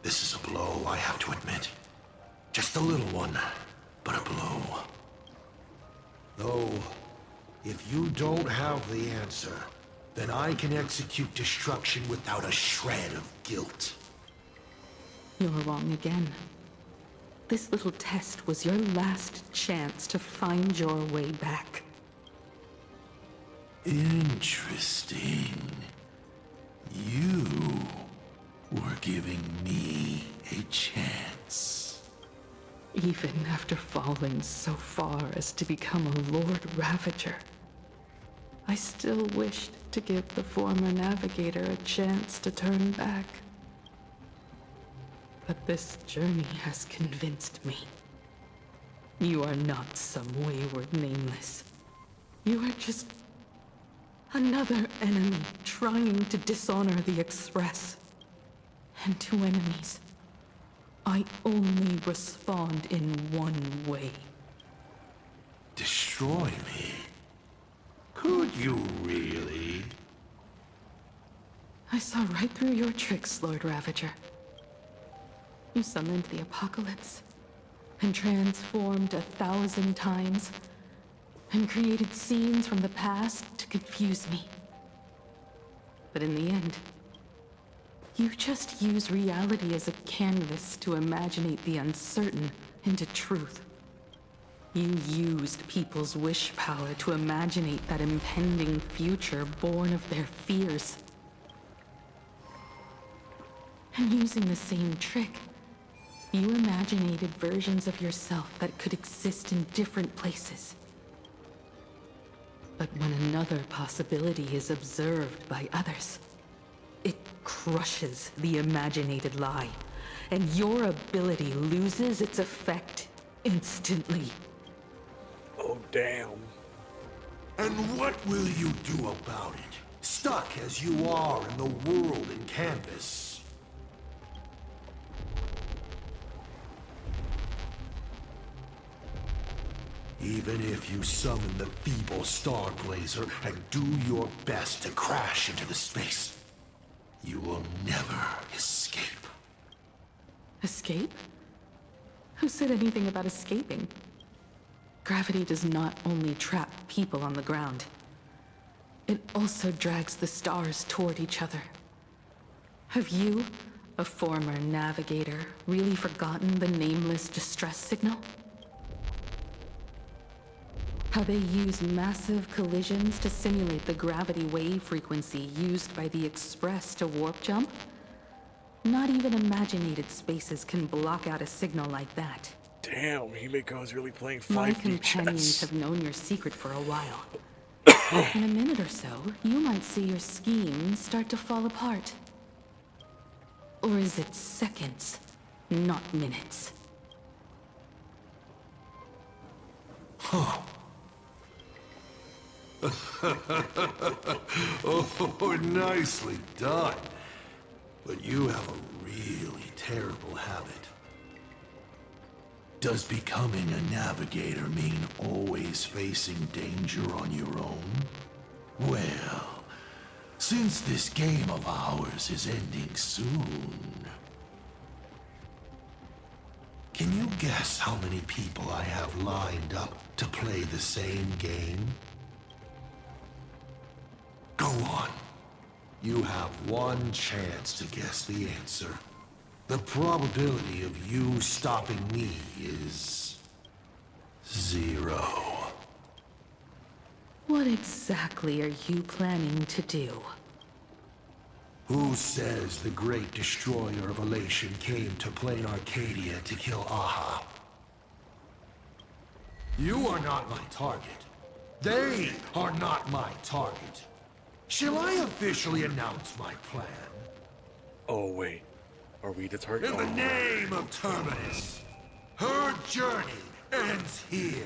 This is a blow, I have to admit. Just a little one, but a blow. Though, if you don't have the answer, then I can execute destruction without a shred of guilt. You're wrong again. This little test was your last chance to find your way back. Interesting. You were giving me a chance. Even after falling so far as to become a Lord Ravager, I still wished to give the former navigator a chance to turn back. But this journey has convinced me. You are not some wayward nameless. You are just another enemy trying to dishonor the Express. And to enemies, I only respond in one way. Destroy me? Could you really? I saw right through your tricks, Lord Ravager. You summoned the apocalypse, and transformed 1,000 times, and created scenes from the past to confuse me. But in the end, you just use reality as a canvas to imaginate the uncertain into truth. You used people's wish power to imaginate that impending future born of their fears. And using the same trick, you imaginated versions of yourself that could exist in different places. But when another possibility is observed by others, it crushes the imaginated lie, and your ability loses its effect instantly. Oh, damn. And what will you do about it? Stuck as you are in the world in canvas. Even if you summon the feeble Star Blazer and do your best to crash into the space, you will never escape. Escape? Who said anything about escaping? Gravity does not only trap people on the ground, it also drags the stars toward each other. Have you, a former navigator, really forgotten the nameless distress signal? How they use massive collisions to simulate the gravity wave frequency used by the Express to warp jump? Not even imaginated spaces can block out a signal like that. Damn, Himiko is really playing 5D My companions chess. have known your secret for a while. In a minute or so, you might see your scheme start to fall apart. Or is it seconds, not minutes? Huh. Oh, nicely done. But you have a really terrible habit. Does becoming a navigator mean always facing danger on your own? Well, since this game of ours is ending soon, can you guess how many people I have lined up to play the same game? Go on. You have one chance to guess the answer. The probability of you stopping me is 0. What exactly are you planning to do? Who says the great destroyer of Elation came to Plain Arcadia to kill Aha? You are not my target. They are not my target. Shall I officially announce my plan? Oh, wait. Are we the target? In the name of Terminus, her journey ends here.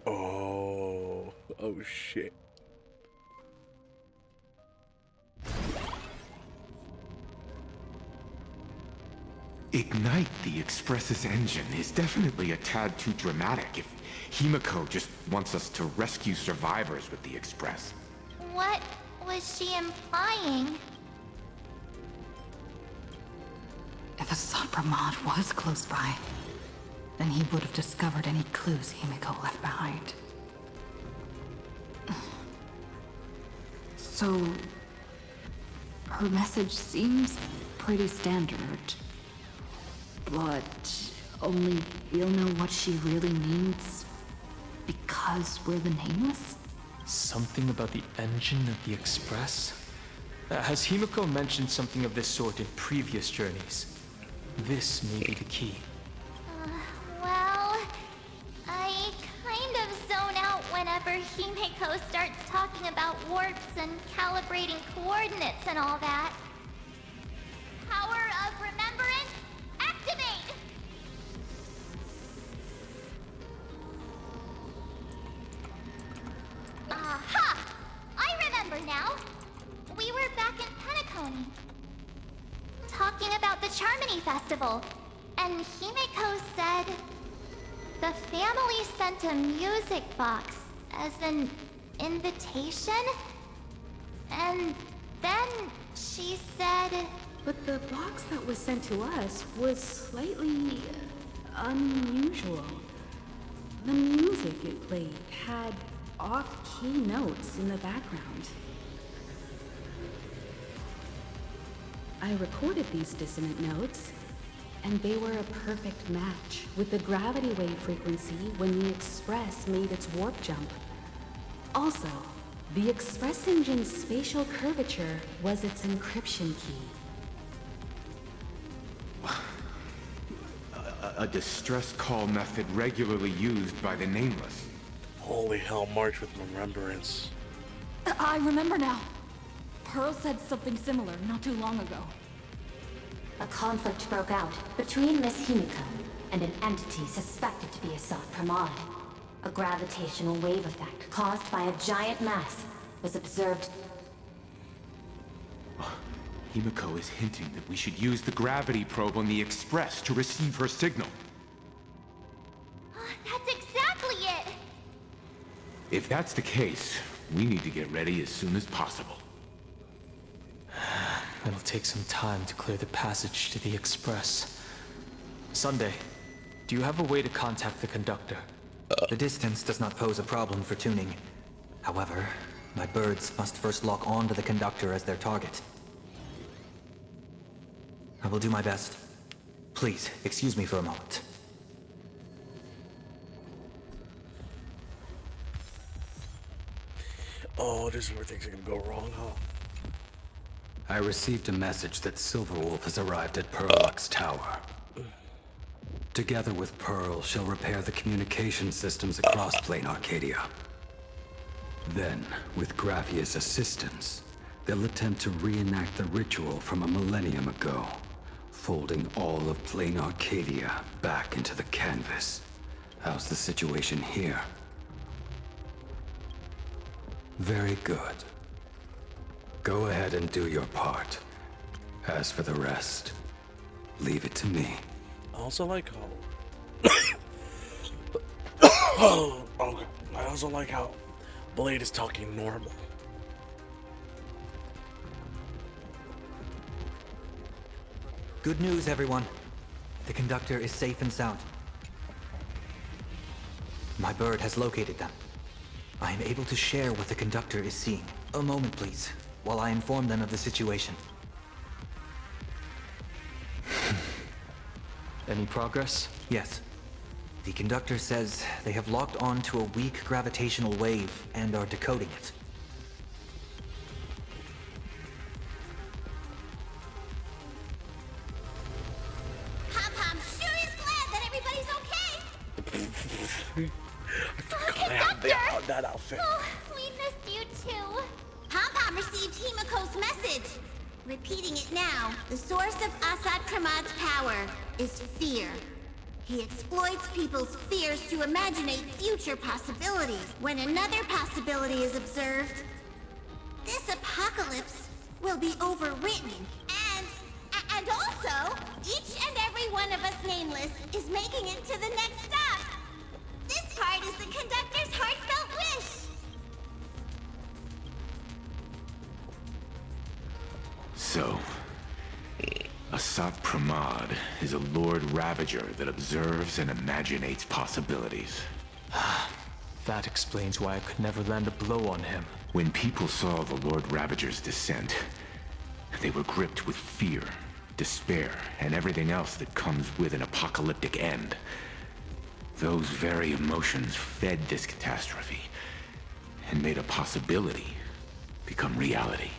Oh shit. Ignite the Express's engine is definitely a tad too dramatic if Himiko just wants us to rescue survivors with the Express. What was she implying? If Assad Pramod was close by, then he would have discovered any clues Himiko left behind. So, her message seems pretty standard, but only we'll know what she really means because we're the Nameless? Something about the engine of the Express? Has Himiko mentioned something of this sort in previous journeys? This may be the key. Well, I kind of zone out whenever Himiko starts talking about warps and calibrating coordinates and all that. Power of remembrance, activate! Aha! I remember now. We were back in Penacony, talking about the Charmony Festival, and Himiko said the family sent a music box as an invitation, and then she said... But the box that was sent to us was slightly unusual. The music it played had off-key notes in the background. I recorded these dissonant notes, and they were a perfect match with the gravity wave frequency when the Express made its warp jump. Also, the Express engine's spatial curvature was its encryption key. A distress call method regularly used by the Nameless. Holy hell, March with remembrance. I remember now. Pearl said something similar not too long ago. A conflict broke out between Miss Himiko and an entity suspected to be a Saat Pramod. A gravitational wave effect caused by a giant mass was observed. Himiko is hinting that we should use the gravity probe on the Express to receive her signal. That's exactly it! If that's the case, we need to get ready as soon as possible. It'll take some time to clear the passage to the Express. Sunday, do you have a way to contact the conductor? The distance does not pose a problem for tuning. However, my birds must first lock on to the conductor as their target. I will do my best. Please, excuse me for a moment. Oh, this is where things are gonna go wrong, huh? I received a message that Silverwolf has arrived at Pearlux Tower. Together with Pearl, she'll repair the communication systems across Plain Arcadia. Then, with Graphia's assistance, they'll attempt to reenact the ritual from a millennium ago, folding all of Plain Arcadia back into the canvas. How's the situation here? Very good. Go ahead and do your part. As for the rest, leave it to me. I also like how... oh, okay. I also like how Blade is talking normal. Good news, everyone. The conductor is safe and sound. My bird has located them. I am able to share what the conductor is seeing. A moment, please, while I inform them of the situation. Any progress? Yes. The conductor says they have locked on to a weak gravitational wave and are decoding it. Pom-Pom sure is glad that everybody's okay. That outfit. Oh, we missed you too. Pom-Pom received Himiko's message. Repeating it now, the source of Asad Pramad's power is fear. He exploits people's fears to imaginate future possibilities. When another possibility is observed, this apocalypse will be overwritten. And also, each and every one of us nameless is making it to the next stop. This part is the conductor's heartfelt wish. So, Asat Pramad is a Lord Ravager that observes and imaginates possibilities. That explains why I could never land a blow on him. When people saw the Lord Ravager's descent, they were gripped with fear, despair, and everything else that comes with an apocalyptic end. Those very emotions fed this catastrophe and made a possibility become reality.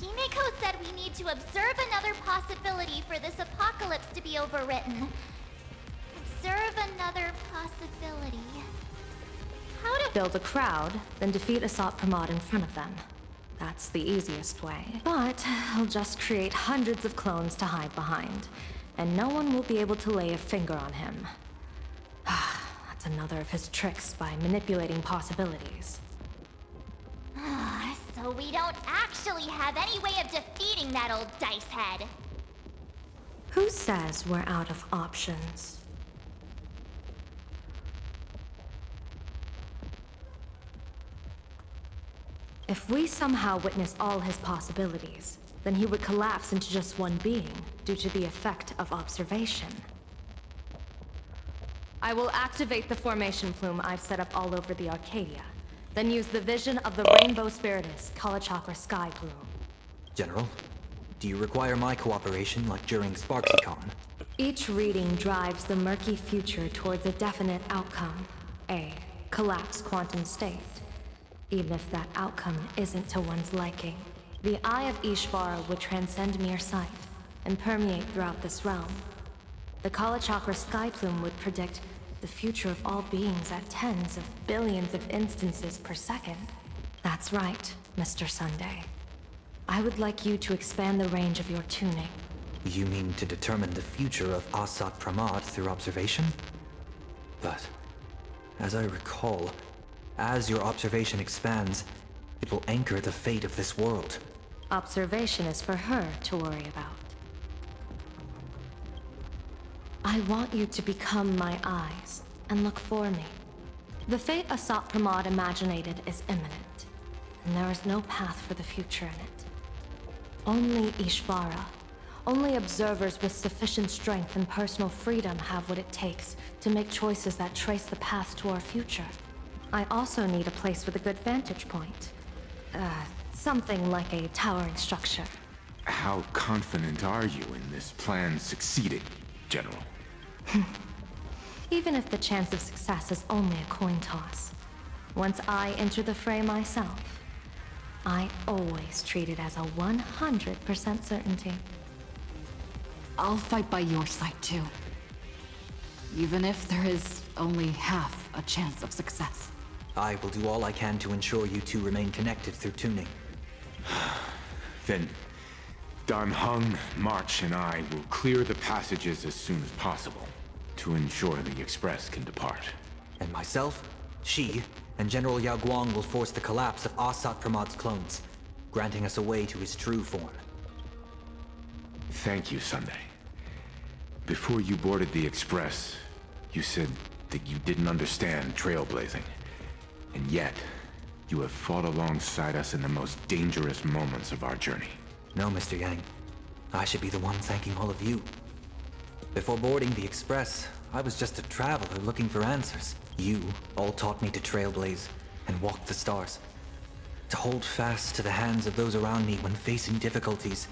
Himiko said we need to observe another possibility for this apocalypse to be overwritten. Observe another possibility. How to Build a crowd, then defeat Asat Pramod in front of them. That's the easiest way. But I'll just create hundreds of clones to hide behind, and no one will be able to lay a finger on him. That's another of his tricks by manipulating possibilities. So we don't actually have any way of defeating that old dice head. Who says we're out of options? If we somehow witness all his possibilities, then he would collapse into just one being due to the effect of observation. I will activate the formation plume I've set up all over the Arcadia, then use the vision of the Rainbow Spiritus Kalachakra Sky Plume. General, do you require my cooperation like during SparksyCon? Each reading drives the murky future towards a definite outcome, a collapsed quantum state. Even if that outcome isn't to one's liking, the Eye of Ishvara would transcend mere sight and permeate throughout this realm. The Kalachakra Sky Plume would predict the future of all beings at tens of billions of instances per second. That's right, Mr. Sunday. I would like you to expand the range of your tuning. You mean to determine the future of Asat Pramad through observation? But, as I recall, as your observation expands, it will anchor the fate of this world. Observation is for her to worry about. I want you to become my eyes and look for me. The fate Asat Pramad imaginated is imminent, and there is no path for the future in it. Only Ishvara, only observers with sufficient strength and personal freedom have what it takes to make choices that trace the path to our future. I also need a place with a good vantage point. Something like a towering structure. How confident are you in this plan succeeding, General? Even if the chance of success is only a coin toss, once I enter the fray myself, I always treat it as a 100% certainty. I'll fight by your side too. Even if there is only half a chance of success. I will do all I can to ensure you two remain connected through tuning. Then, Dan Heng, March, and I will clear the passages as soon as possible to ensure the Express can depart. And myself, Shi, and General Yao Guang will force the collapse of Asat Pramad's clones, granting us a way to his true form. Thank you, Sunday. Before you boarded the Express, you said that you didn't understand trailblazing. And yet, you have fought alongside us in the most dangerous moments of our journey. No, Mr. Yang. I should be the one thanking all of you. Before boarding the Express, I was just a traveler looking for answers. You all taught me to trailblaze and walk the stars. To hold fast to the hands of those around me when facing difficulties.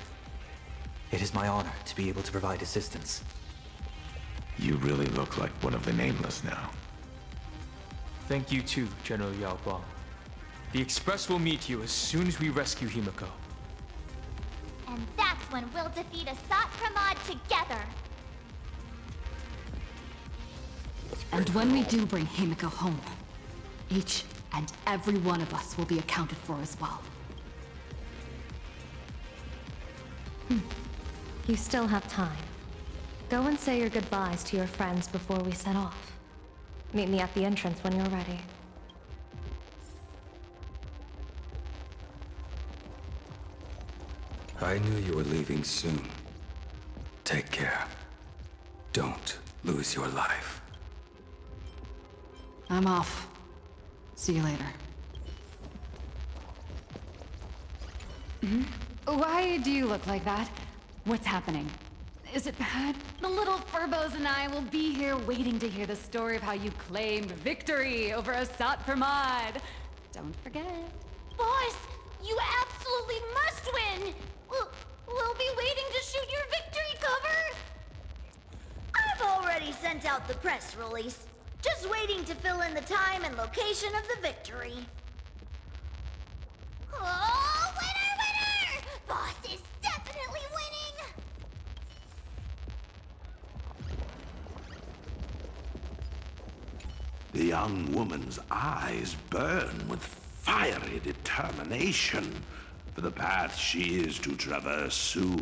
It is my honor to be able to provide assistance. You really look like one of the Nameless now. Thank you too, General Yao Guang. The Express will meet you as soon as we rescue Himiko. And that's when we'll defeat Asat Pramad together. And when we do bring Himiko home, each and every one of us will be accounted for as well. You still have time. Go and say your goodbyes to your friends before we set off. Meet me at the entrance when you're ready. I knew you were leaving soon. Take care. Don't lose your life. I'm off. See you later. Why do you look like that? What's happening? Is it bad? The little Furbos and I will be here waiting to hear the story of how you claimed victory over Asat Pramad. Don't forget. Boss, you absolutely must win! We'll be waiting to shoot your victory cover! I've already sent out the press release. Just waiting to fill in the time and location of the victory. Oh, winner, winner! Boss is definitely winning! The young woman's eyes burn with fiery determination, for the path she is to traverse soon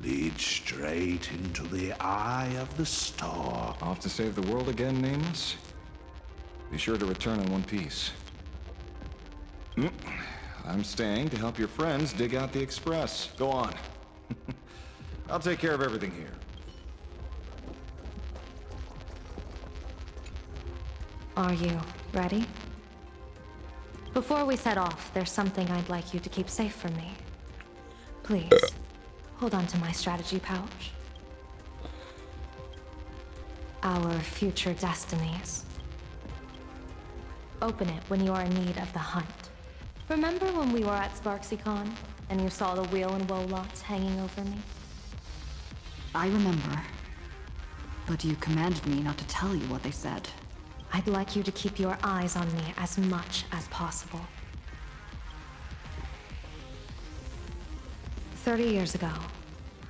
leads straight into the eye of the star. Off to save the world again, Nameless? Be sure to return in one piece. I'm staying to help your friends dig out the Express. Go on. I'll take care of everything here. Are you ready? Before we set off, there's something I'd like you to keep safe from me. Please, hold on to my strategy pouch. Our future destinies. Open it when you are in need of the hunt. Remember when we were at SparksyCon, and you saw the wheel and woe lots hanging over me? I remember. But you commanded me not to tell you what they said. I'd like you to keep your eyes on me as much as possible. 30 years ago,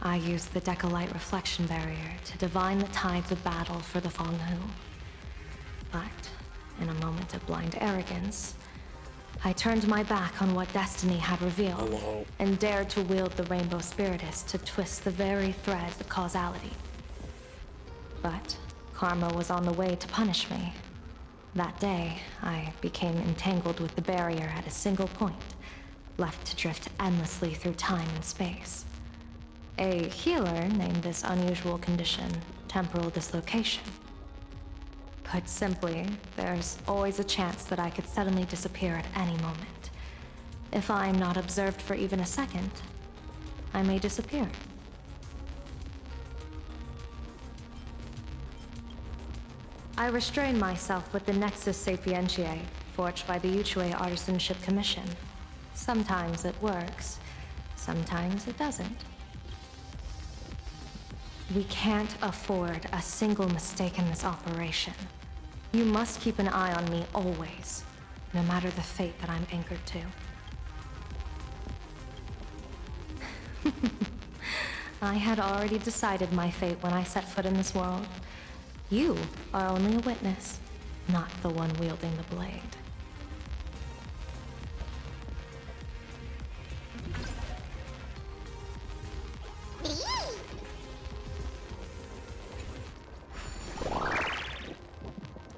I used the Decalite reflection barrier to divine the tides of battle for the Fonghu. But, in a moment of blind arrogance, I turned my back on what destiny had revealed, Hello. and dared to wield the Rainbow Spiritus to twist the very thread of causality. But karma was on the way to punish me. That day, I became entangled with the barrier at a single point, left to drift endlessly through time and space. A healer named this unusual condition temporal dislocation. Put simply, there's always a chance that I could suddenly disappear at any moment. If I'm not observed for even a second, I may disappear. I restrain myself with the Nexus Sapientiae, forged by the Yuchue Artisanship Commission. Sometimes it works, sometimes it doesn't. We can't afford a single mistake in this operation. You must keep an eye on me always, no matter the fate that I'm anchored to. I had already decided my fate when I set foot in this world. You are only a witness, not the one wielding the blade.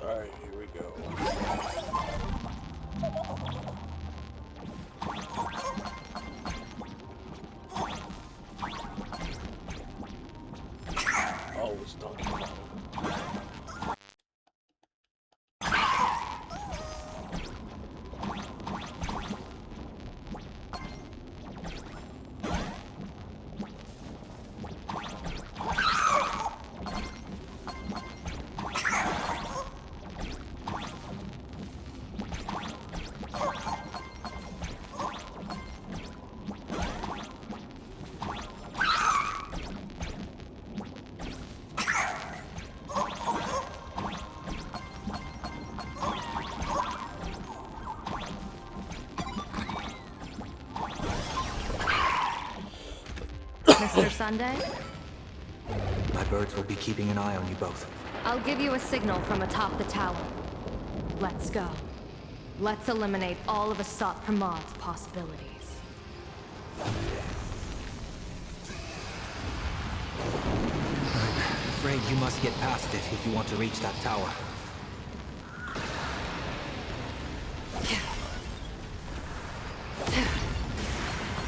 Alright, here we go. Oh, it's Donkey Kong. Mr. Sunday? My birds will be keeping an eye on you both. I'll give you a signal from atop the tower. Let's go. Let's eliminate all of Asat Pramad's possibilities. I'm afraid you must get past it if you want to reach that tower.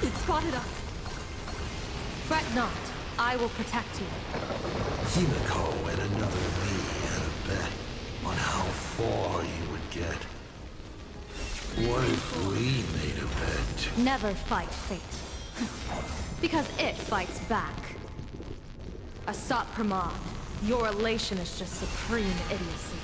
It spotted us. Fret not. I will protect you. Himiko and another me had a bet on how far you would get. What if we made a bet? Never fight fate. Because it fights back. Asat Pramad, your elation is just supreme idiocy.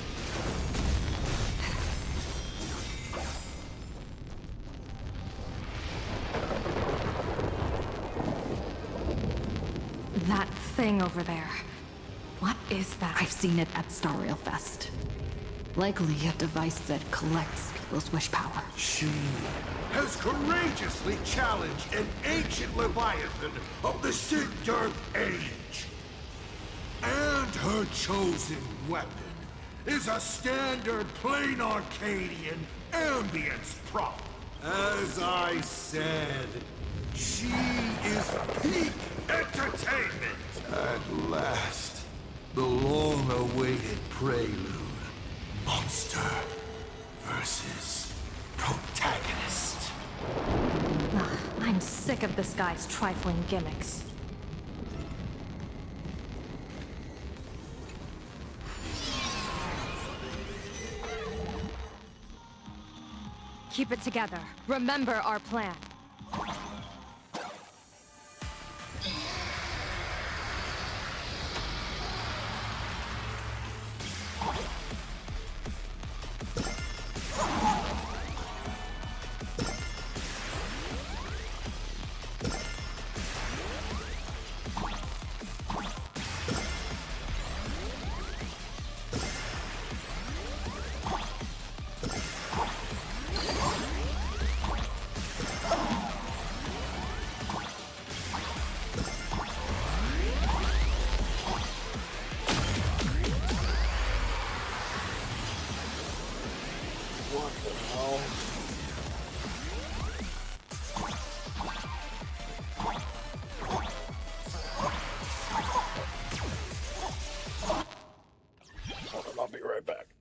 That thing over there. What is that? I've seen it at Star Rail Fest. Likely a device that collects people's wish power. She has courageously challenged an ancient Leviathan of the Sigurd Age. And her chosen weapon is a standard plain Arcadian ambience prop. As I said, she is peak entertainment. At last, the long-awaited prelude. Monster versus protagonist. Ugh, I'm sick of this guy's trifling gimmicks. Keep it together. Remember our plan. right back.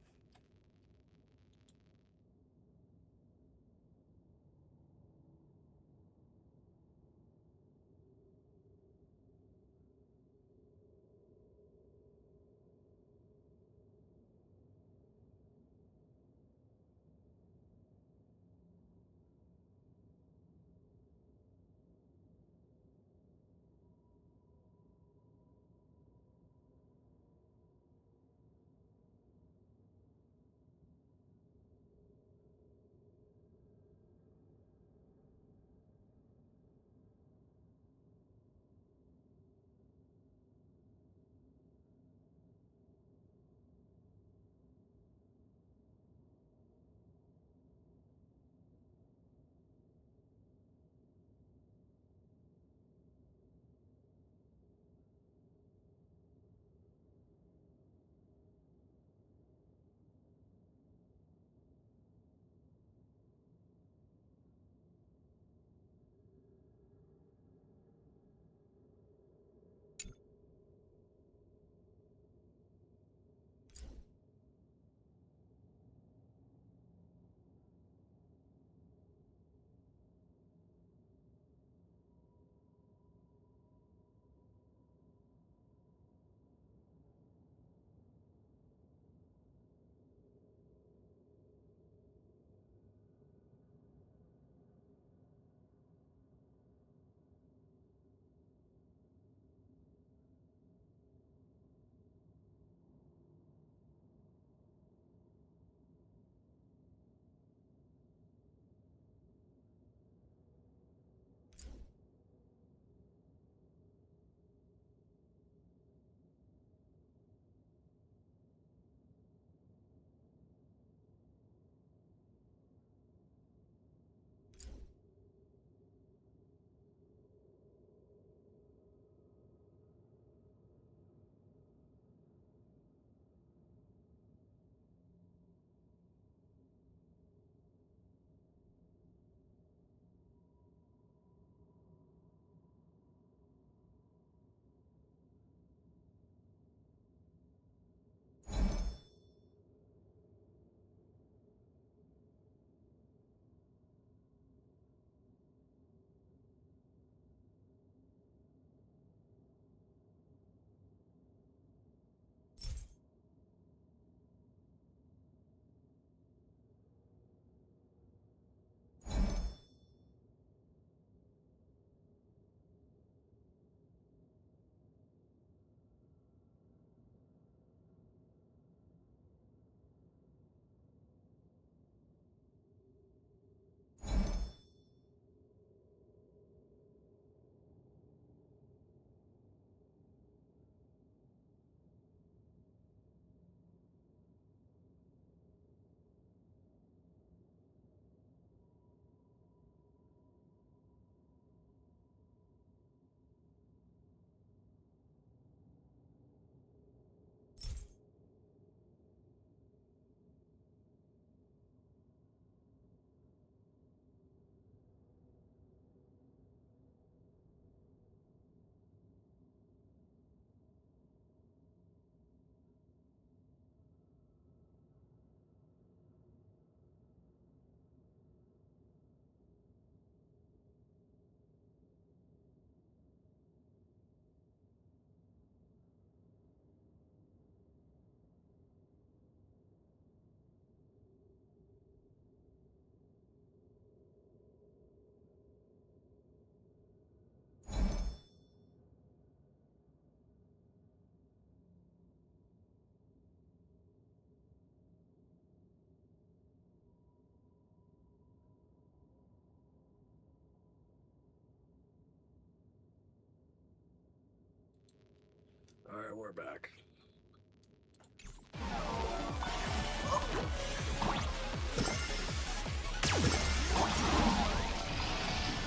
Alright, we're back.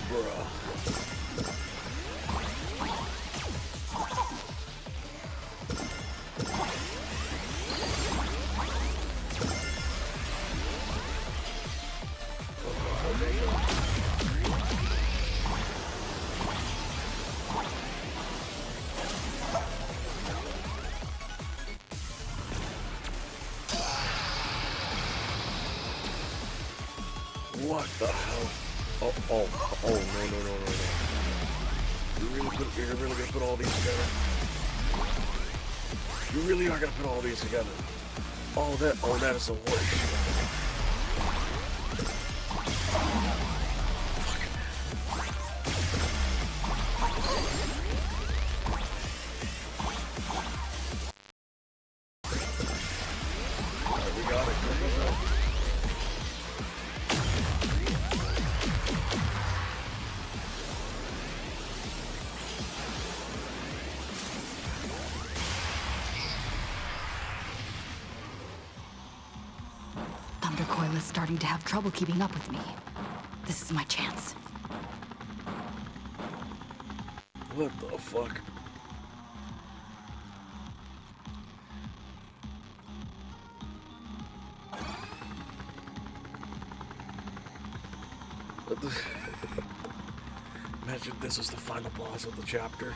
Bruh. What the hell? Oh, no. You're really gonna put all these together? You really are gonna put all these together? Oh, that is the worst. Thundercoil is starting to have trouble keeping up with me. This is my chance. What the fuck? What the... Imagine this is the final boss of the chapter.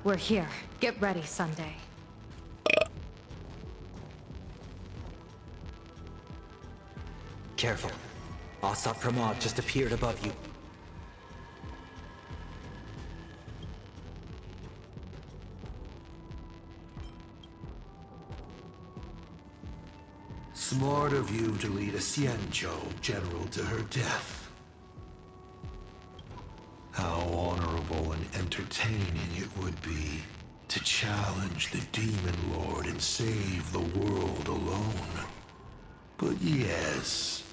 We're here. Get ready, Sunday. Careful. Asat Pramod just appeared above you. Smart of you to lead a Xianzhou general to her death. How honorable and entertaining it would be to challenge the Demon Lord and save the world alone. But yes,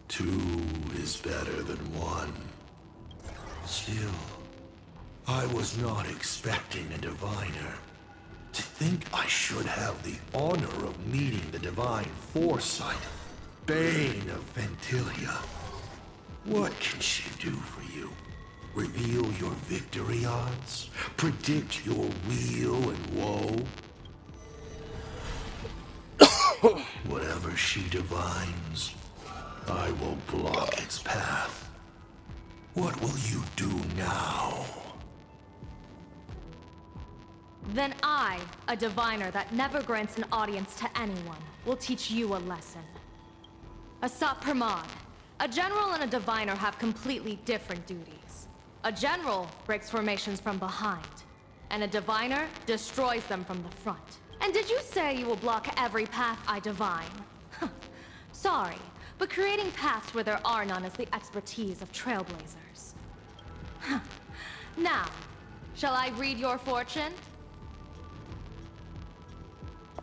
two is better than one. Still, I was not expecting a diviner. To think I should have the honor of meeting the divine foresight, Bane of Ventilia. What can she do for you? Reveal your victory odds? Predict your weal and woe? Whatever she divines, I will block its path. What will you do now? Then I, a diviner that never grants an audience to anyone, will teach you a lesson. Asat Pramod, a general and a diviner have completely different duties. A general breaks formations from behind, and a diviner destroys them from the front. And did you say you will block every path I divine? Sorry, but creating paths where there are none is the expertise of Trailblazers. Now, shall I read your fortune?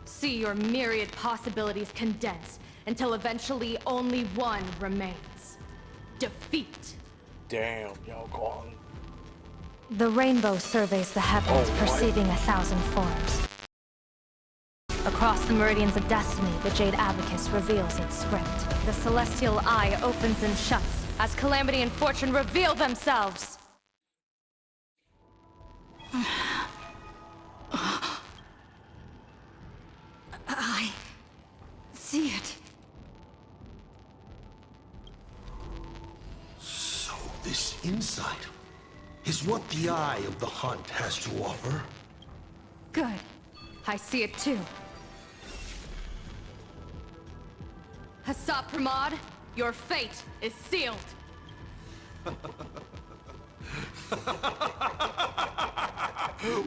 See your myriad possibilities condensed until eventually only one remains. Defeat. Damn, Yao Guang. The rainbow surveys the heavens, perceiving 1,000 forms. Across the meridians of destiny, the Jade Abacus reveals its script. The celestial eye opens and shuts as calamity and fortune reveal themselves. I see it. So this insight is what the Eye of the Hunt has to offer? Good. I see it too. Asat Pramod, your fate is sealed.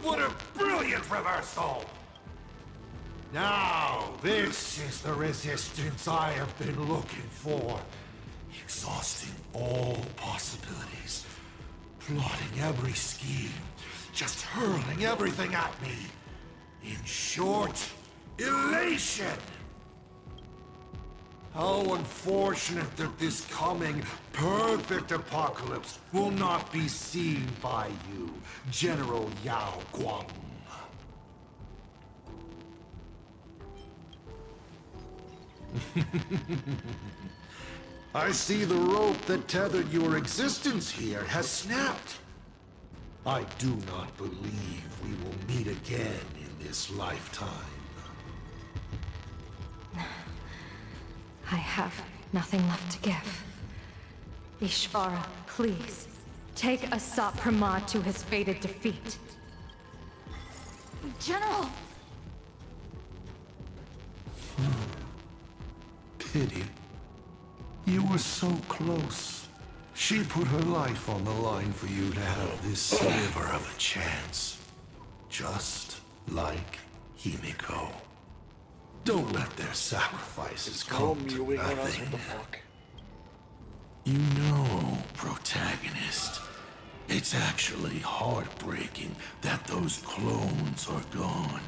What a brilliant reversal! Now, this is the resistance I have been looking for. Exhausting all possibilities. Plotting every scheme. Just hurling everything at me. In short, elation! How unfortunate that this coming perfect apocalypse will not be seen by you, General Yao Guang. I see the rope that tethered your existence here has snapped. I do not believe we will meet again in this lifetime. I have nothing left to give. Ishvara, please, take Asat Pramod to his fated defeat. General! Pity. You were so close. She put her life on the line for you to have this sliver of a chance. Just like Himiko. Don't let their sacrifices come to nothing. You know, protagonist, it's actually heartbreaking that those clones are gone.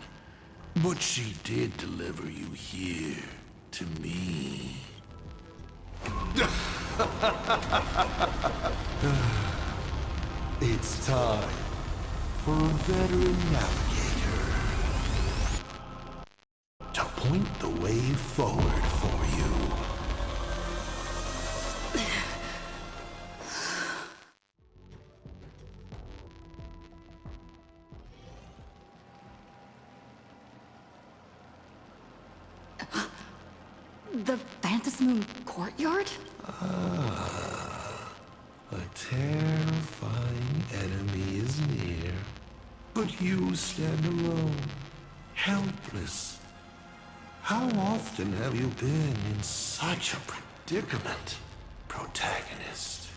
But she did deliver you here, to me. It's time for a veteran navigator to point the way forward for you. The Phantasmoon courtyard? A terrifying enemy is near, but you stand alone, helpless. How often have you been in such a predicament, protagonist?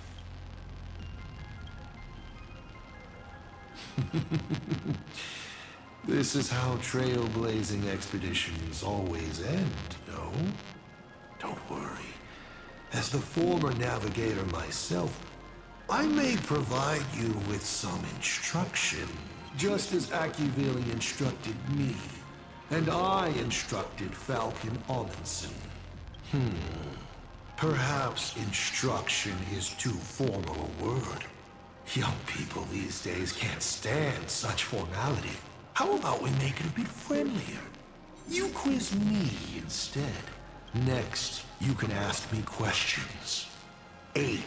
This is how trailblazing expeditions always end, no? Don't worry. As the former navigator myself, I may provide you with some instruction, just as Akivili instructed me, and I instructed Falcon Amundsen. Perhaps instruction is too formal a word. Young people these days can't stand such formality. How about we make it a bit friendlier? You quiz me instead. Next, you can ask me questions. 8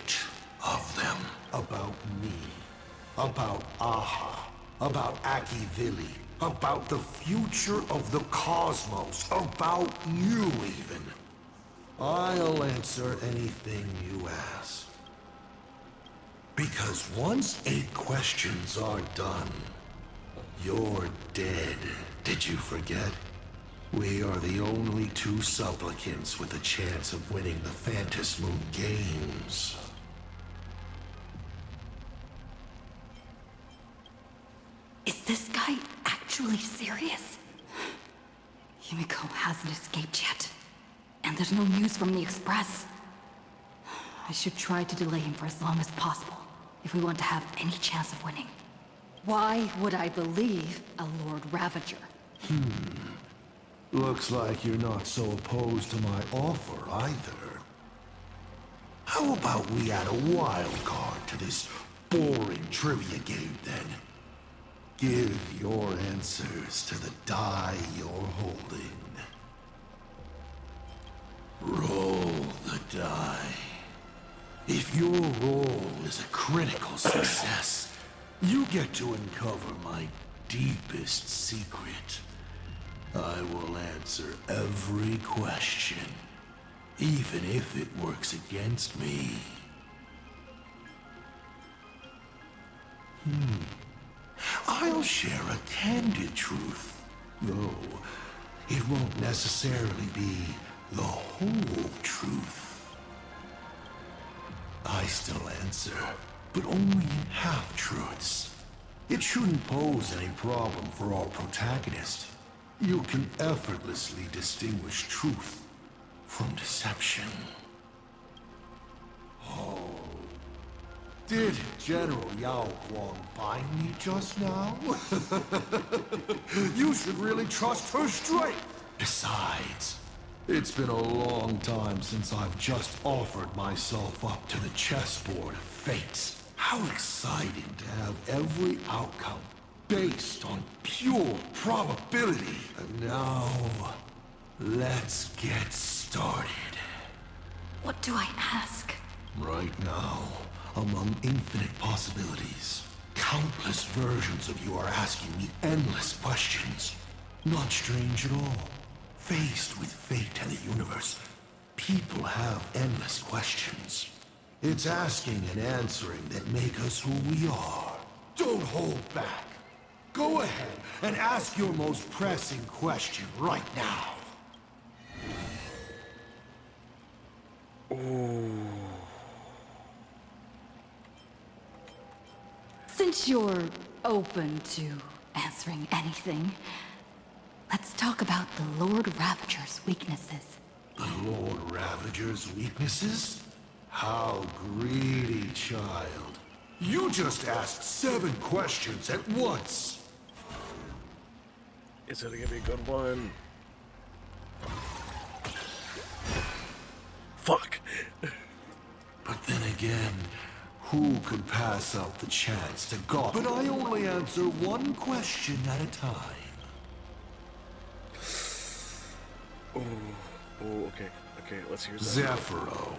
of them about me, about Aha, about Akivili, about the future of the cosmos, about you even. I'll answer anything you ask. Because once 8 questions are done, you're dead. Did you forget? We are the only 2 supplicants with a chance of winning the Phantasmoon Games. Is this guy actually serious? Himiko hasn't escaped yet. And there's no news from the Express. I should try to delay him for as long as possible, if we want to have any chance of winning. Why would I believe a Lord Ravager? Looks like you're not so opposed to my offer either. How about we add a wild card to this boring trivia game then? Give your answers to the die you're holding. Roll the die. If your roll is a critical success, you get to uncover my deepest secret. I will answer every question, even if it works against me. I'll share a candid truth, though it won't necessarily be the whole truth. I still answer, but only half-truths. It shouldn't pose any problem for our protagonist. You can effortlessly distinguish truth from deception. Oh. Did General Yao Guang bind me just now? You should really trust her strength. Besides, It's been a long time since I've just offered myself up to the chessboard of fates. How exciting to have every outcome based on pure probability. And now, let's get started. What do I ask? Right now, among infinite possibilities, countless versions of you are asking me endless questions. Not strange at all. Faced with fate and the universe, people have endless questions. It's asking and answering that make us who we are. Don't hold back. Go ahead and ask your most pressing question right now. Since you're open to answering anything, let's talk about the Lord Ravager's weaknesses. The Lord Ravager's weaknesses? How greedy, child. You just asked 7 questions at once. Is it gonna be a good one? Fuck. But then again, who could pass up the chance to go? But I only answer one question at a time. Oh, okay. Okay, let's hear that. Zephyro.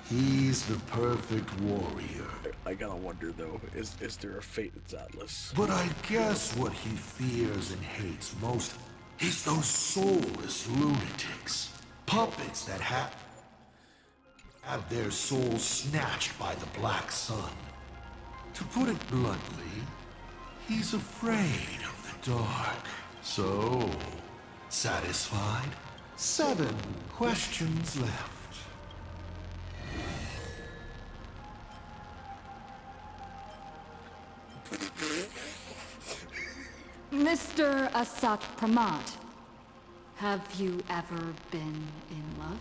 He's the perfect warrior. I gotta wonder though, is there a fate that's Atlas? But I guess what he fears and hates most is those soulless lunatics. Puppets that have their souls snatched by the Black Sun. To put it bluntly, he's afraid of the dark. So, satisfied? 7 questions left. Mr. Asat Pramad, have you ever been in love?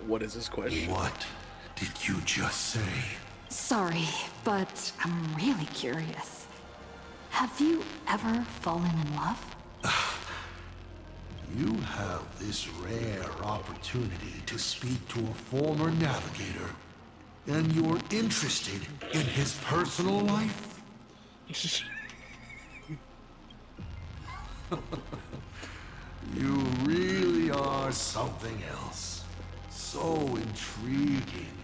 What is this question? What did you just say? Sorry, but I'm really curious. Have you ever fallen in love? You have this rare opportunity to speak to a former navigator, and you're interested in his personal life? You really are something else. So intriguing.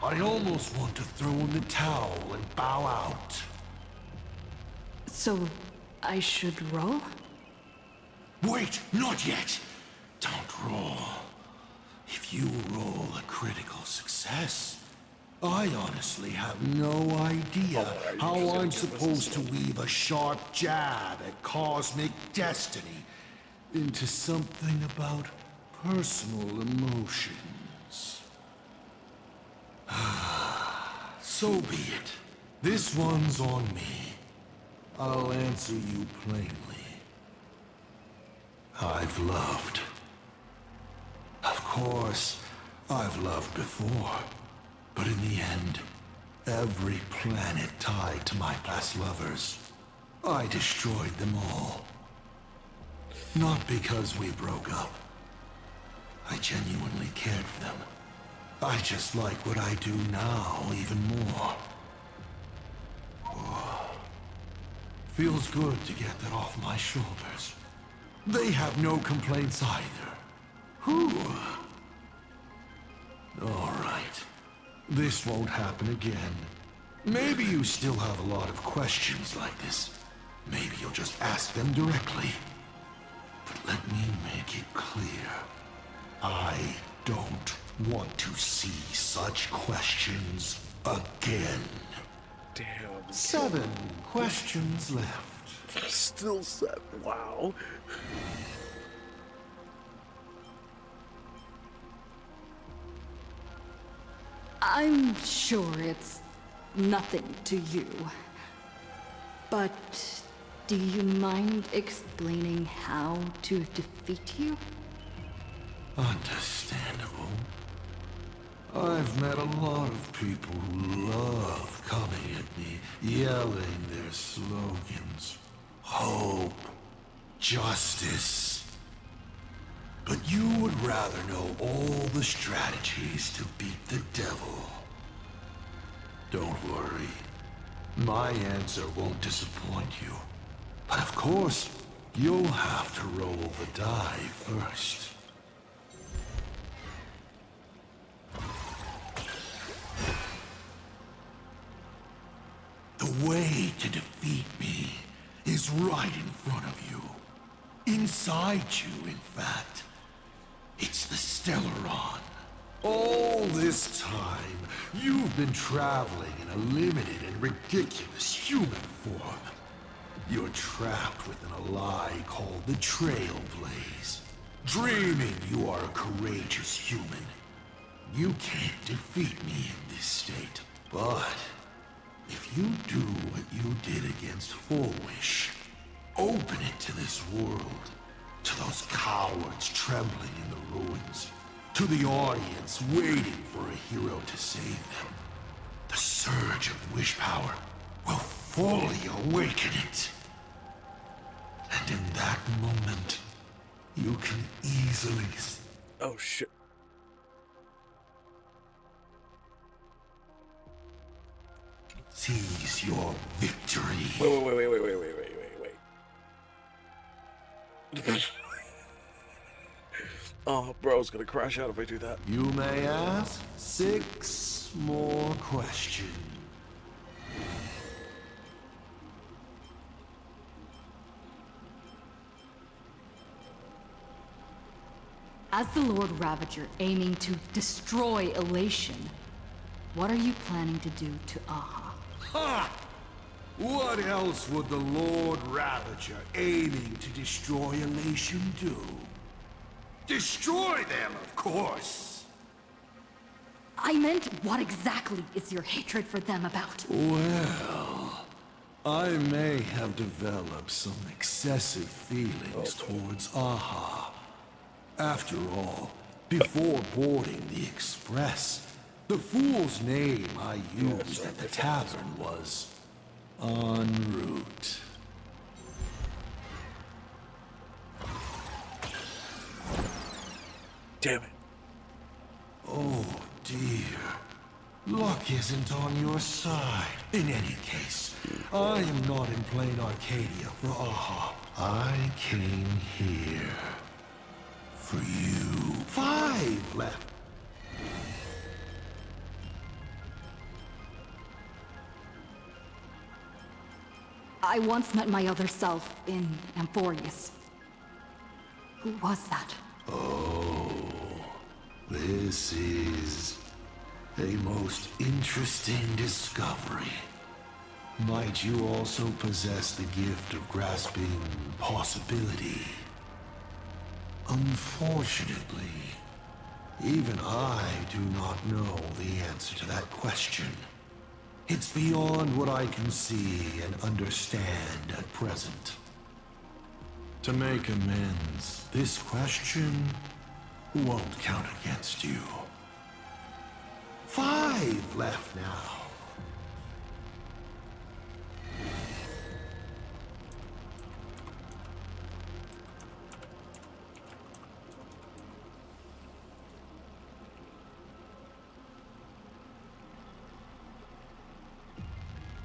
I almost want to throw in the towel and bow out. So, I should roll? Wait, not yet. Don't roll. If you roll a critical success, I honestly have no idea how I'm supposed to weave a sharp jab at cosmic destiny into something about personal emotions. So be it. This one's on me. I'll answer you plainly. I've loved. Of course, I've loved before. But in the end, every planet tied to my past lovers, I destroyed them all. Not because we broke up. I genuinely cared for them. I just like what I do now even more. Oh. Feels good to get that off my shoulders. They have no complaints either. Whew. All right. This won't happen again. Maybe you still have a lot of questions like this. Maybe you'll just ask them directly. But let me make it clear. I don't want to see such questions again. Damn. 7 questions left. Still 7. Wow. I'm sure it's nothing to you. But do you mind explaining how to defeat you? Understandable. I've met a lot of people who love coming at me, yelling their slogans. Hope. Justice. But you would rather know all the strategies to beat the devil. Don't worry. My answer won't disappoint you. But of course, you'll have to roll the die first. The way to defeat me is right in front of you. Inside you, in fact. It's the Stellaron. All this time, you've been traveling in a limited and ridiculous human form. You're trapped within a lie called the Trailblaze, dreaming you are a courageous human. You can't defeat me in this state, but if you do what you did against Fullwish, open it to this world, to those cowards trembling in the ruins, to the audience waiting for a hero to save them, the surge of wish power will fully awaken it. And in that moment, you can easily... Oh, shit. Seize your victory. Wait. Oh, bro, it's gonna crash out if I do that. You may ask 6 more questions. As the Lord Ravager aiming to destroy Elation, what are you planning to do to Aha? Ha! What else would the Lord Ravager aiming to destroy Elation do? Destroy them, of course! I meant, what exactly is your hatred for them about? Well, I may have developed some excessive feelings towards Aha. After all, before boarding the Express, the fool's name I used at the tavern was En route. Damn it. Oh dear. Luck isn't on your side. In any case, I am not in plain Arcadia for Aha. I came here for you. 5 left. I once met my other self in Amphorius. Who was that? Oh, this is a most interesting discovery. Might you also possess the gift of grasping possibility? Unfortunately, even I do not know the answer to that question. It's beyond what I can see and understand at present. To make amends, this question won't count against you. 5 left now.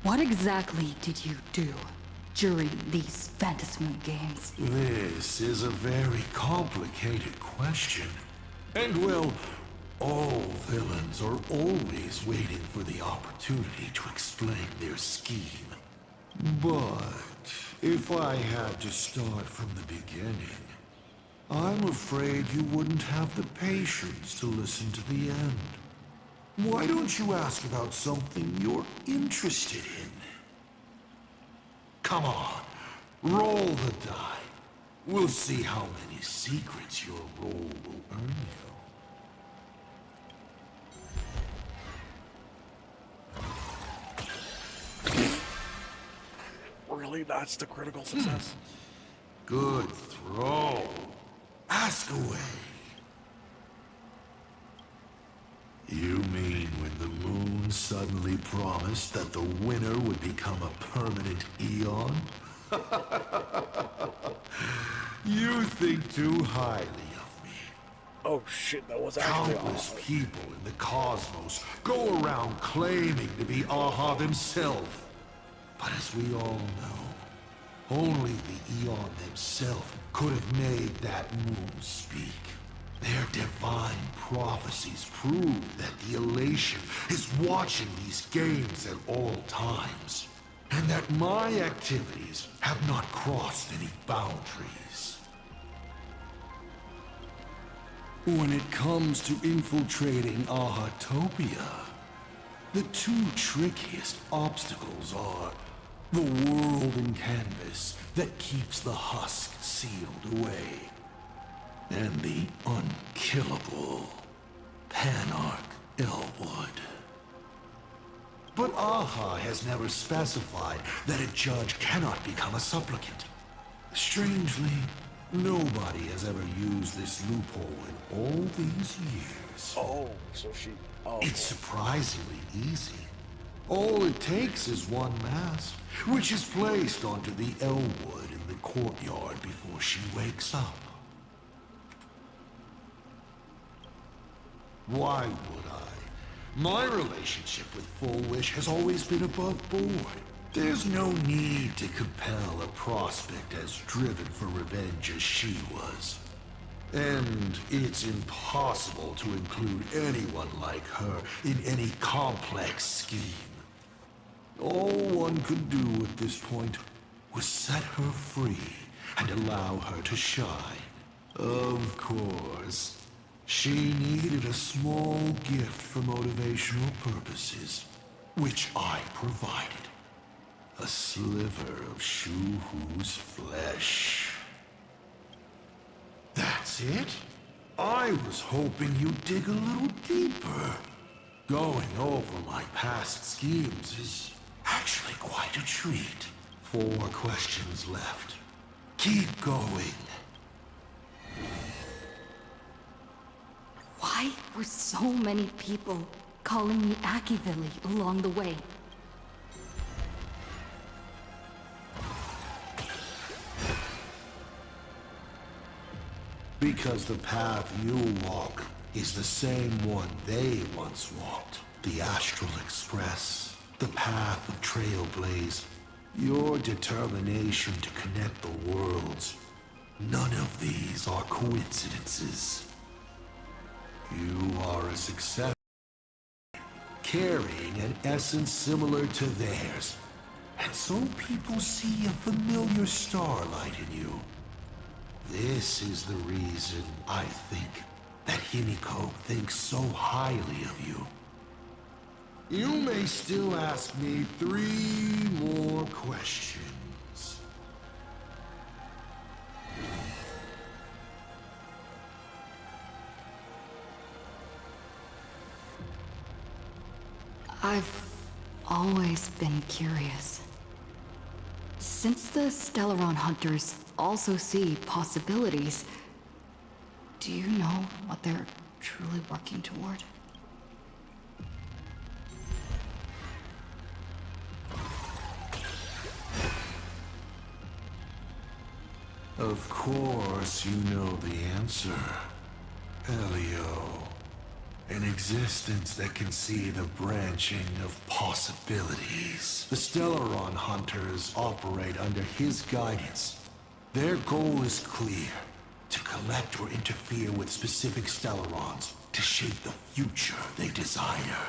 What exactly did you do during these Phantasmal games? This is a very complicated question. And well, all villains are always waiting for the opportunity to explain their scheme. But if I had to start from the beginning, I'm afraid you wouldn't have the patience to listen to the end. Why don't you ask about something you're interested in? Come on, roll the die. We'll see how many secrets your roll will earn you. Really? That's the critical success? Good throw. Ask away. You mean when the moon suddenly promised that the winner would become a permanent Eon? You think too highly of me. Oh shit, that was actually Countless awesome. people in the cosmos go around claiming to be Aha themselves. But as we all know, only the Eon themselves could have made that moon speak. Their divine prophecies prove that the Elation is watching these games at all times, and that my activities have not crossed any boundaries. When it comes to infiltrating Ahatopia, the two trickiest obstacles are the world in canvas that keeps the husk sealed away, and the unkillable Panarch Elwood. But Aha has never specified that a judge cannot become a supplicant. Strangely, nobody has ever used this loophole in all these years. Oh, so she... Oh. It's surprisingly easy. All it takes is one mask, which is placed onto the Elwood in the courtyard before she wakes up. Why would I? My relationship with Full Wish has always been above board. There's no need to compel a prospect as driven for revenge as she was. And it's impossible to include anyone like her in any complex scheme. All one could do at this point was set her free and allow her to shine. Of course, she needed a small gift for motivational purposes, which I provided. A sliver of Shu-Hu's flesh. That's it? I was hoping you'd dig a little deeper. Going over my past schemes is actually quite a treat. 4 questions left. Keep going. Why were so many people calling me Akivilli along the way? Because the path you walk is the same one they once walked. The Astral Express, the path of Trailblaze, your determination to connect the worlds. None of these are coincidences. You are a success, carrying an essence similar to theirs. And so people see a familiar starlight in you. This is the reason I think that Himiko thinks so highly of you. You may still ask me 3 more questions. I've always been curious. Since the Stellaron hunters also see possibilities, do you know what they're truly working toward? Of course you know the answer. Elio. An existence that can see the branching of possibilities. The Stellaron hunters operate under his guidance. Their goal is clear. To collect or interfere with specific Stellarons to shape the future they desire.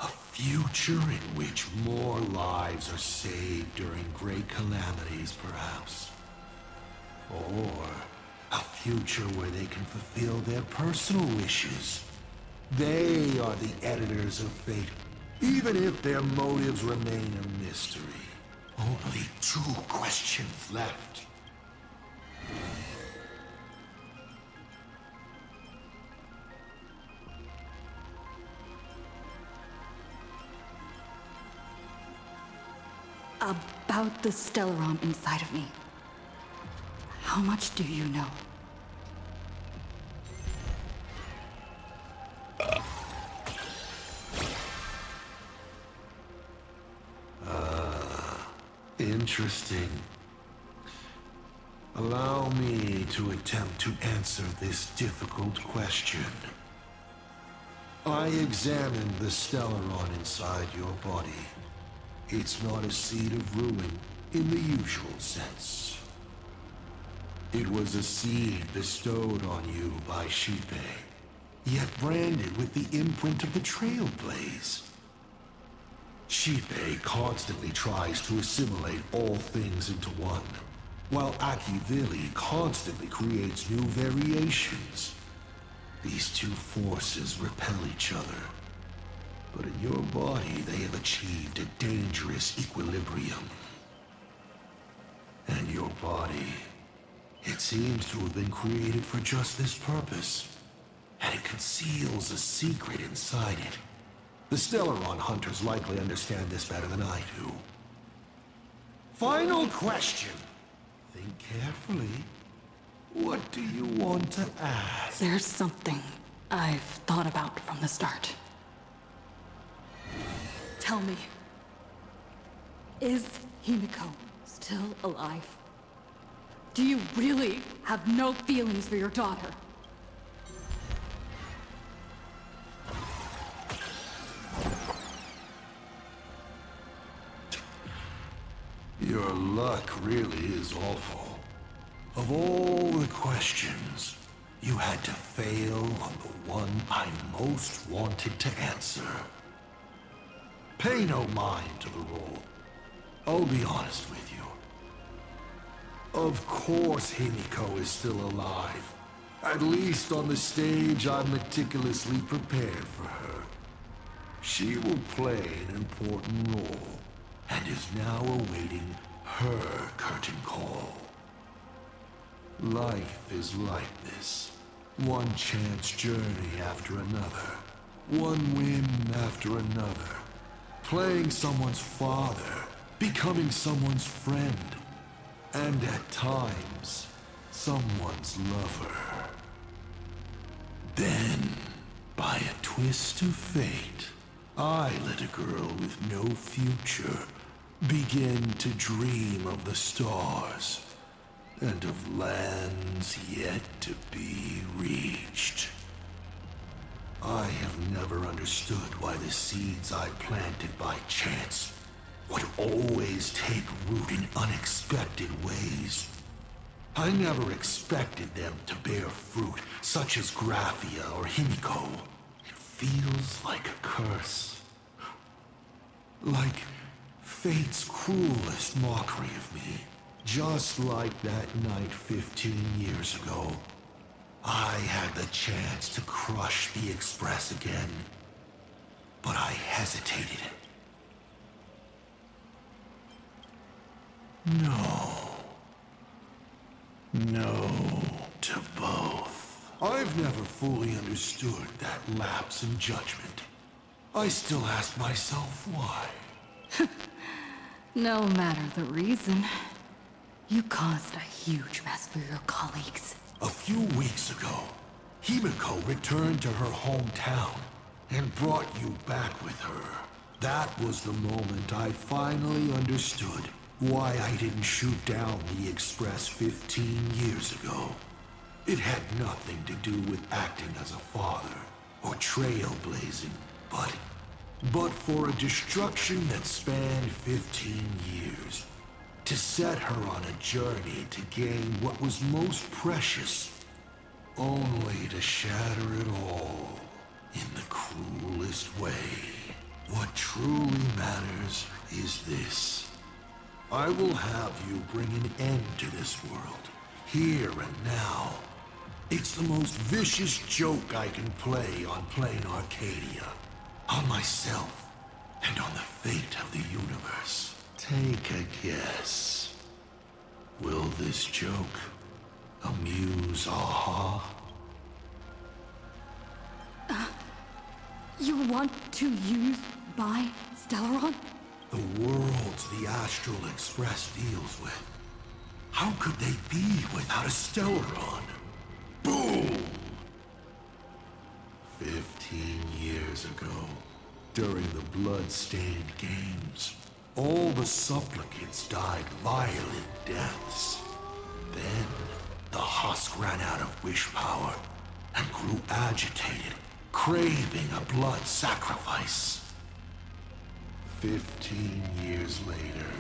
A future in which more lives are saved during great calamities, perhaps. Or a future where they can fulfill their personal wishes. They are the editors of fate, even if their motives remain a mystery. Only 2 questions left. About the Stellaron inside of me. How much do you know? Interesting. Allow me to attempt to answer this difficult question. I examined the Stellaron inside your body. It's not a seed of ruin in the usual sense. It was a seed bestowed on you by Shipe, yet branded with the imprint of the Trailblaze. Shipe constantly tries to assimilate all things into one, while Akivili constantly creates new variations. These two forces repel each other, but in your body they have achieved a dangerous equilibrium. And your body, it seems to have been created for just this purpose, and it conceals a secret inside it. The Stellaron hunters likely understand this better than I do. Final question. Think carefully. What do you want to ask? There's something I've thought about from the start. Tell me, is Himiko still alive? Do you really have no feelings for your daughter? Your luck really is awful. Of all the questions, you had to fail on the one I most wanted to answer. Pay no mind to the role. I'll be honest with you. Of course Himiko is still alive. At least on the stage I'm meticulously prepared for her. She will play an important role, and is now awaiting her curtain call. Life is like this. One chance journey after another. One win after another. Playing someone's father. Becoming someone's friend. And at times, someone's lover. Then, by a twist of fate, I let a girl with no future begin to dream of the stars. And of lands yet to be reached. I have never understood why the seeds I planted by chance would always take root in unexpected ways. I never expected them to bear fruit, such as Graphia or Himiko. It feels like a curse. Like fate's cruelest mockery of me. Just like that night 15 years ago, I had the chance to crush the Express again, but I hesitated. No. No to both. I've never fully understood that lapse in judgment. I still ask myself why. No matter the reason, you caused a huge mess for your colleagues. A few weeks ago, Himiko returned to her hometown and brought you back with her. That was the moment I finally understood why I didn't shoot down the Express 15 years ago. It had nothing to do with acting as a father or trailblazing, but for a destruction that spanned 15 years. To set her on a journey to gain what was most precious, only to shatter it all in the cruelest way. What truly matters is this. I will have you bring an end to this world, here and now. It's the most vicious joke I can play on Plain Arcadia, on myself, and on the fate of the universe. Take a guess. Will this joke amuse Aha? You want to use my Stellaron? The worlds the Astral Express deals with. How could they be without a Stellaron? Boom! 15 years ago, during the blood-stained games, all the supplicants died violent deaths. Then, the husk ran out of wish power and grew agitated, craving a blood sacrifice. 15 years later,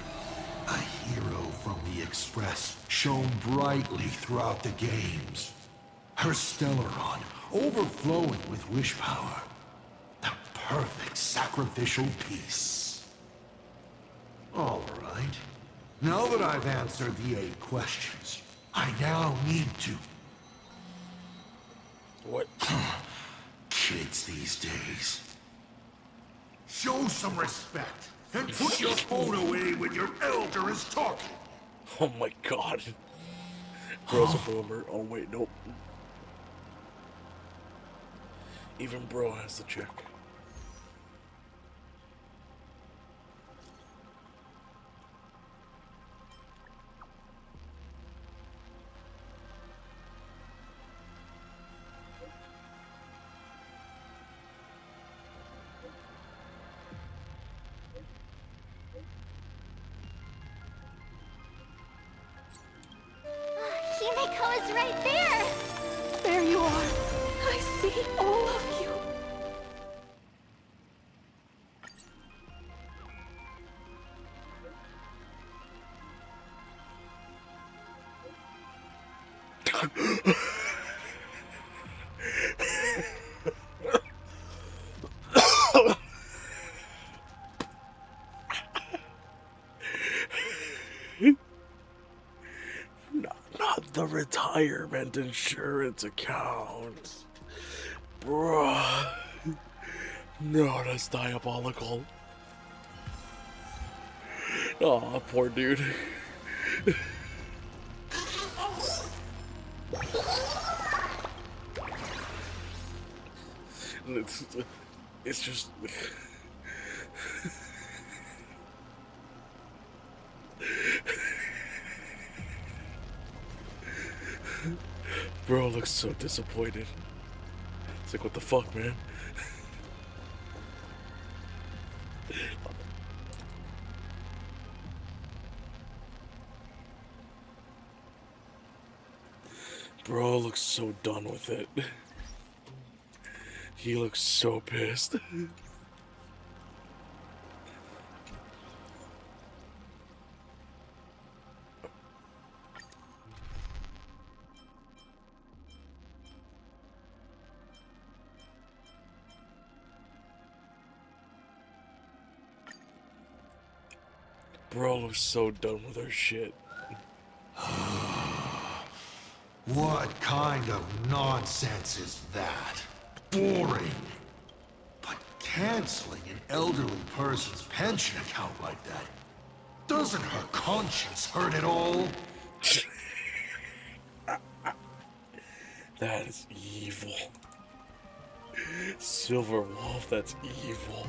a hero from the Express shone brightly throughout the games. Her Stellaron overflowing with wish power. The perfect sacrificial piece. All right. Now that I've answered the 8 questions, I now need to... What? Kids these days. Show some respect and put your phone away when your elder is talking. Oh my god. Bro's a boomer. Oh wait, nope. Even Bro has to check. Himeko is right there! There you are. I see all of you. Not the retirement insurance account. Bruh. No, that's diabolical. Oh, poor dude. It's just... Bro looks so disappointed. It's like, what the fuck, man? Bro looks so done with it. He looks so pissed. Bro looks so done with her shit. What kind of nonsense is that? Boring. But canceling an elderly person's pension account like that, doesn't her conscience hurt at all? That is evil. Silver Wolf, that's evil.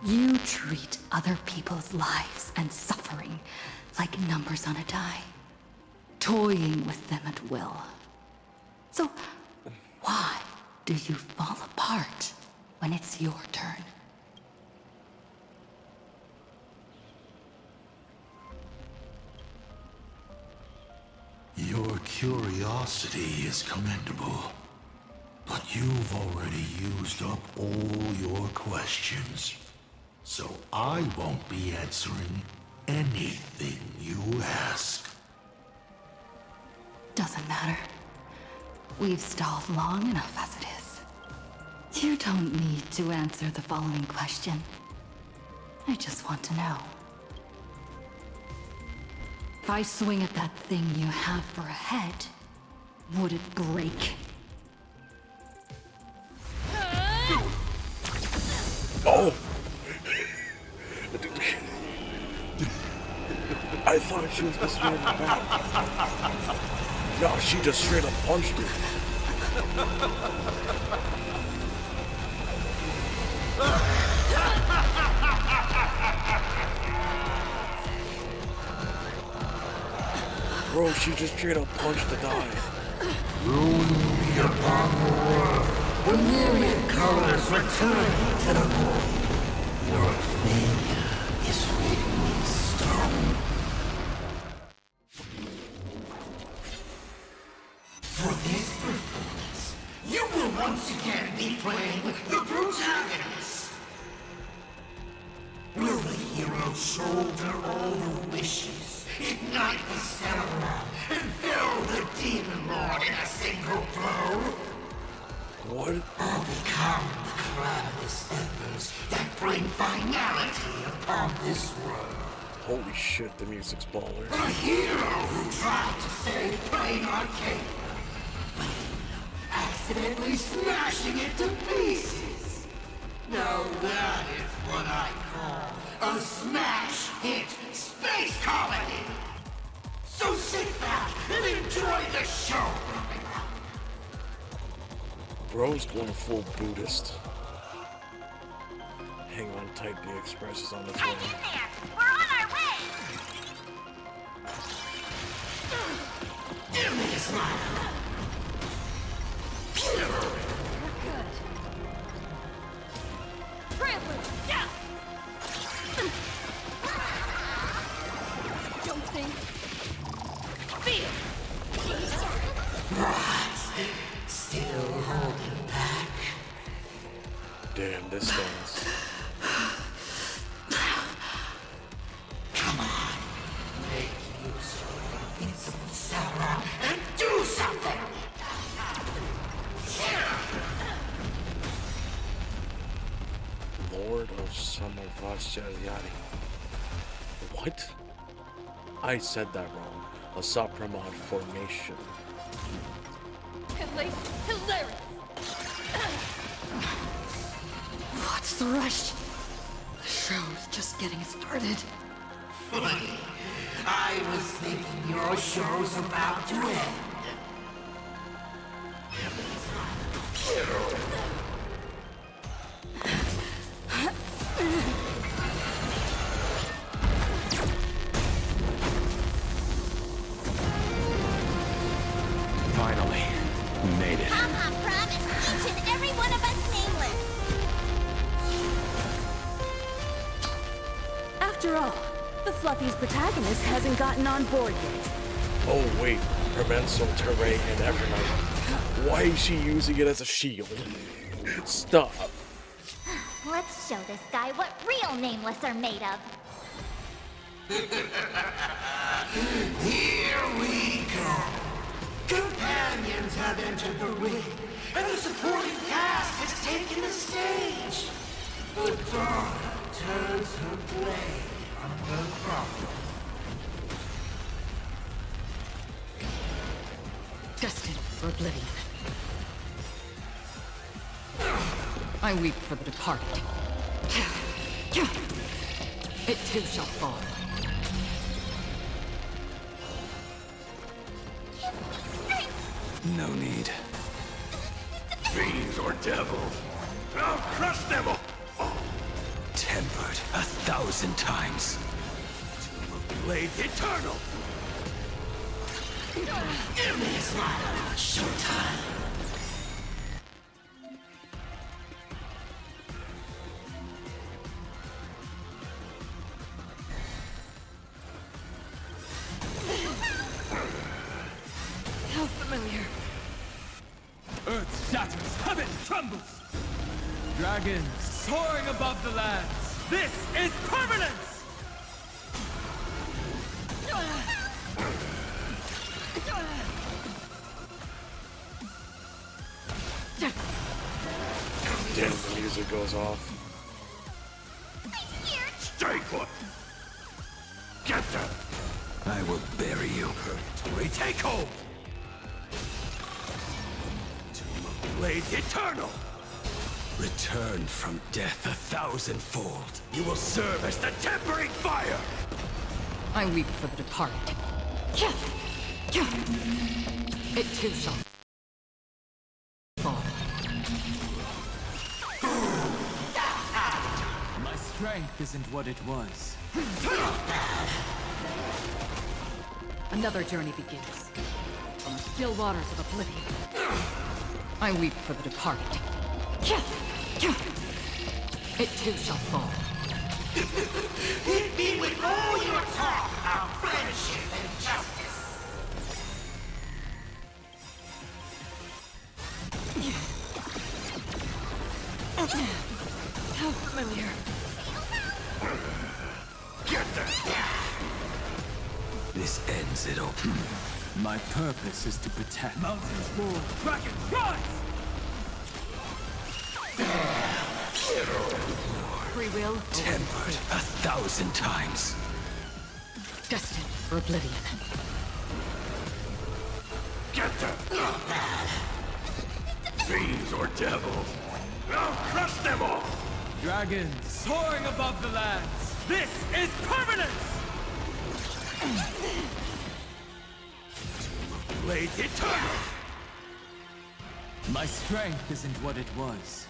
You treat other people's lives and suffering like numbers on a die, toying with them at will. So, why do you fall apart when it's your turn? Your curiosity is commendable, but you've already used up all your questions. So I won't be answering anything you ask. Doesn't matter. We've stalled long enough as it is. You don't need to answer the following question. I just want to know. If I swing at that thing you have for a head, would it break? Oh! I thought she was gonna swing in the back. No, she just straight up punched it. Bro, she just straight up punched the guy. Ruin be upon the world. The myriad colors return to the void. Your failure is written in stone. For this performance, you will once again be playing the protagonist. Will the hero shoulder all the wishes, ignite the stellar, and fill the demon lord in a single blow? What? Or become the calamitous embers that bring finality upon this world? Holy shit, the music's baller. A hero who tried to save Plain Arcade, accidentally smashing it to pieces. Now that is what I call a smash hit space comedy. So sit back and enjoy the show. Bro's going full Buddhist. Hang on tight, the express is on its way. Hang in there! We're on our way! Give me a smile. Trailblaze, down! Don't think. Feel! What? Still holding back? Damn, this stings. Come on. Make use of your invincible Sauron and do something! Lord of Samarvasyaryari. What? I said that wrong. A Sapramod formation. Hilarious! What's the rush? The show's just getting started. Funny. I was thinking your show's about to end. Finally, we made it. Papa promised each and every one of us nameless. After all, the Fluffy's protagonist hasn't gotten on board yet. Oh wait, Prevensal Terrain and Evernight. Why is she using it as a shield? Stop. Let's show this guy what real nameless are made of. Here we go. Companions have entered the ring, and the supporting cast has taken the stage. The dawn turns her blade on her problem. Destined for oblivion. I weep for the departed. It too shall fall. No need. Fiends or devils, I'll crush them all. Tempered 1,000 times. Tomb of Blades eternal. Give me a smile. Showtime. How familiar. Earth shatters, heaven trembles. Dragons soaring above the lands. This is permanence! Damn, the music goes off. I'm here to put! Get them! I will bury you. Retake hold! Tomb of Blades Eternal! Return from death 1,000-fold. You will serve as the tempering fire! I weep for the departed. It too shall fall. My strength isn't what it was. Another journey begins. From the still waters of oblivion. I weep for the departed. It too shall fall. Hit me with all your talk about friendship and justice. How familiar. Get them! This ends it all. My purpose is to protect Mountain's Lord. Dragon, rise! Free will. Tempered 1,000 times. Destined for oblivion. Get them! Fiends or devils! I'll crush them all! Dragons soaring above the lands. This is permanence! Blades Eternal! My strength isn't what it was.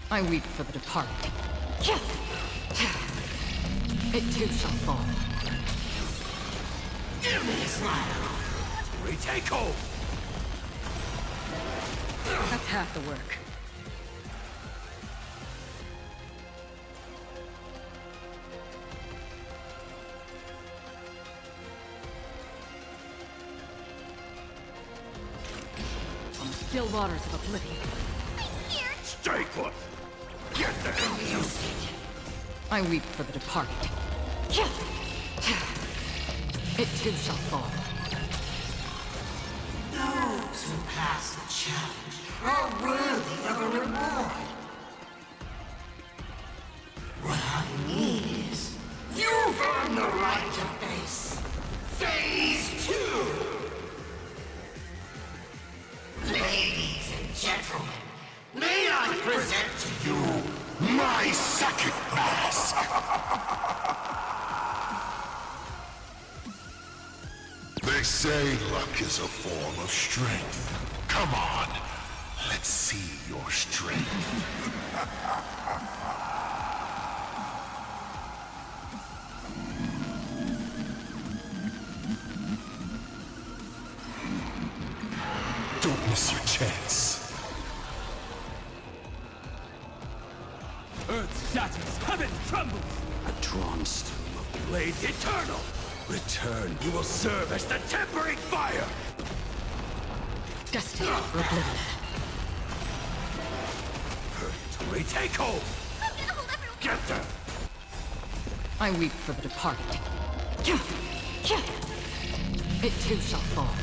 I weep for the departed. It too shall fall. Give me a smile. Retake hold! That's half the work. On the still waters of oblivion. Stay put! Get them! I weep for the departed. It too shall fall. Those who pass the challenge are worthy of a reward. What I mean is, you've earned the right to face Phase 2! Ladies and gentlemen, may I present to you my second mask! They say luck is a form of strength. Come on, let's see your strength. Don't miss your chance. Earth shatters, heaven trembles! A drawn stone. Blades Eternal! Return. You will serve as the tempering fire! Destined for oblivion. Retake hold! Get them! I weep for the departed. It too shall fall.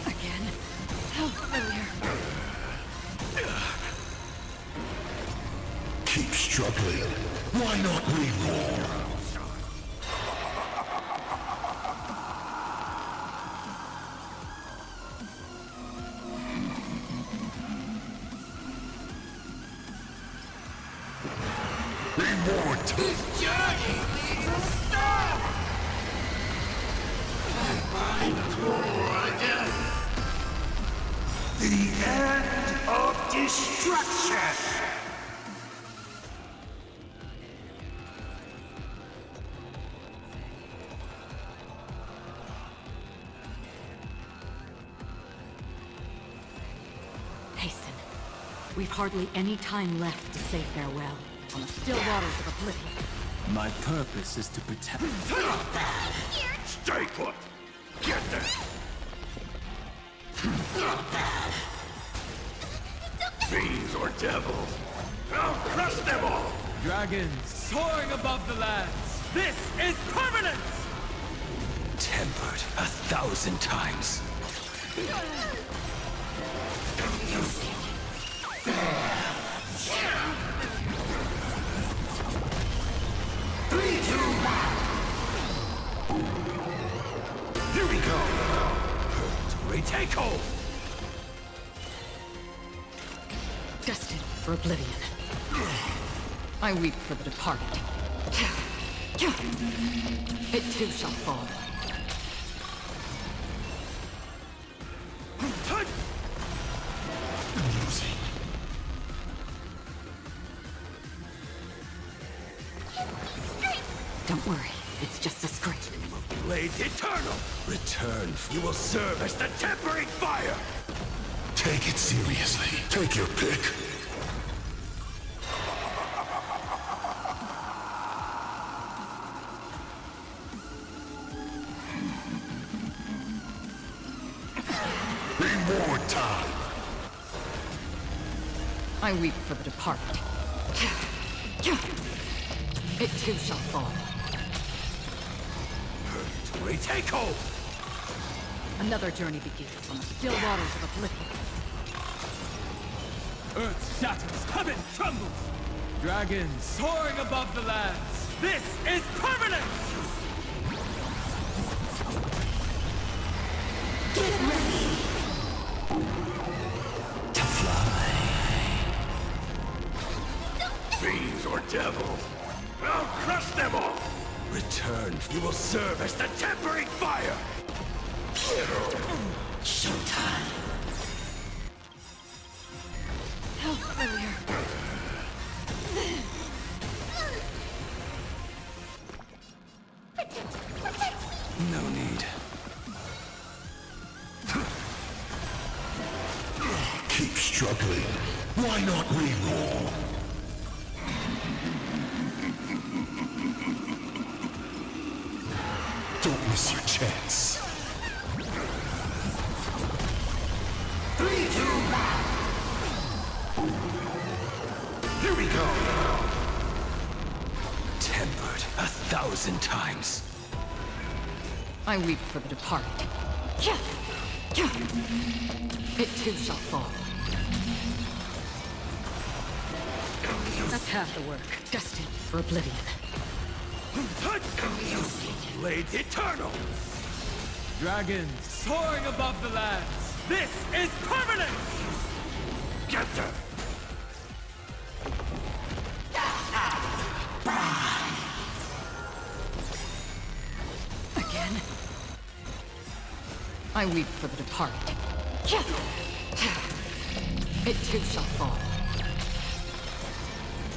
Again. How familiar. Keep struggling. Why not re-roll? Immortal! This journey needs a stop! The end of destruction! Hasten. We've hardly any time left to say farewell. On the still waters of oblivion. My purpose is to protect. Stay put! Get them! Fiends or devils! I'll crush them all! Dragons soaring above the lands. This is permanence! Tempered 1,000 times. Here we go! Retake hold! Destined for oblivion. I weep for the departed. It too shall fall. Don't worry, it's just a scrape. Blades eternal! Return, you will serve as the tempering fire! Take it seriously. Take your pick. Reward time! I weep for the departed. It too shall fall. Retake hold! Another journey begins on the still waters of oblivion. Earth shatters, heaven trembles. Dragons soaring above the lands. This is permanent! Get ready! To fly. Fiends or devils, I'll crush them all! Return, you will serve as the tempering fire! Showtime! Help earlier. No need. Keep struggling. Why not reroll? Don't miss your chance. 3, 2, 1. Here we go. Tempered 1,000 times. I weep for the departed. It too shall fall. That's half the work. Destined for oblivion. Blades eternal! Dragons soaring above the lands. This is permanent! Get them! Again? I weep for the departed. It too shall fall.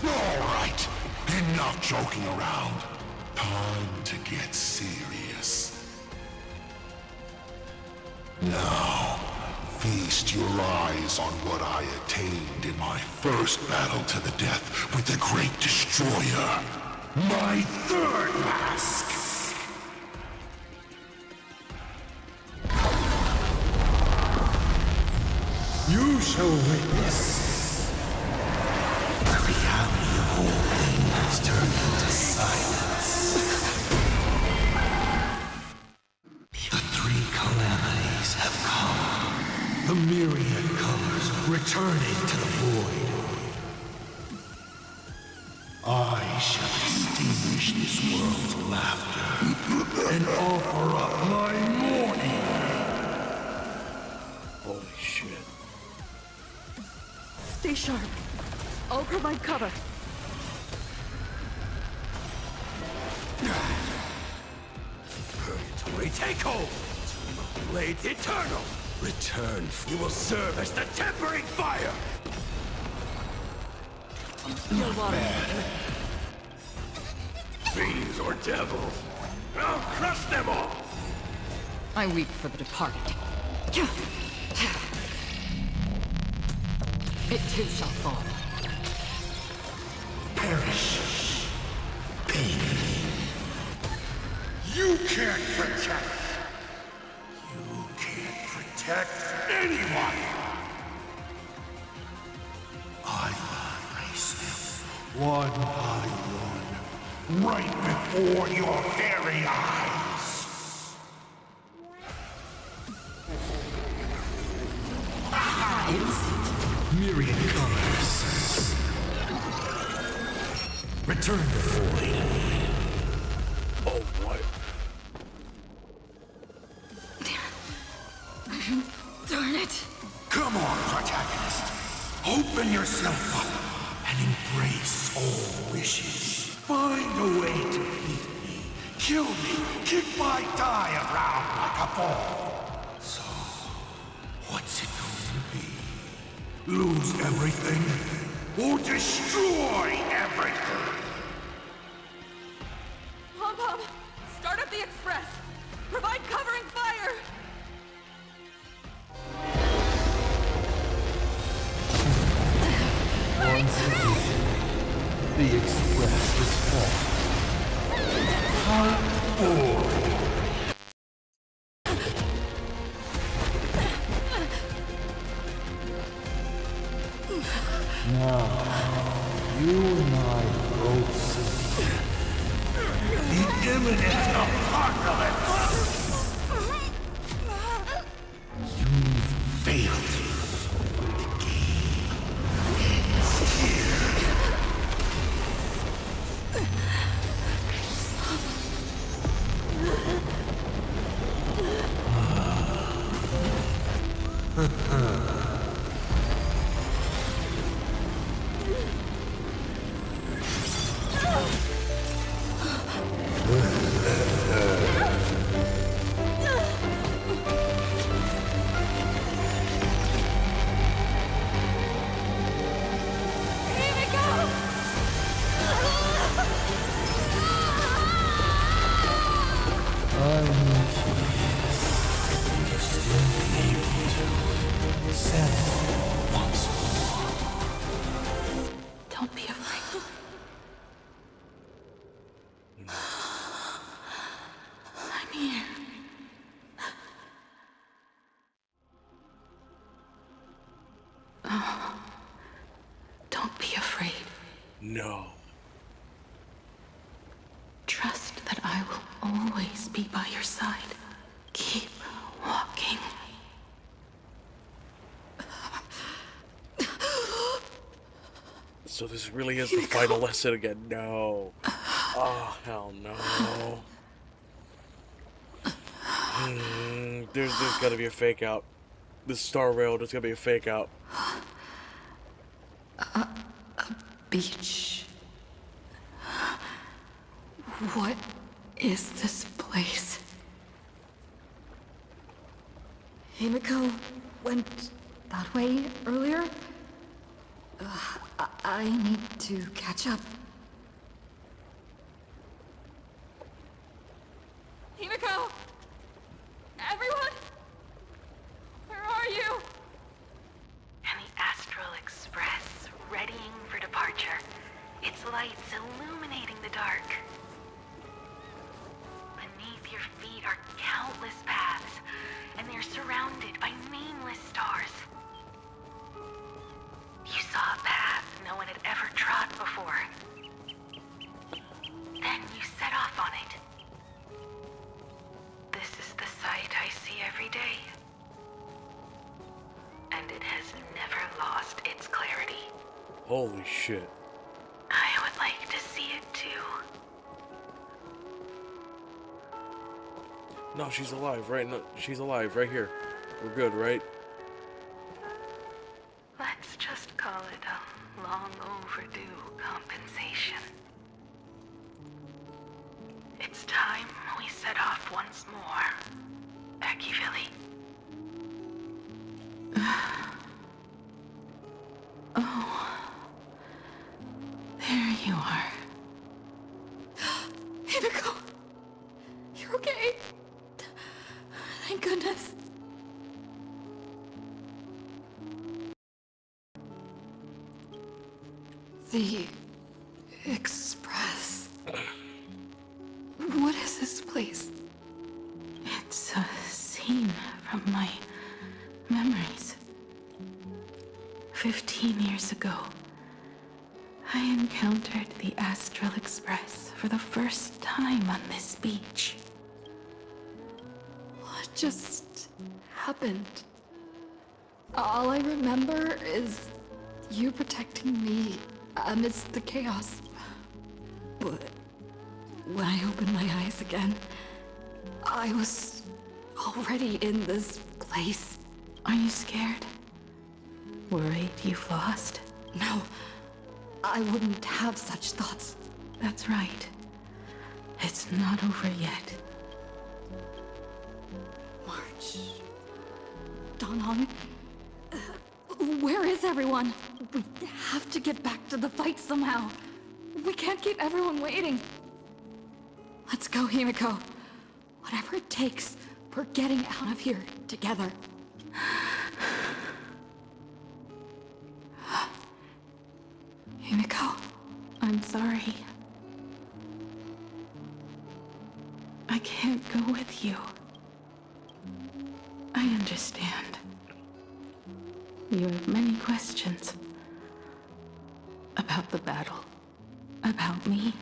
All right, enough joking around. Time to get serious. Now, feast your eyes on what I attained in my first battle to the death with the Great Destroyer. My third mask! You shall witness. The reality of all things turned into silence. The 3 calamities have come. The myriad colors returning to the void. I shall extinguish this world's laughter and offer up my mourning. Holy shit. Stay sharp. I'll provide cover. Retake hold! Blades eternal! Return, you will serve as the tempering fire! Not bad. Fiends or devils, I'll crush them all! I weep for the departed. It too shall fall. Perish. Pain. You can't protect. You can't protect anyone. I will erase them one by one, right before your very eyes. myriad colors. Return to void. Oh, what? Darn it. Come on, protagonist. Open yourself up and embrace all wishes. Find a way to beat me. Kill me. Kick my die around like a ball. So, what's it going to be? Lose everything or destroy everything? Pom-Pom, start up the express. Provide covering fire. Once again, the express is falling. How boring. Now, you and I both see the imminent apocalypse. You've failed. The game ends here. I'm curious. You're still able to settle once more. Don't be afraid. I'm here. Oh, don't be afraid. No. Trust that I will always be by your side. Keep walking. So this really is the final lesson again. No. Oh, hell no. There's gotta be a fake out. This Star Rail, there's gotta be a fake out. A beach. What is this place? Himiko went that way earlier? I need to catch up. Himiko! Everyone? Where are you? And the Astral Express, readying for departure. Its lights illuminating the dark. Beneath your feet are countless paths, and they're surrounded by nameless stars. You saw a path no one had ever trod before. Then you set off on it. This is the sight I see every day. And it has never lost its clarity. Holy shit. I would like to see it too. No, she's alive, right? No, she's alive, right here. We're good, right? Let's just call it a long overdue compensation. It's time we set off once more, Akivilli. Oh. There you are. Himiko! You're okay. Thank goodness. The Express. What is this place? It's a scene from my memories. 15 years ago, I encountered the Astral Express for the first time on this beach. What just happened? All I remember is you're protecting me amidst the chaos. But when I opened my eyes again, I was already in this place. Are you scared? Worried you've lost? No, I wouldn't have such thoughts. That's right. It's not over yet. March. Donong. Where is everyone? We have to get back to the fight somehow. We can't keep everyone waiting. Let's go, Himiko. Whatever it takes, we're getting out of here together. Himiko. I'm sorry. I can't go with you. I understand. You have many questions. About the battle. About me.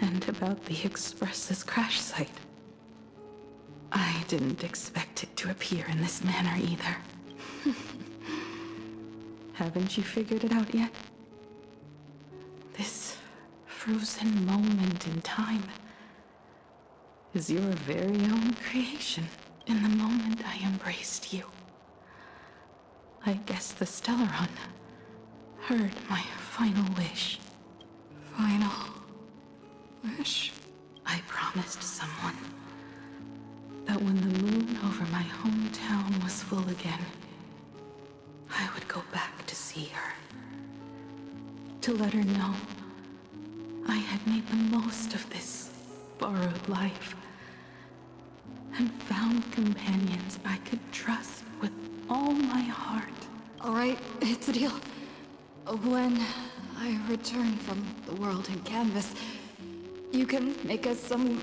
And about the Express's crash site. I didn't expect it to appear in this manner either. Haven't you figured it out yet? This frozen moment in time is your very own creation. In the moment I embraced you, I guess the Stellaron heard my final wish. Final wish? I promised someone that when the moon over my hometown was full again, I would go back to see her. To let her know I had made the most of this borrowed life and found companions I could trust with all my heart. All right, it's a deal. When I return from the world in canvas, you can make us some,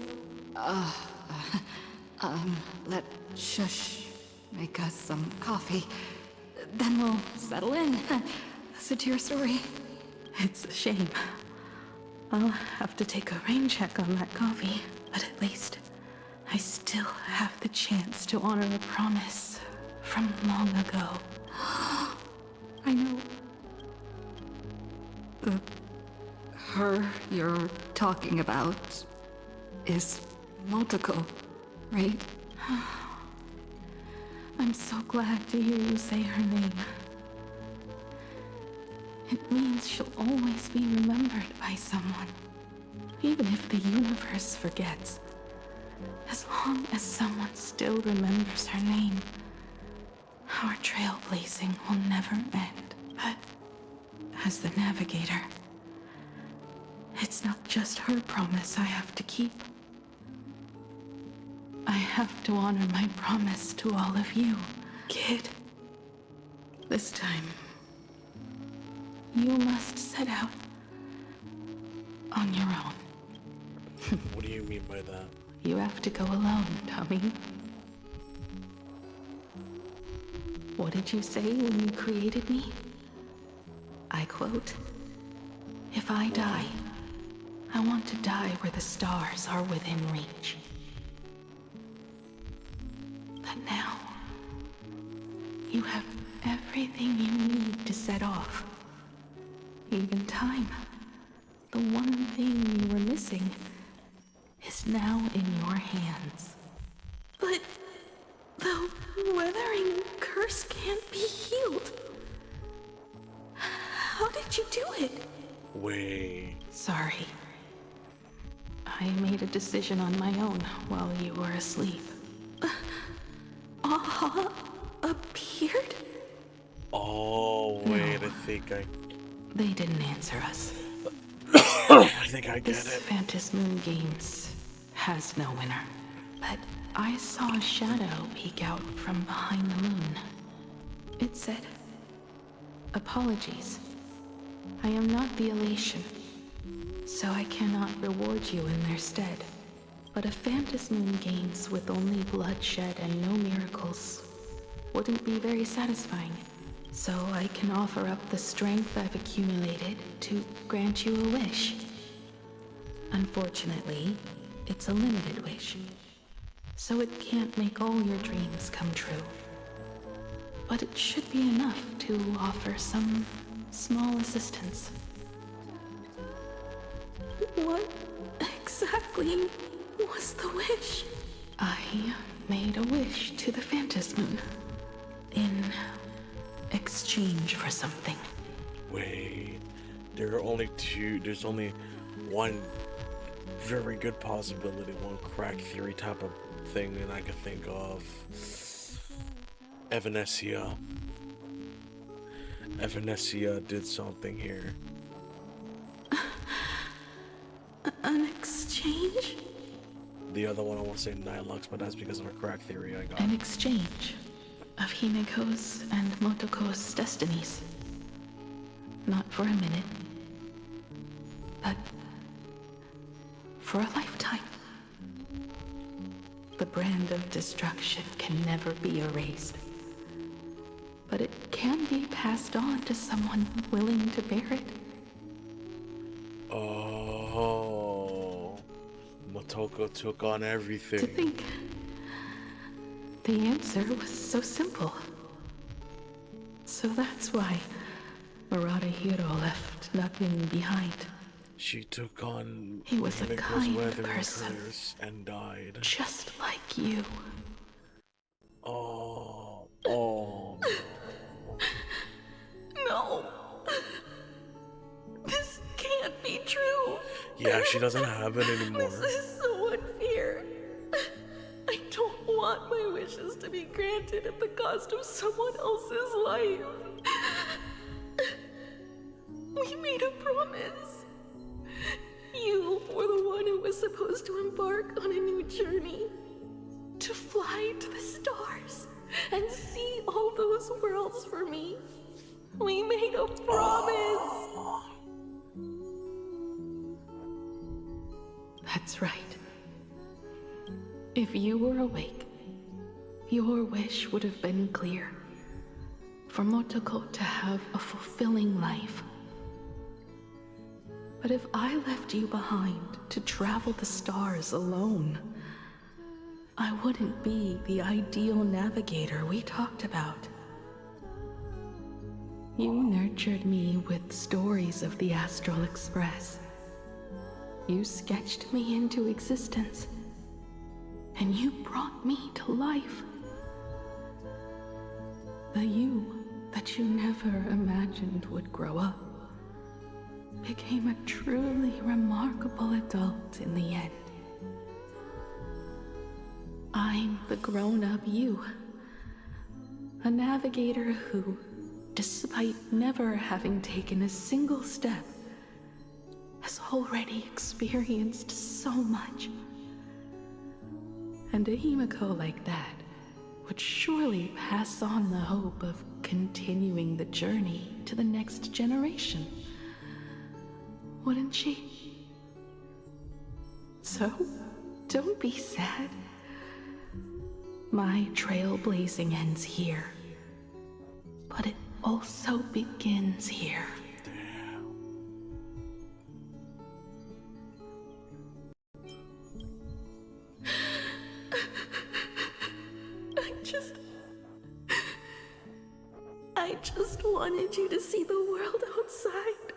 let Shush make us some coffee. Then we'll settle in. Listen to your story. It's a shame. I'll have to take a rain check on that coffee, but at least I still have the chance to honor a promise from long ago. I know. Her you're talking about is Motoko, right? I'm so glad to hear you say her name. It means she'll always be remembered by someone, even if the universe forgets. As long as someone still remembers her name, our trailblazing will never end. But as the navigator, it's not just her promise I have to keep. I have to honor my promise to all of you, kid. This time, you must set out on your own. What do you mean by that? You have to go alone, Tommy. What did you say when you created me? I quote, "If I die, I want to die where the stars are within reach." But now, you have everything you need to set off. Even time. The one thing you were missing is now in your hands. But the weathering curse can't be healed. How did you do it? Wait. Sorry. I made a decision on my own while you were asleep. Aha appeared? Oh, wait, I think I... They didn't answer us. I think I get This it. Phantom Moon Games has no winner. But I saw a shadow peek out from behind the moon. It said, "Apologies. I am not the elation, so I cannot reward you in their stead. But a Phantom Moon Games with only bloodshed and no miracles wouldn't be very satisfying. So I can offer up the strength I've accumulated to grant you a wish. Unfortunately, it's a limited wish, so it can't make all your dreams come true. but it should be enough to offer some small assistance. What exactly was the wish? I made a wish to the Phantom Moon in exchange for something. Wait, there are only two. There's only one very good possibility, one crack theory type of thing that I can think of. Evanesia. Evanesia did something here. An exchange? The other one I want to say Nilux, but that's because of a crack theory I got. An exchange of Himeko's and Motoko's destinies. Not for a minute, but for a lifetime. The brand of destruction can never be erased, but it can be passed on to someone willing to bear it. Oh, Motoko took on everything. To think the answer was so simple. So that's why Murata left nothing behind. She took on He was a Himiko's kind weather person, curse and died. just like you. Oh, No. This can't be true. yeah, she doesn't have it anymore. This is so unfair. I don't want my wishes to be granted at the cost of someone else's life. We made a promise. You were the one who was supposed to embark on a new journey. To fly to the stars and see all those worlds for me. We made a promise. That's right. If you were awake, your wish would have been clear. For Motoko to have a fulfilling life. But if I left you behind to travel the stars alone, I wouldn't be the ideal navigator we talked about. You nurtured me with stories of the Astral Express. You sketched me into existence, and you brought me to life. The you that you never imagined would grow up became a truly remarkable adult in the end. I'm the grown-up you, a navigator who, despite never having taken a single step, has already experienced so much. And a Himiko like that would surely pass on the hope of continuing the journey to the next generation. Wouldn't she? So, don't be sad. My trailblazing ends here, but it also begins here. I just wanted you to see the world outside.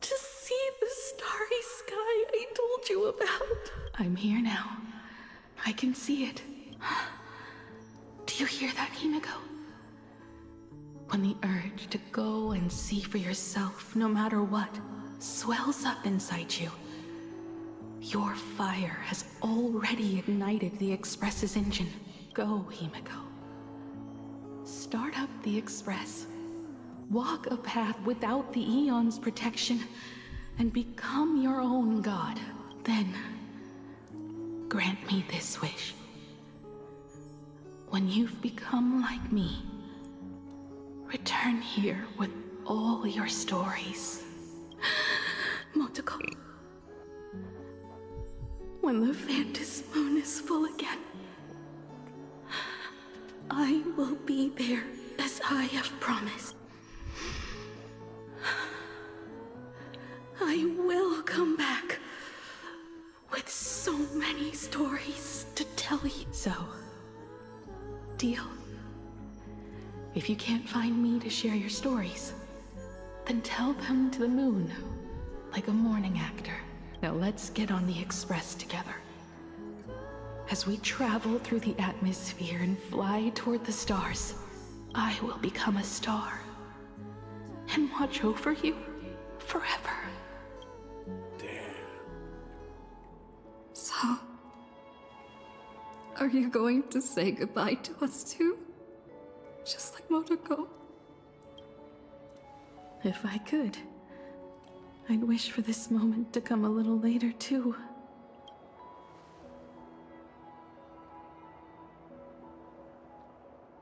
To see the starry sky I told you about. I'm here now. I can see it. Do you hear that, Himiko? When the urge to go and see for yourself, no matter what, swells up inside you, your fire has already ignited the Express's engine. Go, Himiko. Start up the Express. Walk a path without the Eon's protection, and become your own god. Then, grant me this wish. When you've become like me, return here with all your stories. Motoko. When the Phantom Moon is full again, I will be there as I have promised. I will come back with so many stories to tell you. So, deal? If you can't find me to share your stories, then tell them to the moon, like a morning actor. Now let's get on the Express together. As we travel through the atmosphere and fly toward the stars, I will become a star and watch over you forever. Damn. So, are you going to say goodbye to us too? Just like Motoko? If I could, I'd wish for this moment to come a little later too.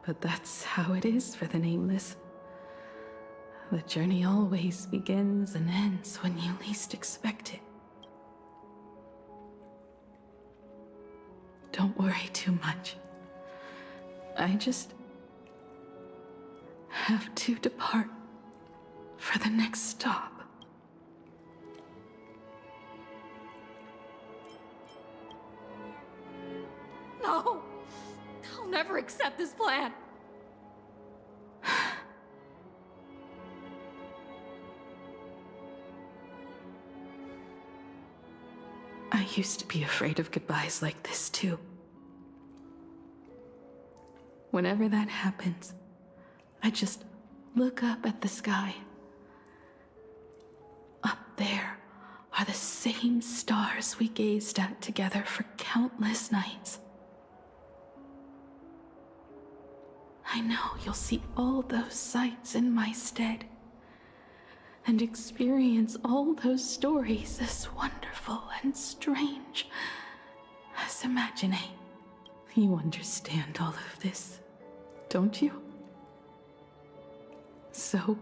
But that's how it is for the Nameless. The journey always begins and ends when you least expect it. Don't worry too much. I just have to depart for the next stop. No! I'll never accept this plan! I used to be afraid of goodbyes like this too. Whenever that happens, I just look up at the sky. Up there are the same stars we gazed at together for countless nights. I know you'll see all those sights in my stead and experience all those stories as wonderful and strange as imagining. You understand all of this, don't you? So,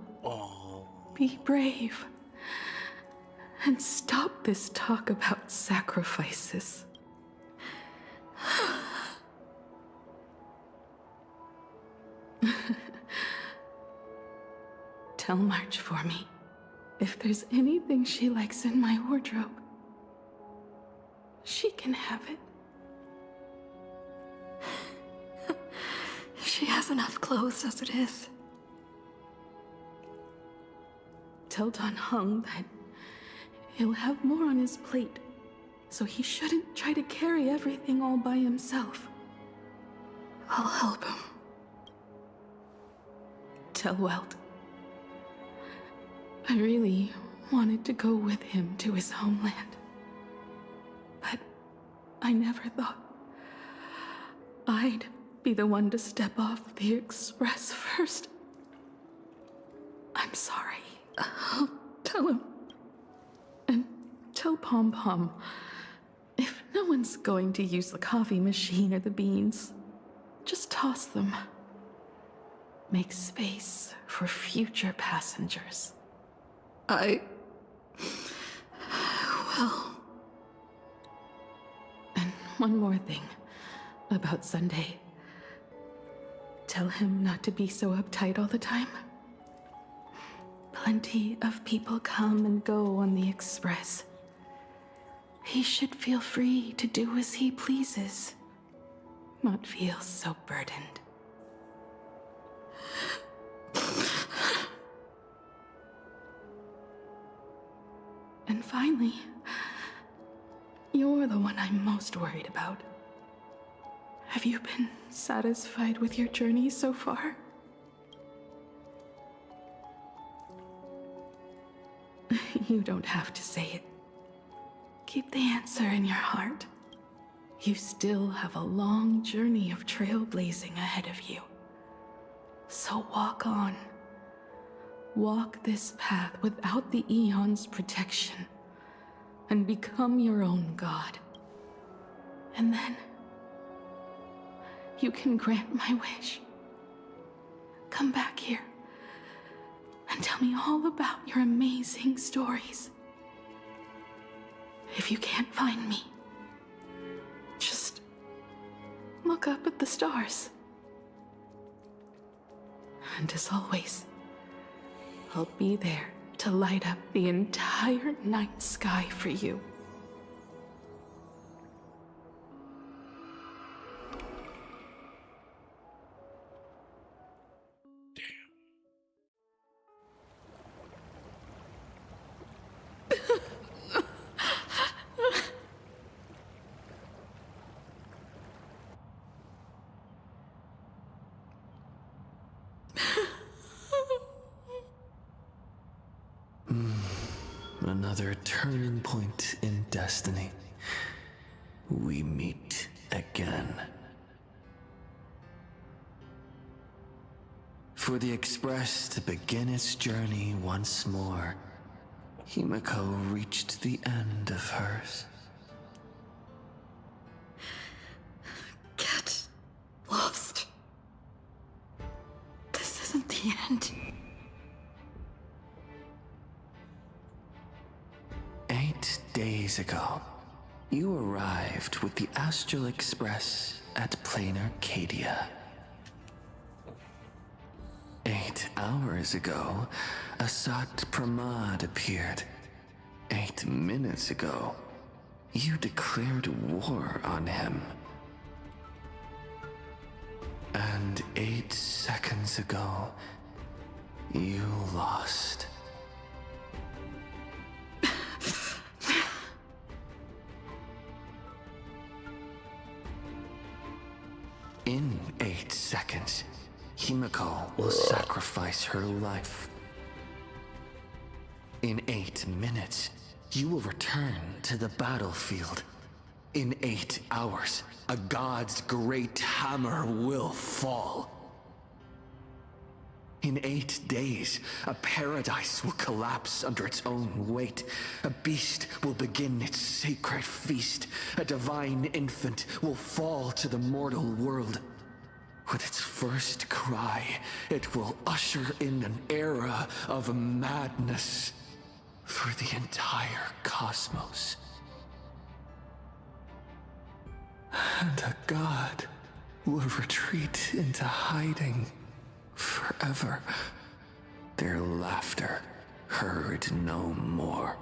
be brave and stop this talk about sacrifices. Tell March for me if there's anything she likes in my wardrobe. She can have it. She has enough clothes as it is. Tell Don Hung that he'll have more on his plate, so he shouldn't try to carry everything all by himself. I'll help him. Tell Welt I really wanted to go with him to his homeland, but I never thought I'd be the one to step off the Express first. I'm sorry. I'll tell him. And tell Pom Pom, if no one's going to use the coffee machine or the beans, just toss them. Make space for future passengers. Well. And one more thing about Sunday. Tell him not to be so uptight all the time. Plenty of people come and go on the Express. He should feel free to do as he pleases, not feel so burdened. And finally, you're the one I'm most worried about. Have you been satisfied with your journey so far? You don't have to say it. Keep the answer in your heart. You still have a long journey of trailblazing ahead of you. So walk on. Walk this path without the Eon's protection, and become your own god. And then, you can grant my wish. Come back here, and tell me all about your amazing stories. If you can't find me, just look up at the stars. And as always, I'll be there to light up the entire night sky for you. another turning point in destiny, we meet again. For the Express to begin its journey once more, Himiko reached the end of hers. Get lost. This isn't the end. 8 days ago, you arrived with the Astral Express at Plain Arcadia. 8 hours ago, Asat Pramad appeared. 8 minutes ago, you declared war on him. And 8 seconds ago, you lost. In 8 seconds, Himiko will sacrifice her life. In 8 minutes, you will return to the battlefield. In 8 hours, a god's great hammer will fall. In 8 days, a paradise will collapse under its own weight. A beast will begin its sacred feast. A divine infant will fall to the mortal world. With its first cry, it will usher in an era of madness for the entire cosmos. And a god will retreat into hiding forever. Their laughter heard no more.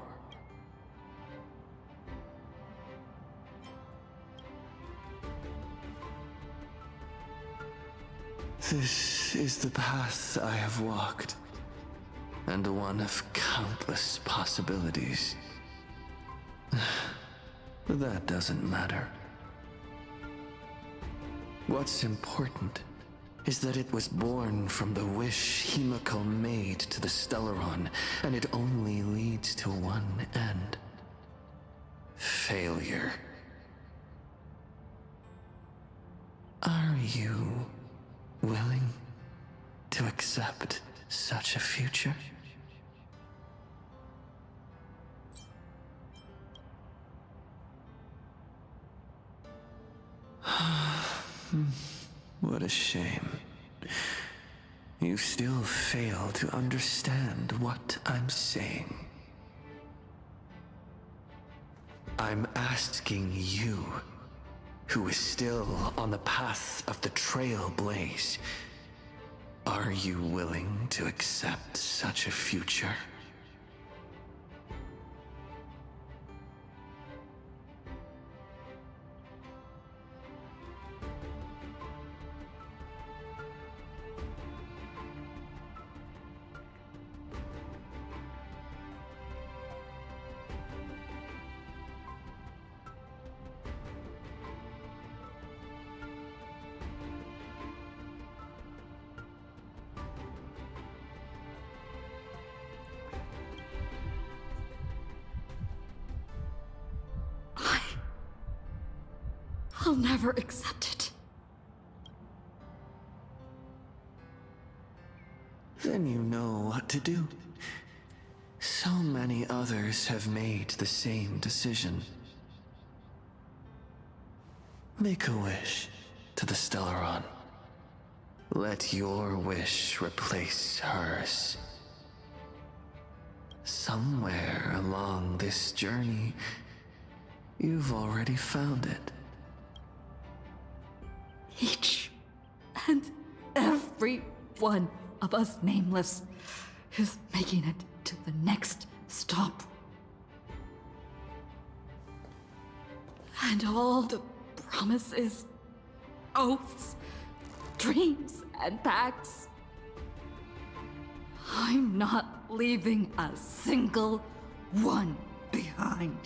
This is the path I have walked, and one of countless possibilities. But that doesn't matter. What's important is that it was born from the wish Himiko made to the Stellaron, and it only leads to one end. Failure. Are you willing to accept such a future? What a shame. You still fail to understand what I'm saying. I'm asking you, who is still on the path of the Trailblaze, are you willing to accept such a future? I'll never accept it. Then you know what to do. So many others have made the same decision. Make a wish to the Stellaron. Let your wish replace hers. Somewhere along this journey, you've already found it. Each and every one of us nameless is making it to the next stop. And all the promises, oaths, dreams, and pacts. I'm not leaving a single one behind.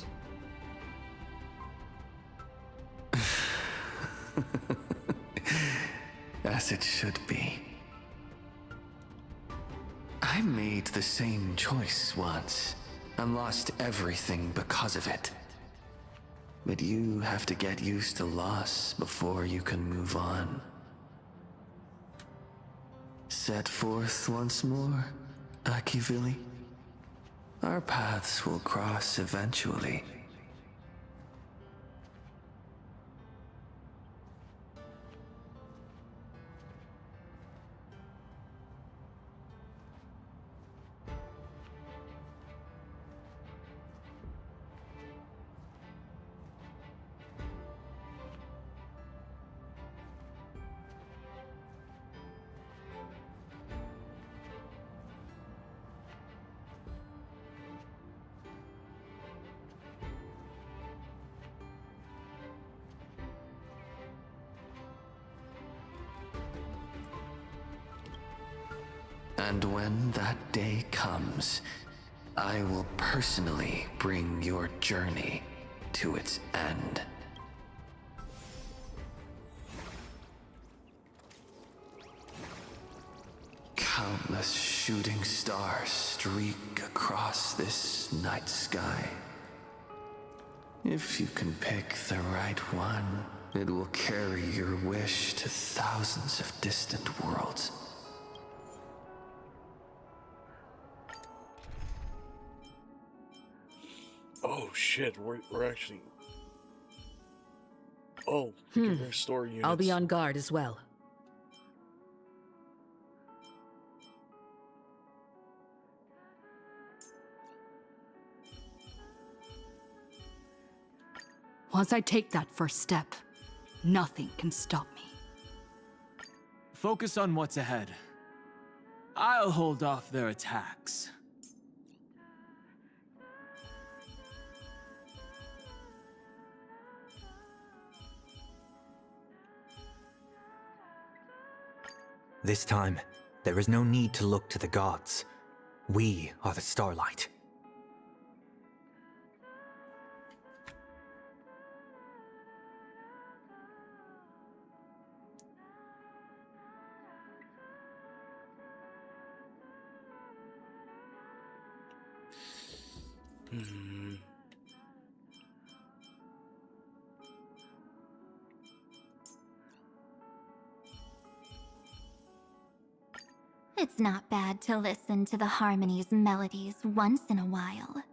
As it should be. I made the same choice once, and lost everything because of it. But you have to get used to loss before you can move on. Set forth once more, Akivili. Our paths will cross eventually. And when that day comes, I will personally bring your journey to its end. Countless shooting stars streak across this night sky. If you can pick the right one, it will carry your wish to thousands of distant worlds. Oh shit, we're actually... Oh, we can restore units. I'll be on guard as well. Once I take that first step, nothing can stop me. Focus on what's ahead. I'll hold off their attacks. This time, there is no need to look to the gods. We are the starlight. It's not bad to listen to the harmony's melodies once in a while.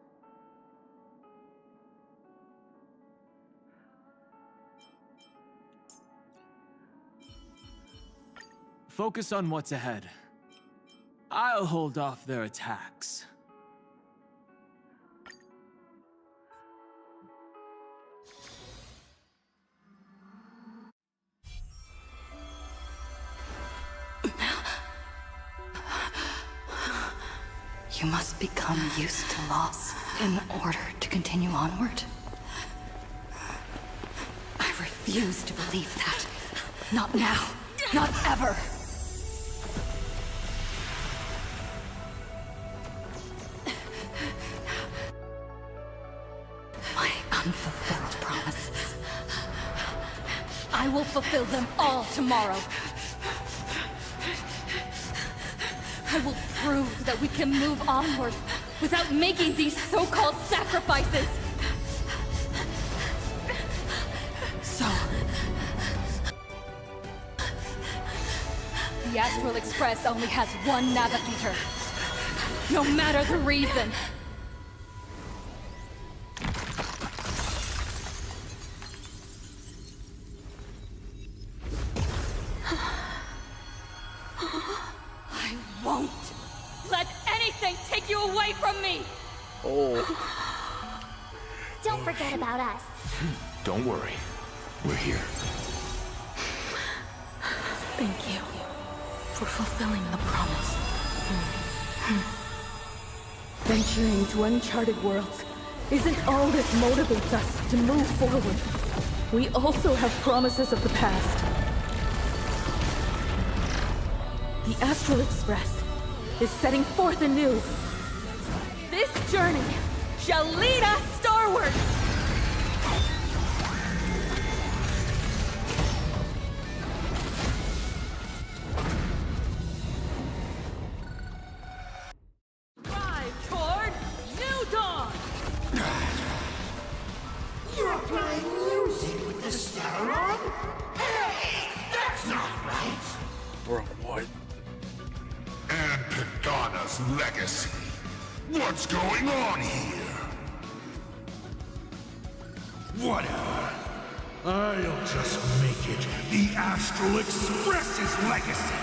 Focus on what's ahead. I'll hold off their attacks. You must become used to loss in order to continue onward. I refuse to believe that. Not now. Not ever. My unfulfilled promises. I will fulfill them all tomorrow. I will prove that we can move onward without making these so-called sacrifices. So, the Astral Express only has one navigator, no matter the reason. Don't forget about us. Don't worry. We're here. Thank you for fulfilling the promise. Venturing to uncharted worlds isn't all that motivates us to move forward. We also have promises of the past. The Astral Express is setting forth anew. This journey shall lead us starward! Drive toward New Dawn! Playing music with the stellar on? Hey, that's not right. Bro, what? And Pagana's legacy. What's going on here? Whatever. I'll just make it the Astral Express's legacy.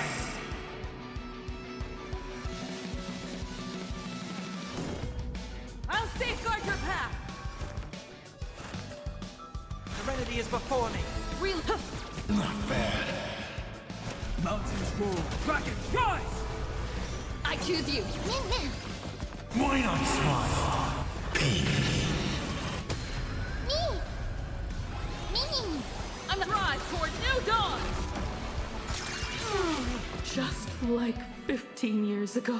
I'll safeguard your path. Serenity is before me. Real. Not bad. Mountains roll. Dragons rise. I choose you. Why not smile? Me! I'm the rise toward new dawn. Just like 15 years ago.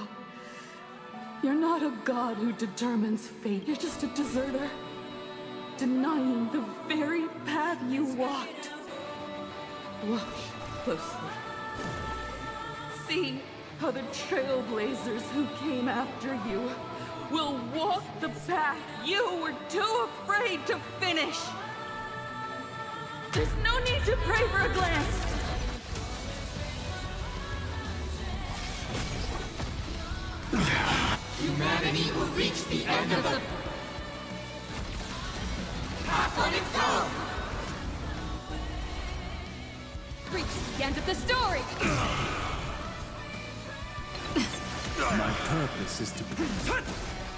You're not a god who determines fate. You're just a deserter. Denying the very path you walked. Watch closely. See how the Trailblazers who came after you will walk the path you were too afraid to finish. There's no need to pray for a glance. Humanity will reach the end of the path on its own. Reach the end of the story. My purpose is to...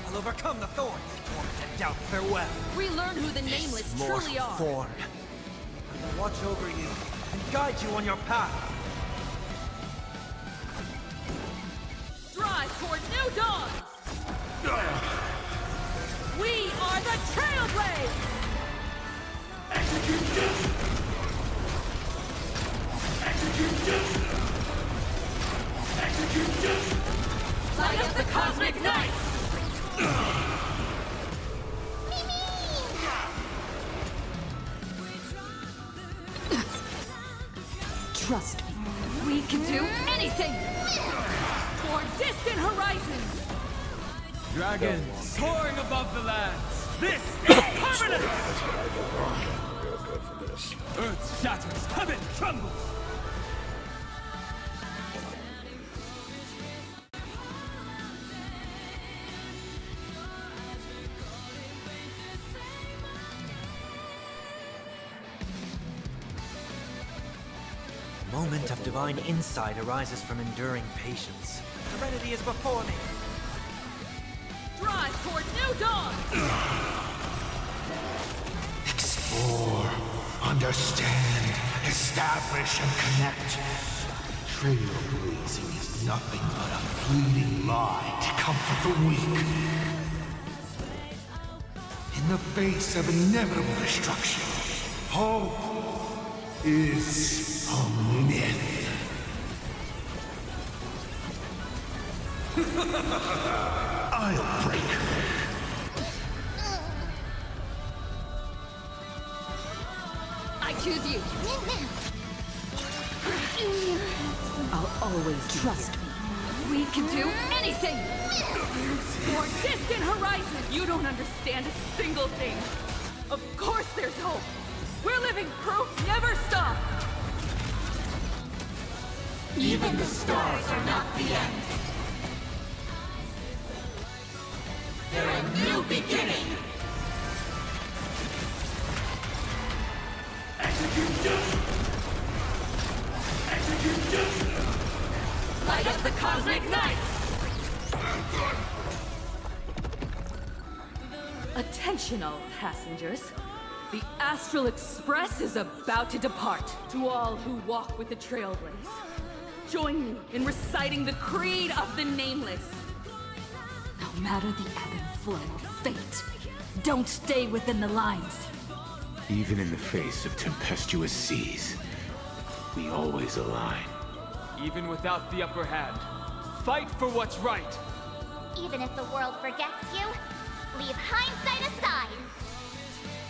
I'll overcome the thorns, torment and doubt farewell. Relearn who the nameless More truly are. thorn. I will watch over you and guide you on your path. Drive toward new dawns. We are the Trailblaze. Execute justice. Execute justice. Execute justice. Light up the cosmic night. Trust me. We can do anything. For distant horizons. Dragons soaring above the lands. This is permanent. Earth shatters, heaven trembles. A moment of divine insight arises from enduring patience. Serenity is before me. Drive toward new dawn. Explore, understand, establish, and connect. Trailblazing is nothing but a fleeting lie to comfort the weak. In the face of inevitable destruction, hope is a myth. I'll break her. I choose you. I'll always trust me. We can do anything. For distant horizons. You don't understand a single thing. Of course there's hope. We're living proof never stop. Even the stars are not the end. They're a new beginning. Execute justice. Execute justice. Light up the cosmic night. Attention all passengers. The Astral Express is about to depart. To all who walk with the Trailblaze, join me in reciting the creed of the Nameless. No matter the ebb and flow of fate, don't stay within the lines. Even in the face of tempestuous seas, we always align. Even without the upper hand, fight for what's right. Even if the world forgets you, leave hindsight aside.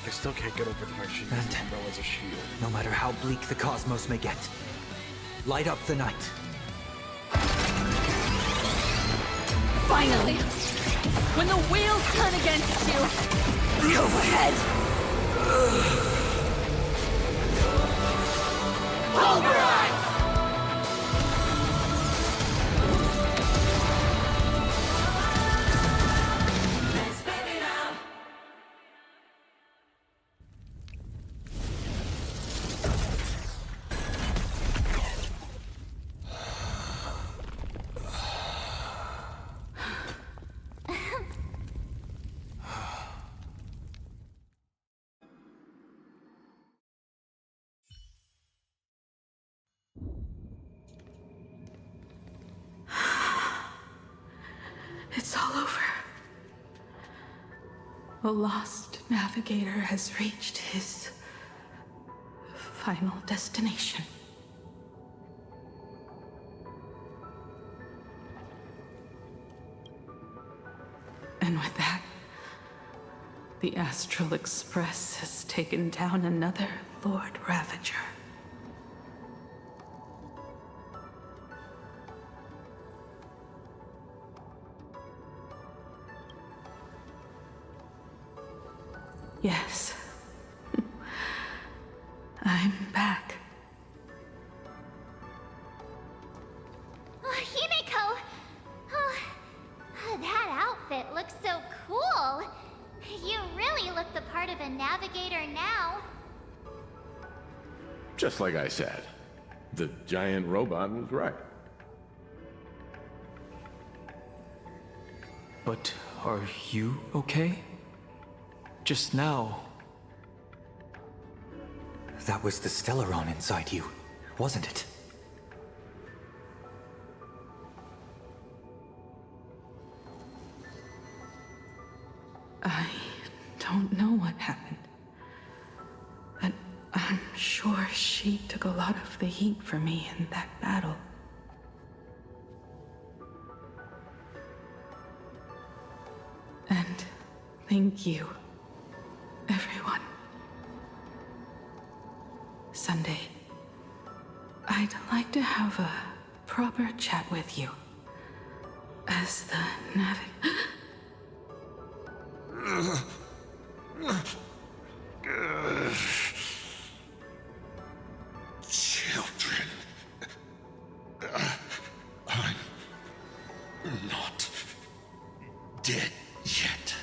I still can't get over the fact she uses the umbrella as a shield. No matter how bleak the cosmos may get, light up the night. Finally! When the wheels turn against you, go ahead! It's all over. The lost navigator has reached his final destination. And with that, the Astral Express has taken down another Lord Ravager. Yes. I'm back. Oh, Himeko! Oh, that outfit looks so cool. You really look the part of a navigator now. Just like I said, the giant robot was right. But are you okay? Just now. That was the Stellaron inside you, wasn't it? I don't know what happened. But I'm sure she took a lot of the heat for me in that battle. And thank you, everyone. Sunday, I'd like to have a proper chat with you. As the Children. I'm not dead yet.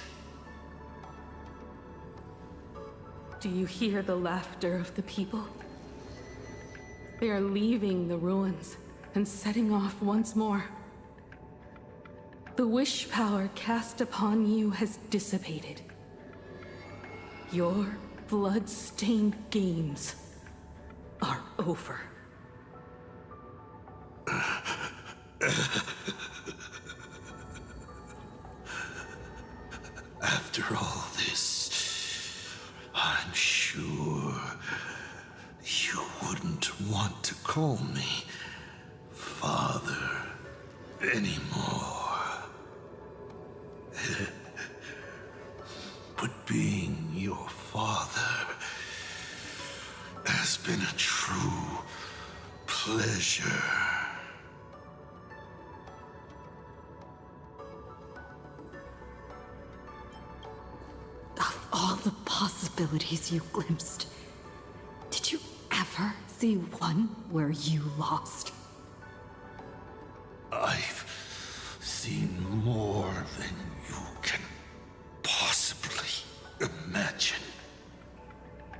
Do you hear the laughter of the people? They are leaving the ruins and setting off once more. The wish power cast upon you has dissipated. Your blood-stained games are over. After all this, I'm sure you wouldn't want to call me Father anymore. But being your father has been a true pleasure. Of all the possibilities you glimpsed, did you ever see one where you lost? I've seen more than you can possibly imagine.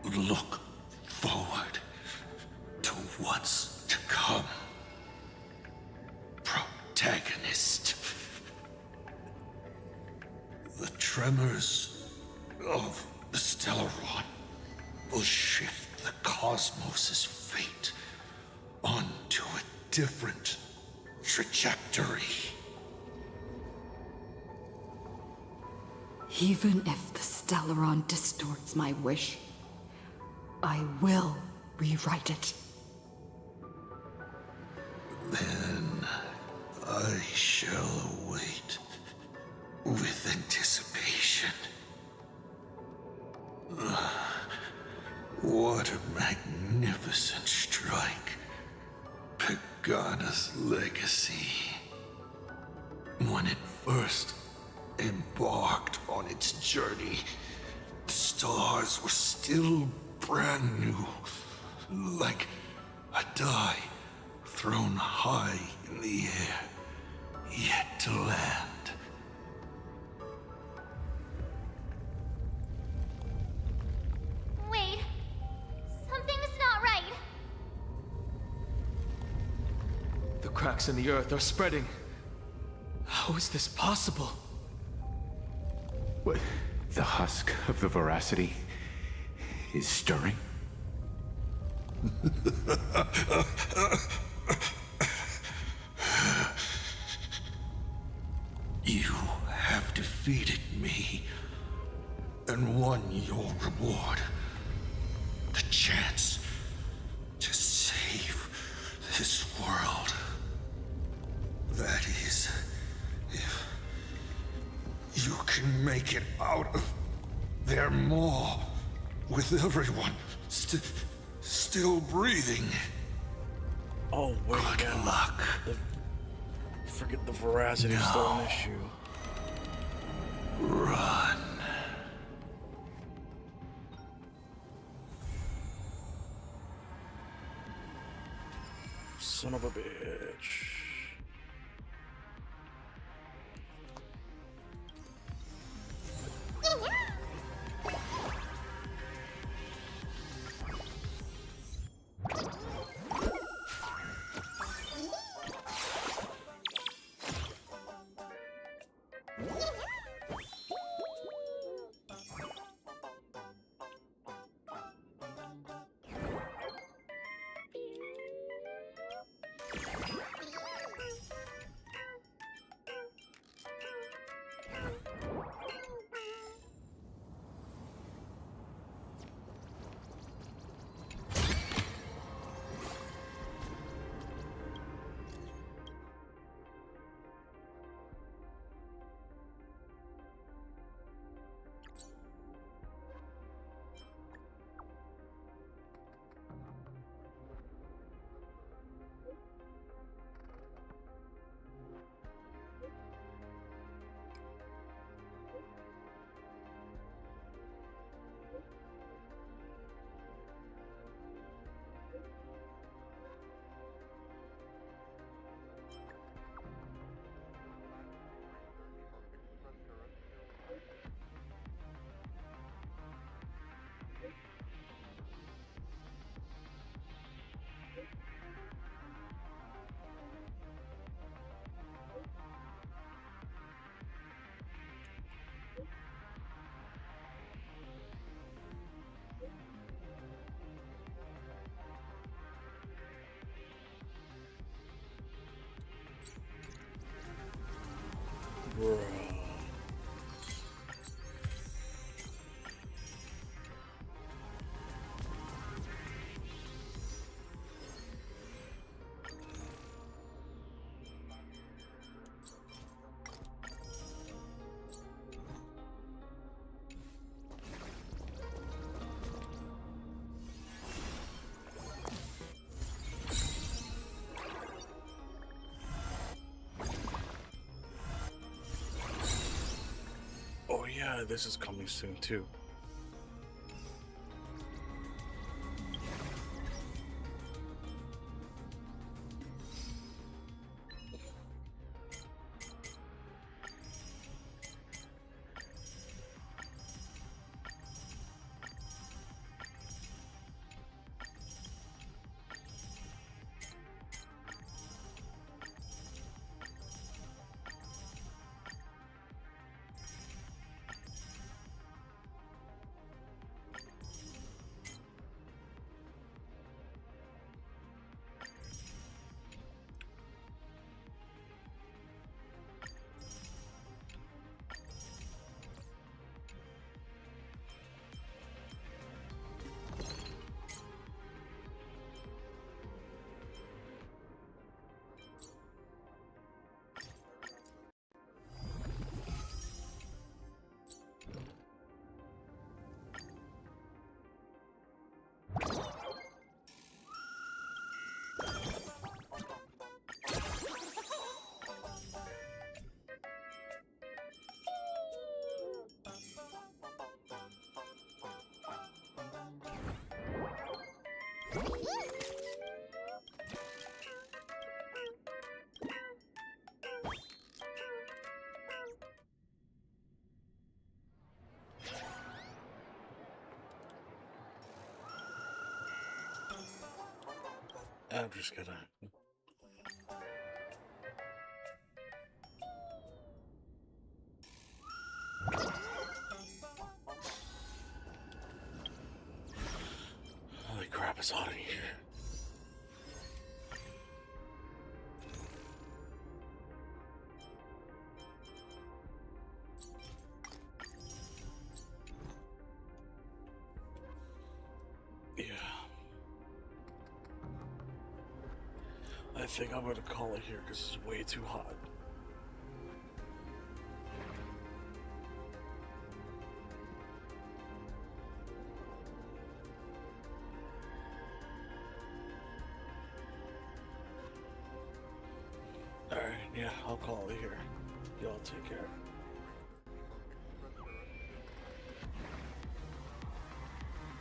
Look forward to what's to come. Protagonist. The tremors of the Stellaron will shift the cosmos's fate onto a different trajectory. Even if the Stellaron distorts my wish, I will rewrite it. Then I shall await with anticipation. What a magnificent strike. Pagana's legacy. When it first embarked on its journey, the stars were still brand new, like a die thrown high in the air, yet to land. Wait. Something's not right. The cracks in the earth are spreading. How is this possible? What? The husk of the veracity is stirring? You have defeated me and won your reward. The chance to save this world. That is, if you can make it out of their maw with everyone still breathing. Oh, wait. Good luck. Forget the veracity is still an issue. Run. Son of a bitch. Bro. Oh yeah, this is coming soon too. I'm just gonna... Holy crap, it's hot in here. Yeah. I think I'm gonna call it here because it's way too hot. Alright, yeah, I'll call it here. Y'all take care.